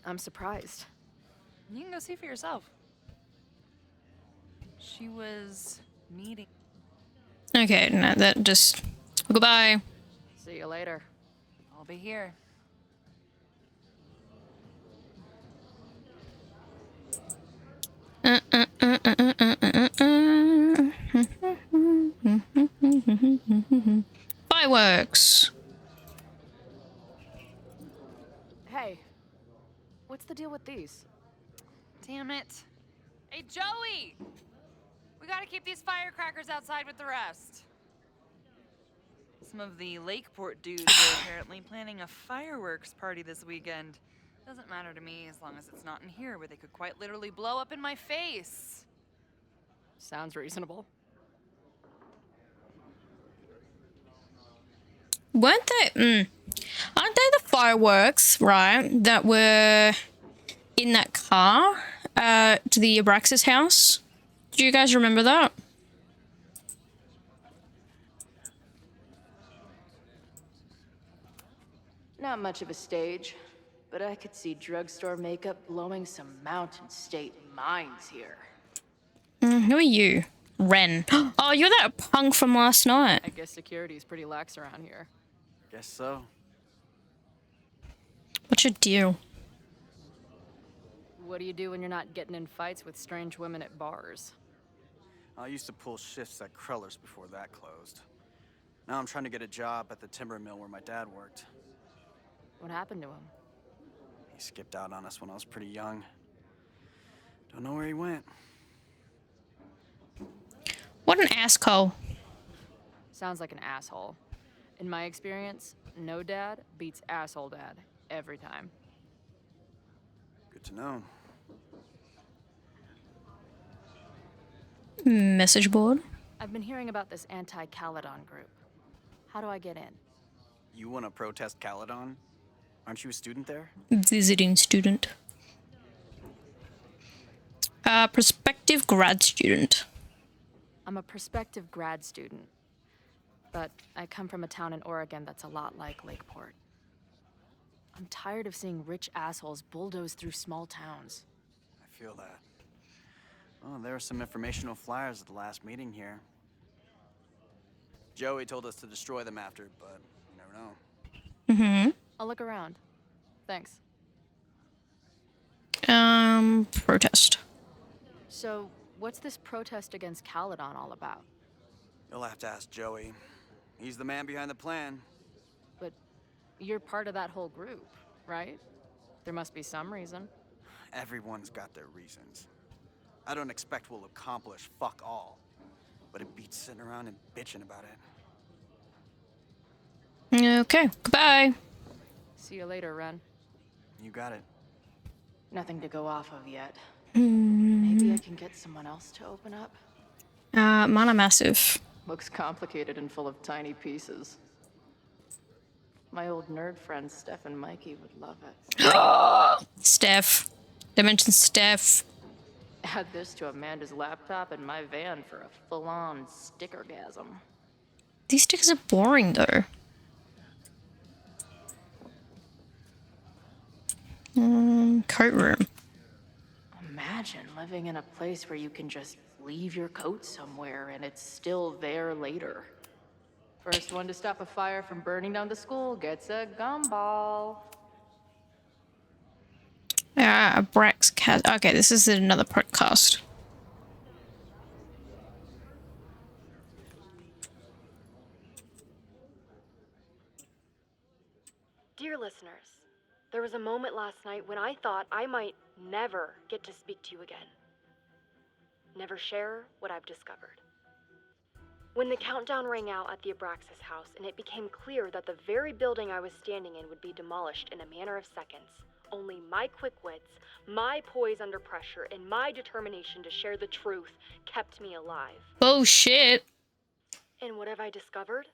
I'm surprised. You can go see for yourself. She was meeting. Okay, no, that just... Goodbye. See you later. I'll be here. Fireworks. Hey, what's the deal with these? Damn it. Hey, Joey! We gotta keep these firecrackers outside with the rest. Some of the Lakeport dudes are apparently planning a fireworks party this weekend. Doesn't matter to me as long as it's not in here where they could quite literally blow up in my face. Sounds reasonable. Weren't they? Aren't they the fireworks, right, that were in that car to the Abraxas house? Do you guys remember that? Not much of a stage, but I could see drugstore makeup blowing some Mountain State minds here. Who are you? Ren. Oh, you're that punk from last night. I guess security is pretty lax around here. Guess so. What's your deal? What do you do when you're not getting in fights with strange women at bars? I used to pull shifts at Kruller's before that closed. Now I'm trying to get a job at the timber mill where my dad worked. What happened to him? He skipped out on us when I was pretty young. Don't know where he went. What an asshole. Sounds like an asshole. In my experience, no dad beats asshole dad every time. Good to know. Message board. I've been hearing about this anti-Caledon group. How do I get in? You want to protest Caledon? Aren't you a student there? Visiting student. Prospective grad student. I'm a prospective grad student, but I come from a town in Oregon that's a lot like Lakeport. I'm tired of seeing rich assholes bulldoze through small towns. I feel that. Well, there were some informational flyers at the last meeting here. Joey told us to destroy them after, but you never know. Mm-hmm. I'll look around. Thanks. Protest. So, what's this protest against Caledon all about? You'll have to ask Joey. He's the man behind the plan. But you're part of that whole group, right? There must be some reason. Everyone's got their reasons. I don't expect we'll accomplish fuck all, but it beats sitting around and bitching about it. Okay, goodbye. See you later, Ren. You got it. Nothing to go off of yet. Mm. Maybe I can get someone else to open up. Mana Massive. Looks complicated and full of tiny pieces. My old nerd friends Steph and Mikey would love it. Steph. Dimension Steph. Add this to Amanda's laptop and my van for a full-on stickergasm. These stickers are boring though. Coat room. Imagine living in a place where you can just leave your coat somewhere and it's still there later. First one to stop a fire from burning down the school gets a gumball. Brax Cat. Okay, this is another podcast. Dear listeners, there was a moment last night when I thought I might never get to speak to you again. Never share what I've discovered. When the countdown rang out at the Abraxas house and it became clear that the very building I was standing in would be demolished in a matter of seconds, only my quick wits, my poise under pressure, and my determination to share the truth kept me alive. Oh shit. And what have I discovered?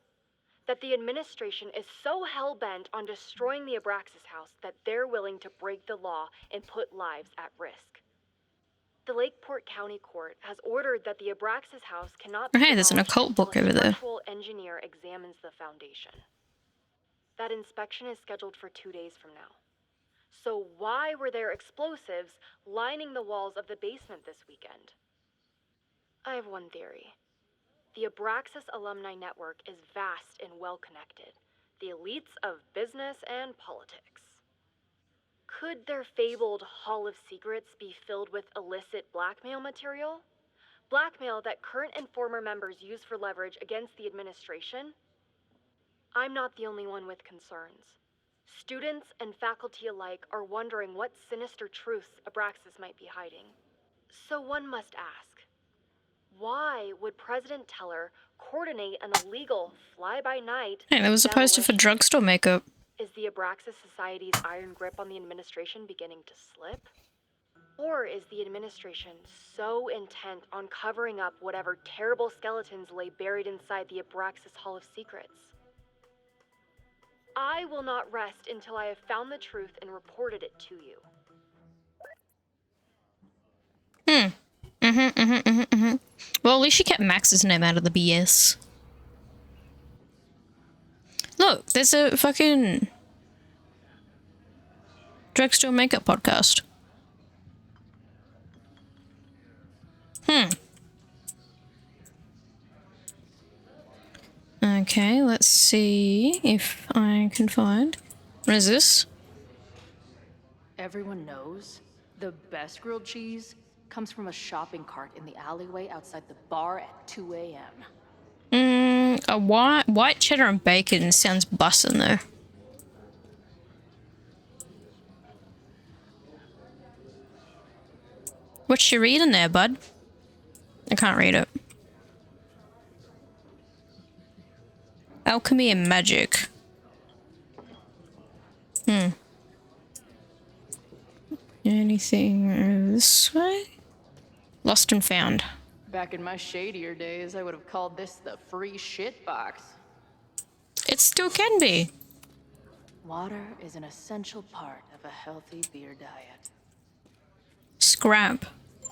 That the administration is so hell-bent on destroying the Abraxas house that they're willing to break the law and put lives at risk. The Lakeport County Court has ordered that the Abraxas house cannot be Hey, there's an demolished occult book until a over there. structural engineer examines the foundation. That inspection is scheduled for 2 days from now. So why were there explosives lining the walls of the basement this weekend? I have one theory. The Abraxas Alumni Network is vast and well-connected. The elites of business and politics. Could their fabled Hall of Secrets be filled with illicit blackmail material? Blackmail that current and former members use for leverage against the administration? I'm not the only one with concerns. Students and faculty alike are wondering what sinister truths Abraxas might be hiding. So one must ask, why would President Teller coordinate an illegal fly-by-night Hey, there was a poster for drugstore makeup. Is the Abraxas Society's iron grip on the administration beginning to slip? Or is the administration so intent on covering up whatever terrible skeletons lay buried inside the Abraxas Hall of Secrets? I will not rest until I have found the truth and reported it to you. Well, at least she kept Max's name out of the BS. Look, there's a fucking drugstore makeup podcast. Okay, let's see if I can find. What is this? Everyone knows the best grilled cheese comes from a shopping cart in the alleyway outside the bar at 2 a.m. A white cheddar and bacon sounds bussin' though. What you reading there, bud? I can't read it. Alchemy and magic. Anything this way? Lost and found. Back in my shadier days, I would have called this the free shit box. It still can be. Water is an essential part of a healthy beer diet. Scrap.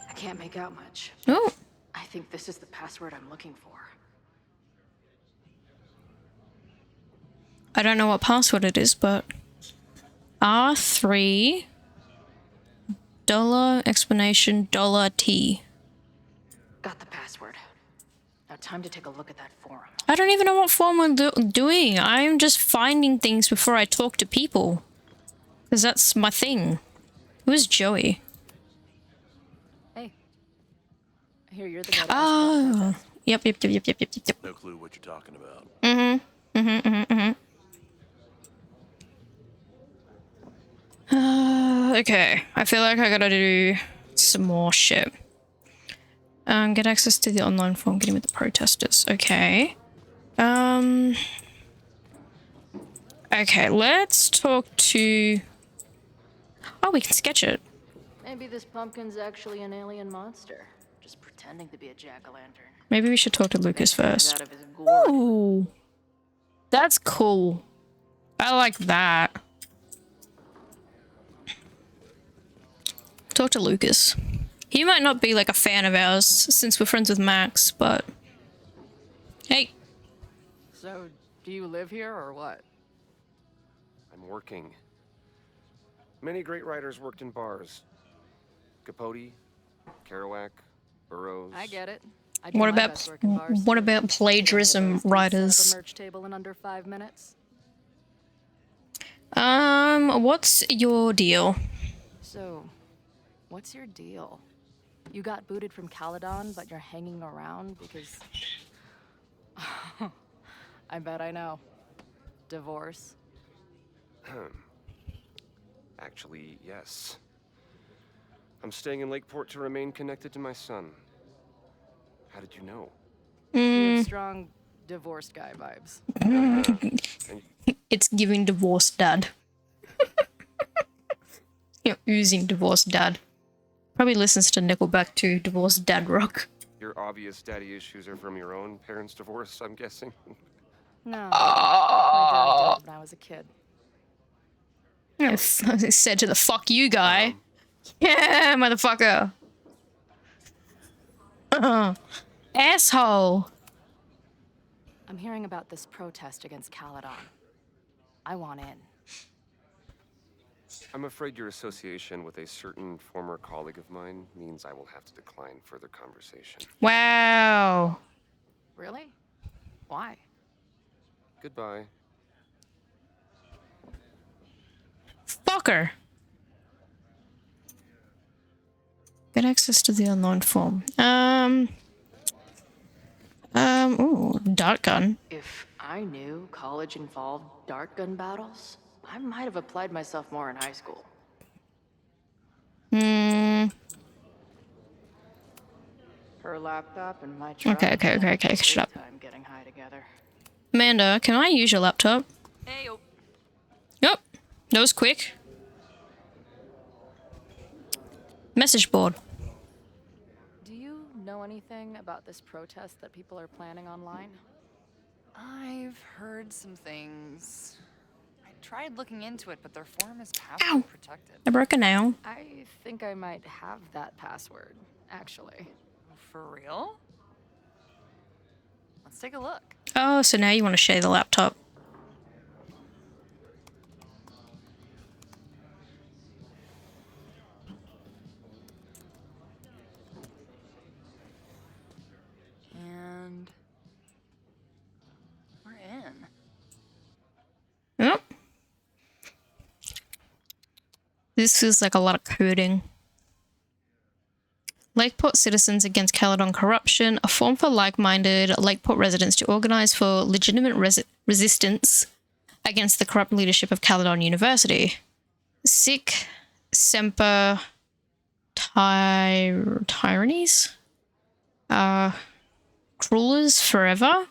I can't make out much. Oh. I think this is the password I'm looking for. I don't know what password it is, but R3 $! $T. Got the password. Now time to take a look at that forum. I don't even know what form I'm doing. I'm just finding things before I talk to people. Because that's my thing. Who's Joey? Hey. I hear you're the guy that Oh. Yep. No clue what you're talking about. Okay. I feel like I gotta do some more shit. Get access to the online form, getting with the protesters. Okay. Okay, let's talk to... Oh, we can sketch it. Maybe this pumpkin's actually an alien monster, just pretending to be a jack-o'-lantern. Maybe we should talk to Lucas first. Out of his gourd. Ooh. That's cool. I like that. Talk to Lucas. He might not be like a fan of ours since we're friends with Max, but... Hey. So, do you live here or what? I'm working. Many great writers worked in bars. Capote, Kerouac, Burroughs. I get it. What about plagiarism writers? Merch table in under 5 minutes. What's your deal? So, what's your deal? You got booted from Caledon, but you're hanging around because... I bet I know. Divorce. Actually, yes. I'm staying in Lakeport to remain connected to my son. How did you know? You have strong divorced guy vibes. It's giving divorced dad. You're oozing divorced dad. Probably listens to Nickelback too, divorced dad rock. Your obvious daddy issues are from your own parents' divorce, I'm guessing. No. My dad died when I was a kid. I said to the fuck you guy. Yeah, motherfucker. Asshole. I'm hearing about this protest against Caledon. I want in. I'm afraid your association with a certain former colleague of mine means I will have to decline further conversation. Wow. Really? Why? Goodbye. Fucker. Get access to the unknown form. Ooh, dart gun. If I knew college involved dart gun battles, I might have applied myself more in high school. Her laptop and my truck. Okay, shut up. Time getting high together. Amanda, can I use your laptop? Hey, Yep. That was quick. Message board. Do you know anything about this protest that people are planning online? I've heard some things. I tried looking into it, but their forum is password protected. I broke a nail. I think I might have that password, actually. For real? Let's take a look. Oh, so now you want to share the laptop. And we're in. Yep. This feels like a lot of coding. Lakeport Citizens Against Caledon Corruption, a forum for like-minded Lakeport residents to organize for legitimate resistance against the corrupt leadership of Caledon University. Sic Semper Tyrannies? Cruelers Forever?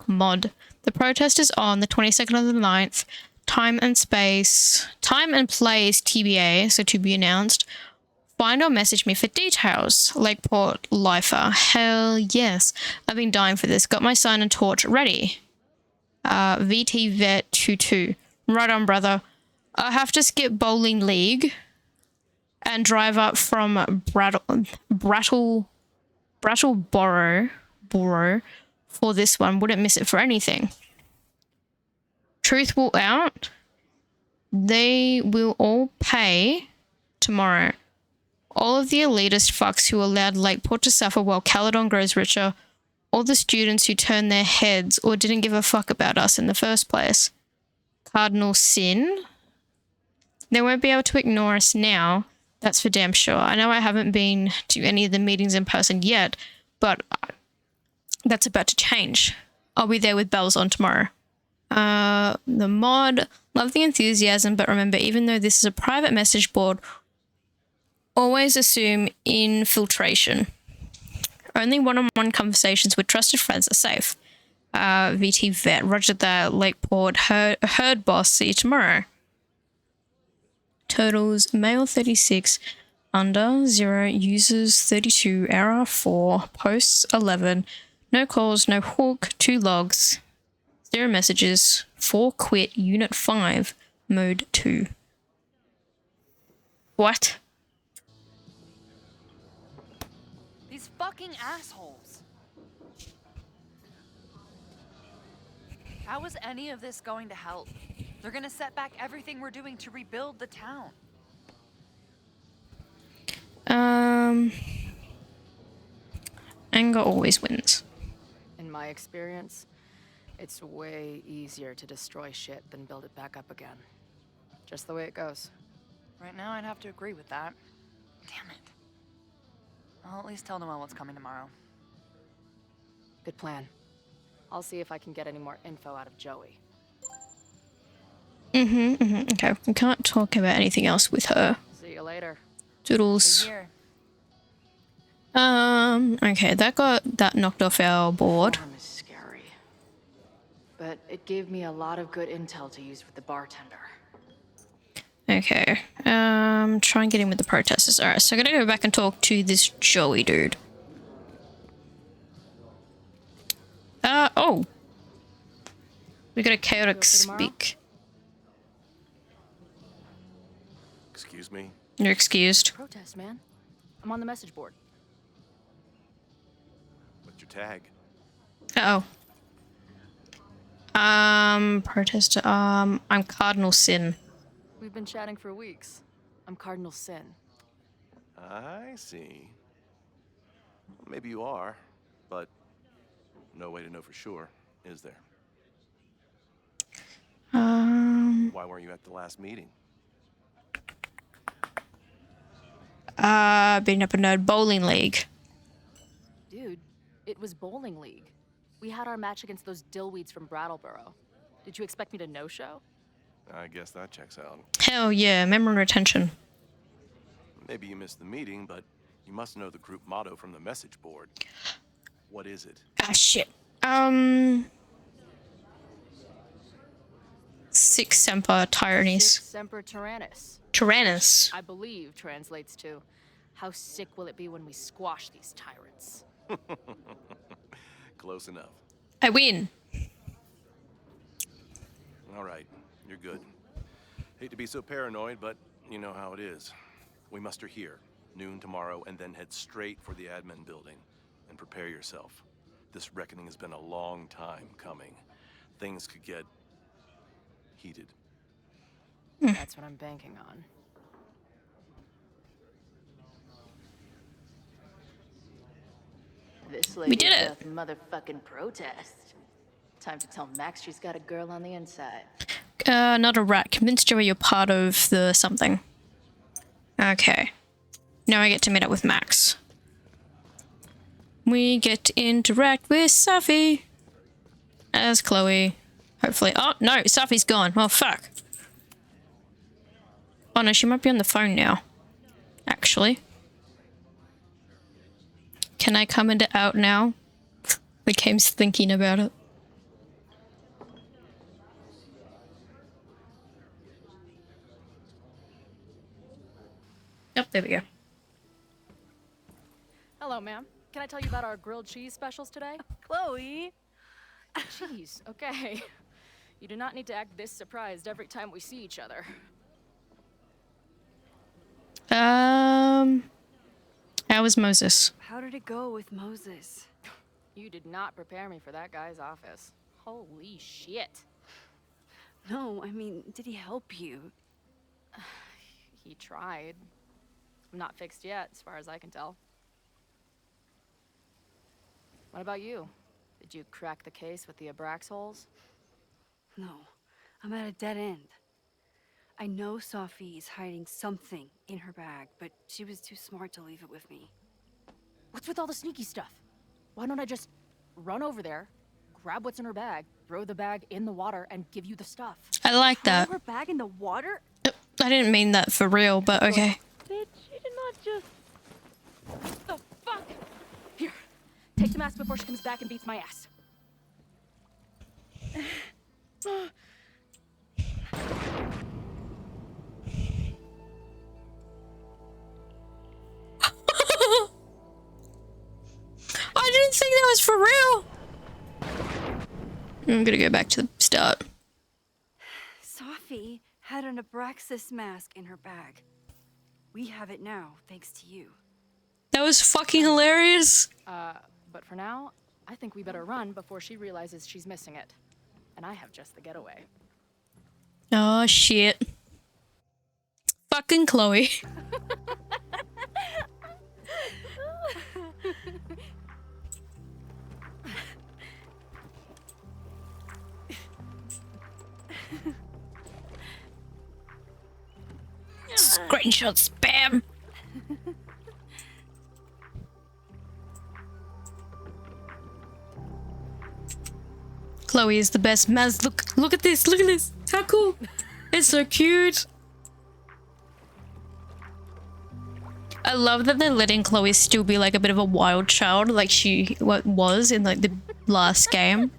Mod. The protest is on the 22nd of the 9th. Time and place TBA, so to be announced. Find or message me for details. Lakeport Lifer. Hell yes. I've been dying for this. Got my sign and torch ready. VT Vet 22. Right on, brother. I have to skip bowling league and drive up from Brattleboro Brattleboro for this one. Wouldn't miss it for anything. Truth will out. They will all pay tomorrow. All of the elitist fucks who allowed Lakeport to suffer while Caledon grows richer. All the students who turned their heads or didn't give a fuck about us in the first place. Cardinal Sin. They won't be able to ignore us now. That's for damn sure. I know I haven't been to any of the meetings in person yet, but that's about to change. I'll be there with bells on tomorrow. The mod, love the enthusiasm, but remember, even though this is a private message board, always assume infiltration. Only one-on-one conversations with trusted friends are safe. VT Vet, roger that. Lakeport, herd boss, see you tomorrow. Totals, male 36, under 0, users 32, error 4, posts 11, no calls, no hook, 2 logs, 0 messages, 4 quit, unit 5, mode 2. What? These fucking assholes. How is any of this going to help? They're gonna set back everything we're doing to rebuild the town. Anger always wins. In my experience, it's way easier to destroy shit than build it back up again. Just the way it goes. Right now, I'd have to agree with that. Damn it. I'll at least tell Noelle what's coming tomorrow. Good plan. I'll see if I can get any more info out of Joey. Okay, we can't talk about anything else with her. See you later. Doodles. Okay, that got that knocked off our board. Farm is scary, but it gave me a lot of good intel to use with the bartender. Okay, try and get in with the protesters. Alright, so I'm gonna go back and talk to this Joey dude. Oh. We got a chaotic speak. Excuse me? You're excused. Protest, man. I'm on the message board. What's your tag? Protester, I'm Cardinal Sin. We've been chatting for weeks. I'm Cardinal Sin. I see. Maybe you are, but no way to know for sure, is there? Why weren't you at the last meeting? Being up in a bowling league. Dude, it was bowling league. We had our match against those dillweeds from Brattleboro. Did you expect me to no-show? I guess that checks out. Hell yeah, memory retention. Maybe you missed the meeting, but you must know the group motto from the message board. What is it? Ah, shit. Sic Semper Tyrannis. Sic Semper Tyrannis. Tyrannus. I believe translates to, how sick will it be when we squash these tyrants? Close enough. I win. All right, you're good. Hate to be so paranoid, but you know how it is. We muster here, noon tomorrow, and then head straight for the admin building. And prepare yourself. This reckoning has been a long time coming. Things could get heated. That's what I'm banking on. This lady did it. doth motherfucking protest. Time to tell Max she's got a girl on the inside. Not a rat. Convince Joey you're part of the something. Okay. Now I get to meet up with Max. We get to interact with Safi. As Chloe. Hopefully. Oh, no. Safi's gone. Oh, fuck. Oh, no. She might be on the phone now. Actually. Can I come into out now? The game's thinking about it. Yep, there we go. Hello, ma'am. Can I tell you about our grilled cheese specials today? Chloe! Cheese, okay. You do not need to act this surprised every time we see each other. How was Moses? How did it go with Moses? You did not prepare me for that guy's office. Holy shit. No, I mean, did he help you? He tried. I'm not fixed yet, as far as I can tell. What about you? Did you crack the case with the Abrax holes? No, I'm at a dead end. I know Sophie is hiding something in her bag, but she was too smart to leave it with me. What's with all the sneaky stuff? Why don't I just run over there, grab what's in her bag, throw the bag in the water, and give you the stuff? I like that. Throw her bag in the water? I didn't mean that for real, but okay. Bitch, you did not just... The fuck? Here, take the mask before she comes back and beats my ass. I didn't think that was for real. I'm gonna go back to the start. Sophie had an Abraxas mask in her bag. We have it now, thanks to you. That was fucking hilarious. But for now, I think we better run before she realizes she's missing it. And I have just the getaway. Oh shit. Fucking Chloe. Screenshot spam. Chloe is the best. Maz, look at this. Look at this. How cool. It's so cute. I love that they're letting Chloe still be like a bit of a wild child, like she was in like the last game.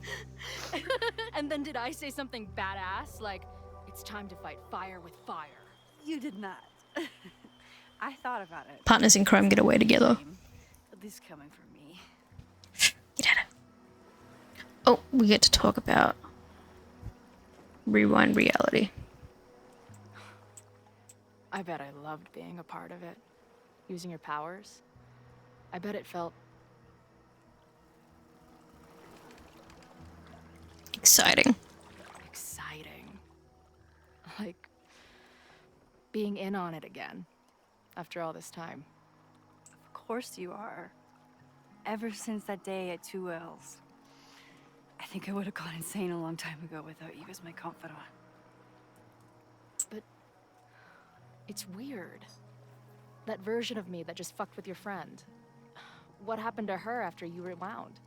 And then did I say something badass? Like, it's time to fight fire with fire. You did not. I thought about it. Partners in crime get away together. At least coming from me. Get at it. Oh, we get to talk about Rewind Reality. I bet I loved being a part of it. Using your powers. I bet it felt exciting. Exciting. Like being in on it again after all this time. Of course you are. Ever since that day at 2L's. I think I would have gone insane a long time ago without you as my confidant. But it's weird. That version of me that just fucked with your friend. What happened to her after you rewound?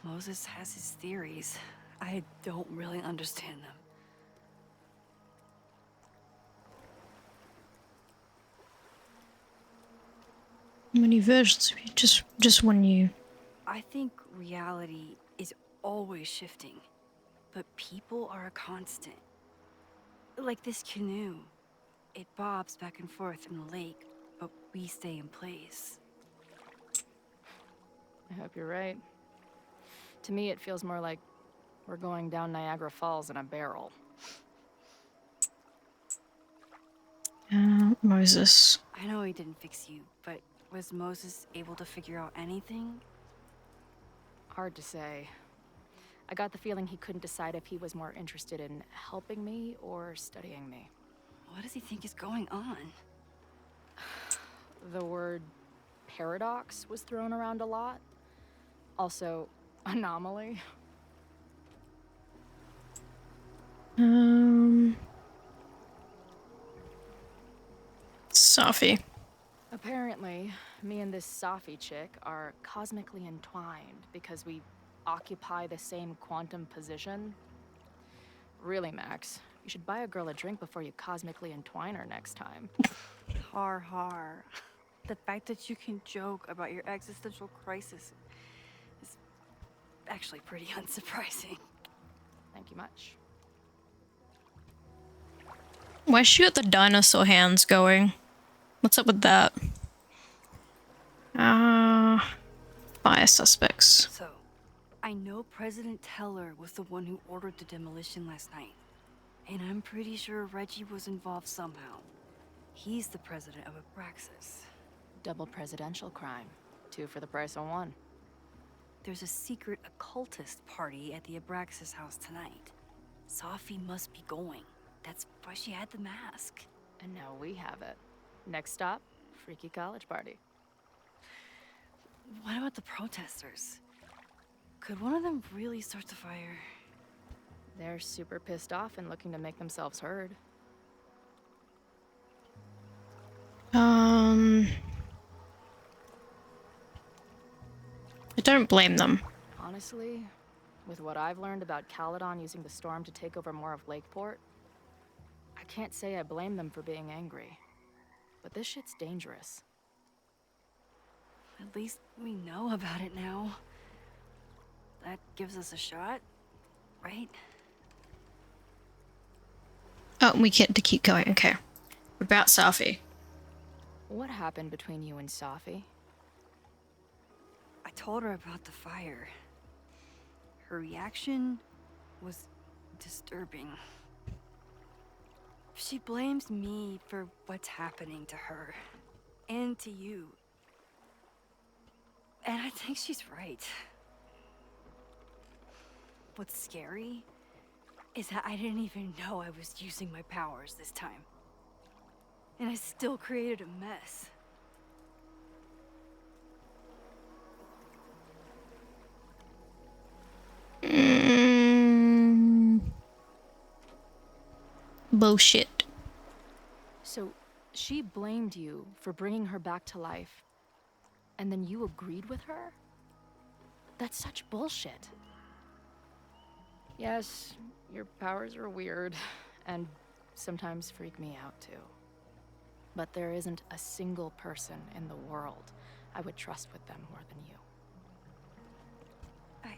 Moses has his theories. I don't really understand them. Many versions of you, just one you. I think reality is always shifting, but people are a constant. Like this canoe. It bobs back and forth in the lake, but we stay in place. I hope you're right. To me, it feels more like we're going down Niagara Falls in a barrel. Moses. I know he didn't fix you, but was Moses able to figure out anything? Hard to say. I got the feeling he couldn't decide if he was more interested in helping me or studying me. What does he think is going on? The word paradox was thrown around a lot. Also, anomaly. Sophie. Apparently, me and this Sophie chick are cosmically entwined because we occupy the same quantum position. Really, Max, you should buy a girl a drink before you cosmically entwine her next time. Har har. The fact that you can joke about your existential crisis is actually pretty unsurprising. Thank you much. Why she got the dinosaur hands going? What's up with that? Fire suspects. So, I know President Teller was the one who ordered the demolition last night. And I'm pretty sure Reggie was involved somehow. He's the president of Abraxas. Double presidential crime. 2 for the price of 1. There's a secret occultist party at the Abraxas house tonight. Sophie must be going. That's why she had the mask. And now we have it. Next stop, freaky college party. What about the protesters? Could one of them really start the fire? They're super pissed off and looking to make themselves heard. I don't blame them. Honestly, with what I've learned about Caledon using the storm to take over more of Lakeport, I can't say I blame them for being angry. But this shit's dangerous. At least we know about it now. That gives us a shot, right? Oh, we get to keep going. Okay. What about Safi? What happened between you and Safi? I told her about the fire. Her reaction was disturbing. She blames me for what's happening to her and to you. And I think she's right. What's scary is that I didn't even know I was using my powers this time. And I still created a mess. Bullshit. So, she blamed you for bringing her back to life, and then you agreed with her? That's such bullshit. Yes, your powers are weird, and sometimes freak me out too. But there isn't a single person in the world I would trust with them more than you. I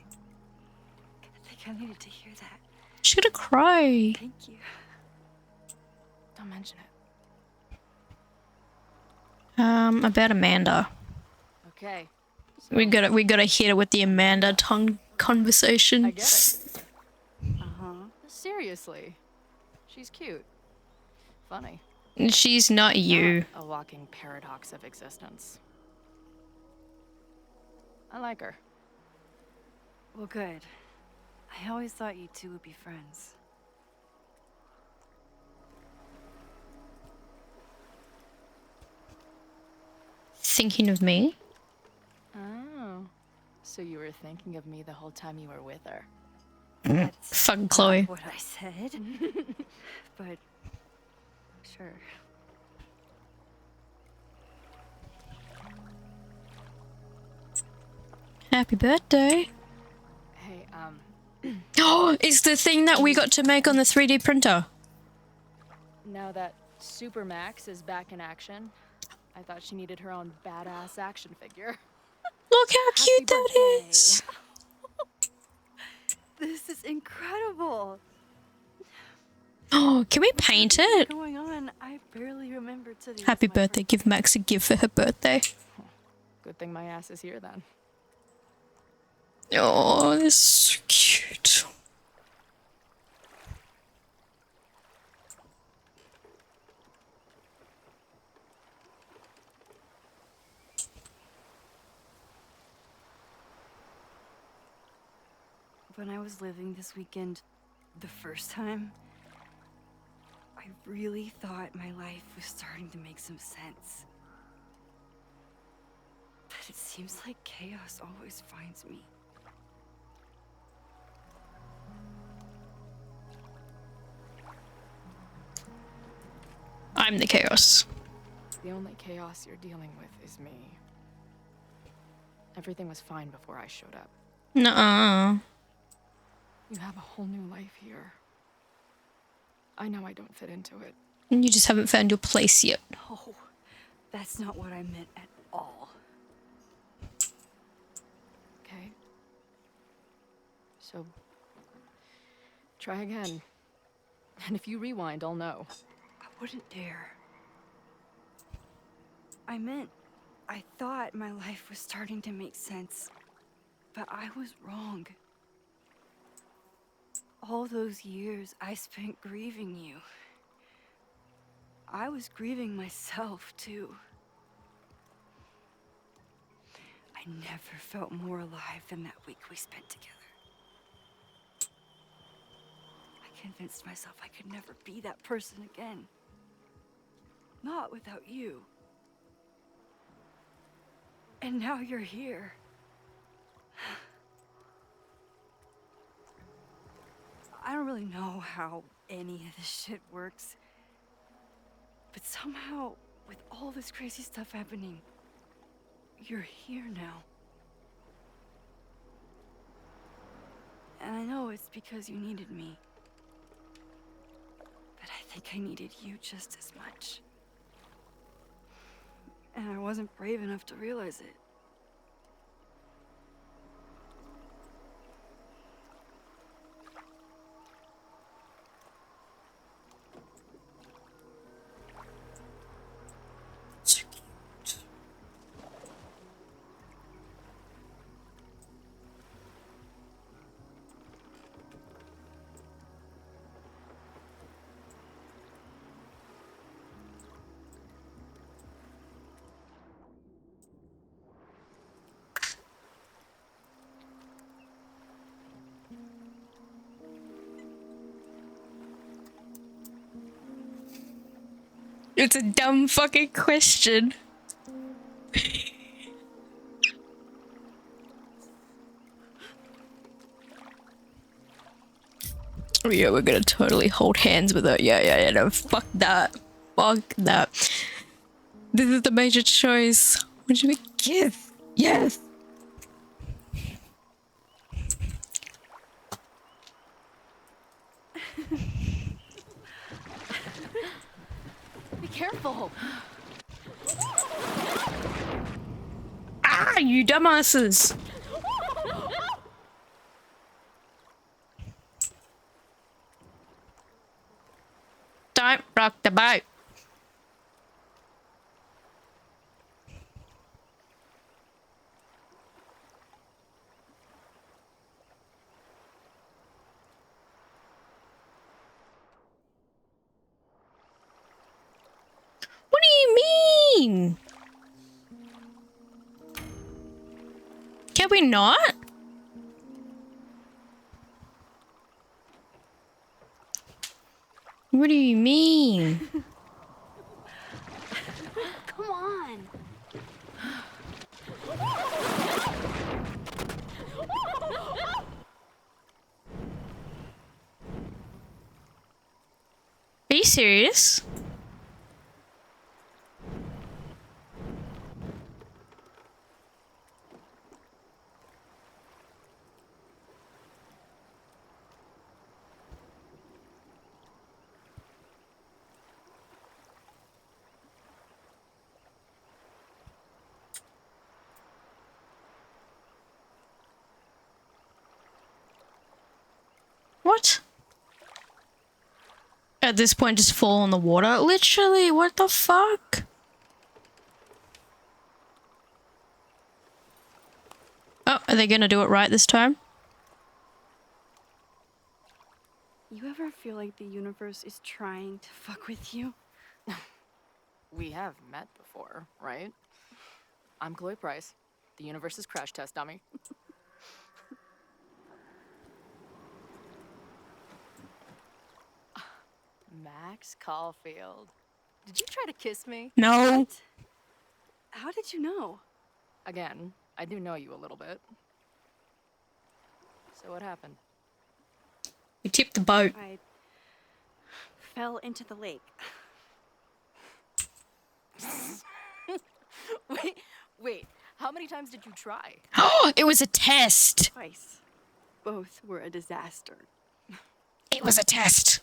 think I needed to hear that. She's gonna cry. Thank you. Don't mention it. About Amanda. Okay. We gotta hit her with the Amanda tongue conversation. I get it. Seriously. She's cute. Funny. She's not you. A walking paradox of existence. I like her. Well, good. I always thought you two would be friends. Thinking of me? Oh. So you were thinking of me the whole time you were with her? Fuck Chloe. Not what I said. But sure. Happy birthday. Hey, Oh, it's the thing that we got to make on the 3D printer. now that Supermax is back in action, I thought she needed her own badass action figure. Look how cute that is. This is incredible. Oh, can we paint it? What's going on? I barely remember today. Happy birthday. Give Max a gift for her birthday. Good thing my ass is here then. Oh, this is so cute. When I was living this weekend, the first time, I really thought my life was starting to make some sense. But it seems like chaos always finds me. I'm the chaos. The only chaos you're dealing with is me. Everything was fine before I showed up. Nuh-uh. You have a whole new life here. I know I don't fit into it. You just haven't found your place yet. No, that's not what I meant at all. Okay. So, try again. And if you rewind, I'll know. I wouldn't dare. I thought my life was starting to make sense, but I was wrong. All those years I spent grieving you. I was grieving myself, too. I never felt more alive than that week we spent together. I convinced myself I could never be that person again. Not without you. And now you're here. I don't really know how any of this shit works. But somehow, with all this crazy stuff happening, you're here now. And I know it's because you needed me. But I think I needed you just as much. And I wasn't brave enough to realize it. It's a dumb fucking question. Oh yeah, we're gonna totally hold hands with her. Yeah, no, fuck that. Fuck that. This is the major choice. What should we give? Yes! Be careful! Ah, you dumbasses! Don't rock the boat. What do you mean? Can we not? What do you mean? Come on! Are you serious? What? At this point, just fall in the water? Literally, what the fuck? Oh, are they gonna do it right this time? You ever feel like the universe is trying to fuck with you? We have met before, right? I'm Chloe Price, the universe's crash test dummy. Max Caulfield. Did you try to kiss me? No. What? How did you know? Again, I do know you a little bit. So what happened? We tipped the boat. I fell into the lake. Wait, how many times did you try? Oh, it was a test. Twice. Both were a disaster. It was a test.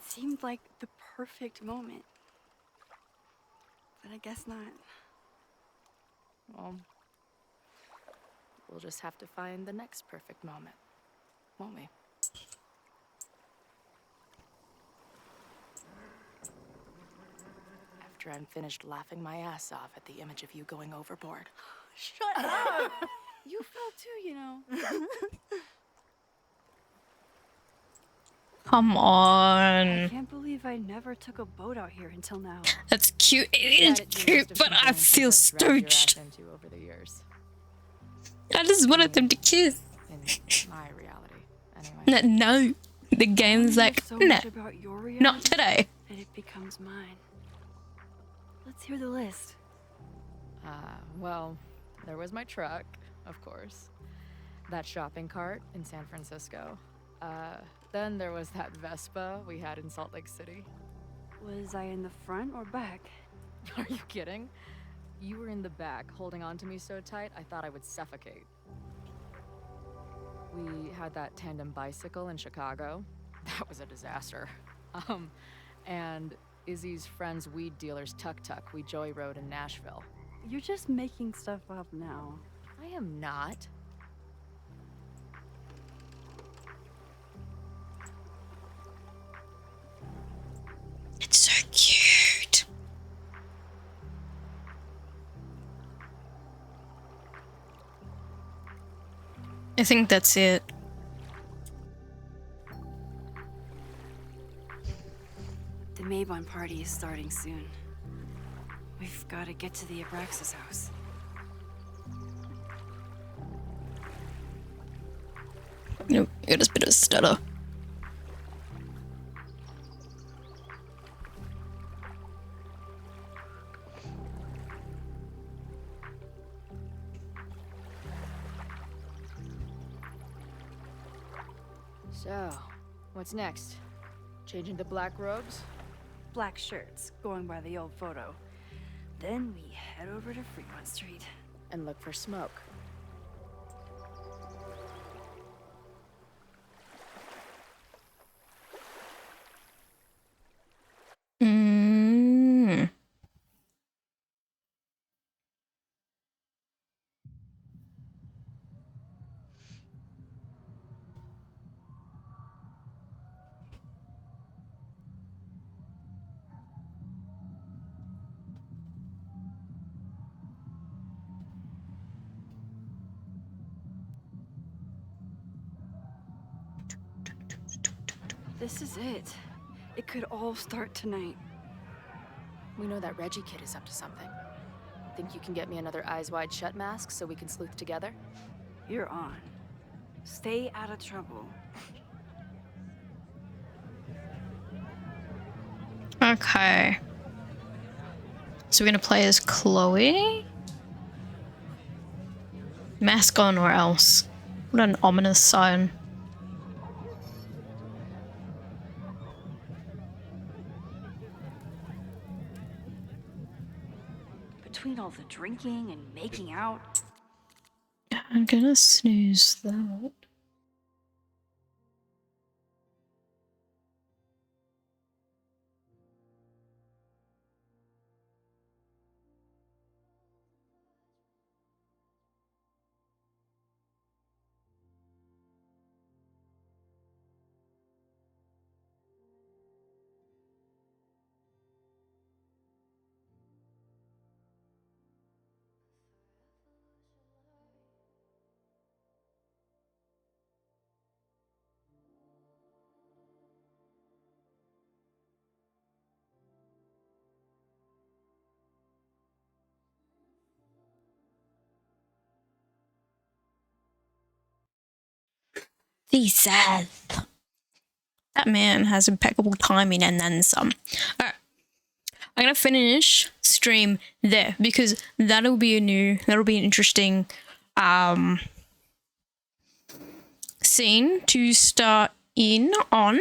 Seemed like the perfect moment. But I guess not. Well, we'll just have to find the next perfect moment, won't we? After I'm finished laughing my ass off at the image of you going overboard. Shut up! You fell too, you know. Come on. I can't believe I never took a boat out here until now. That's cute. It is cute, but I feel stooched. Over the years. I just wanted them to kiss. In my reality, anyway. No. The game's like, so no, much about your reality not today. that it becomes mine. Let's hear the list. Well, there was my truck, of course. That shopping cart in San Francisco. Then there was that Vespa we had in Salt Lake City. Was I in the front or back? Are you kidding? You were in the back, holding on to me so tight, I thought I would suffocate. We had that tandem bicycle in Chicago. That was a disaster. And Izzy's friend's weed dealer's tuk-tuk we joyrode in Nashville. You're just making stuff up now. I am not. It's so cute. I think that's it. The Mabon party is starting soon. We've got to get to the Abraxas house. Nope, you got a bit of a stutter. So, what's next? Changing the black robes? Black shirts, going by the old photo. Then we head over to Fremont Street. And look for smoke. This is it. It could all start tonight. We know that Reggie kid is up to something. Think you can get me another Eyes Wide Shut mask so we can sleuth together? You're on. Stay out of trouble. Okay. So we're gonna play as Chloe? Mask on or else. What an ominous sign. Between all the drinking and making out. I'm gonna snooze that. Seth. That man has impeccable timing and then some. Alright. I'm gonna finish stream there because that'll be an interesting scene to start in on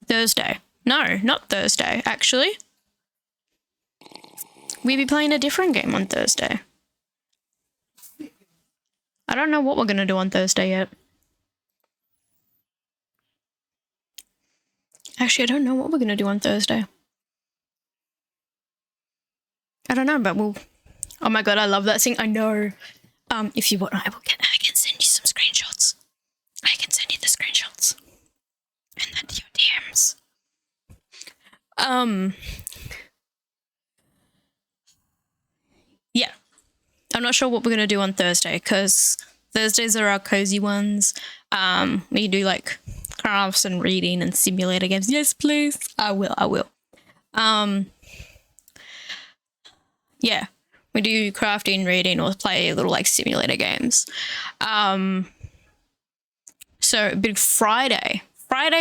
Thursday. No, not Thursday, actually. We'll be playing a different game on Thursday. I don't know what we're going to do on Thursday yet. Actually, I don't know what we're going to do on Thursday. I don't know, but we'll... Oh my god, I love that scene. I know. If you want, I can send you some screenshots. I can send you the screenshots. And then to your DMs. Yeah. I'm not sure what we're going to do on Thursday because Thursdays are our cozy ones. We do like crafts and reading and simulator games. Yes, please. I will. Yeah. We do crafting, reading, or play little like simulator games. So big Friday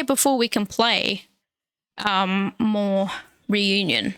before we can play more reunion.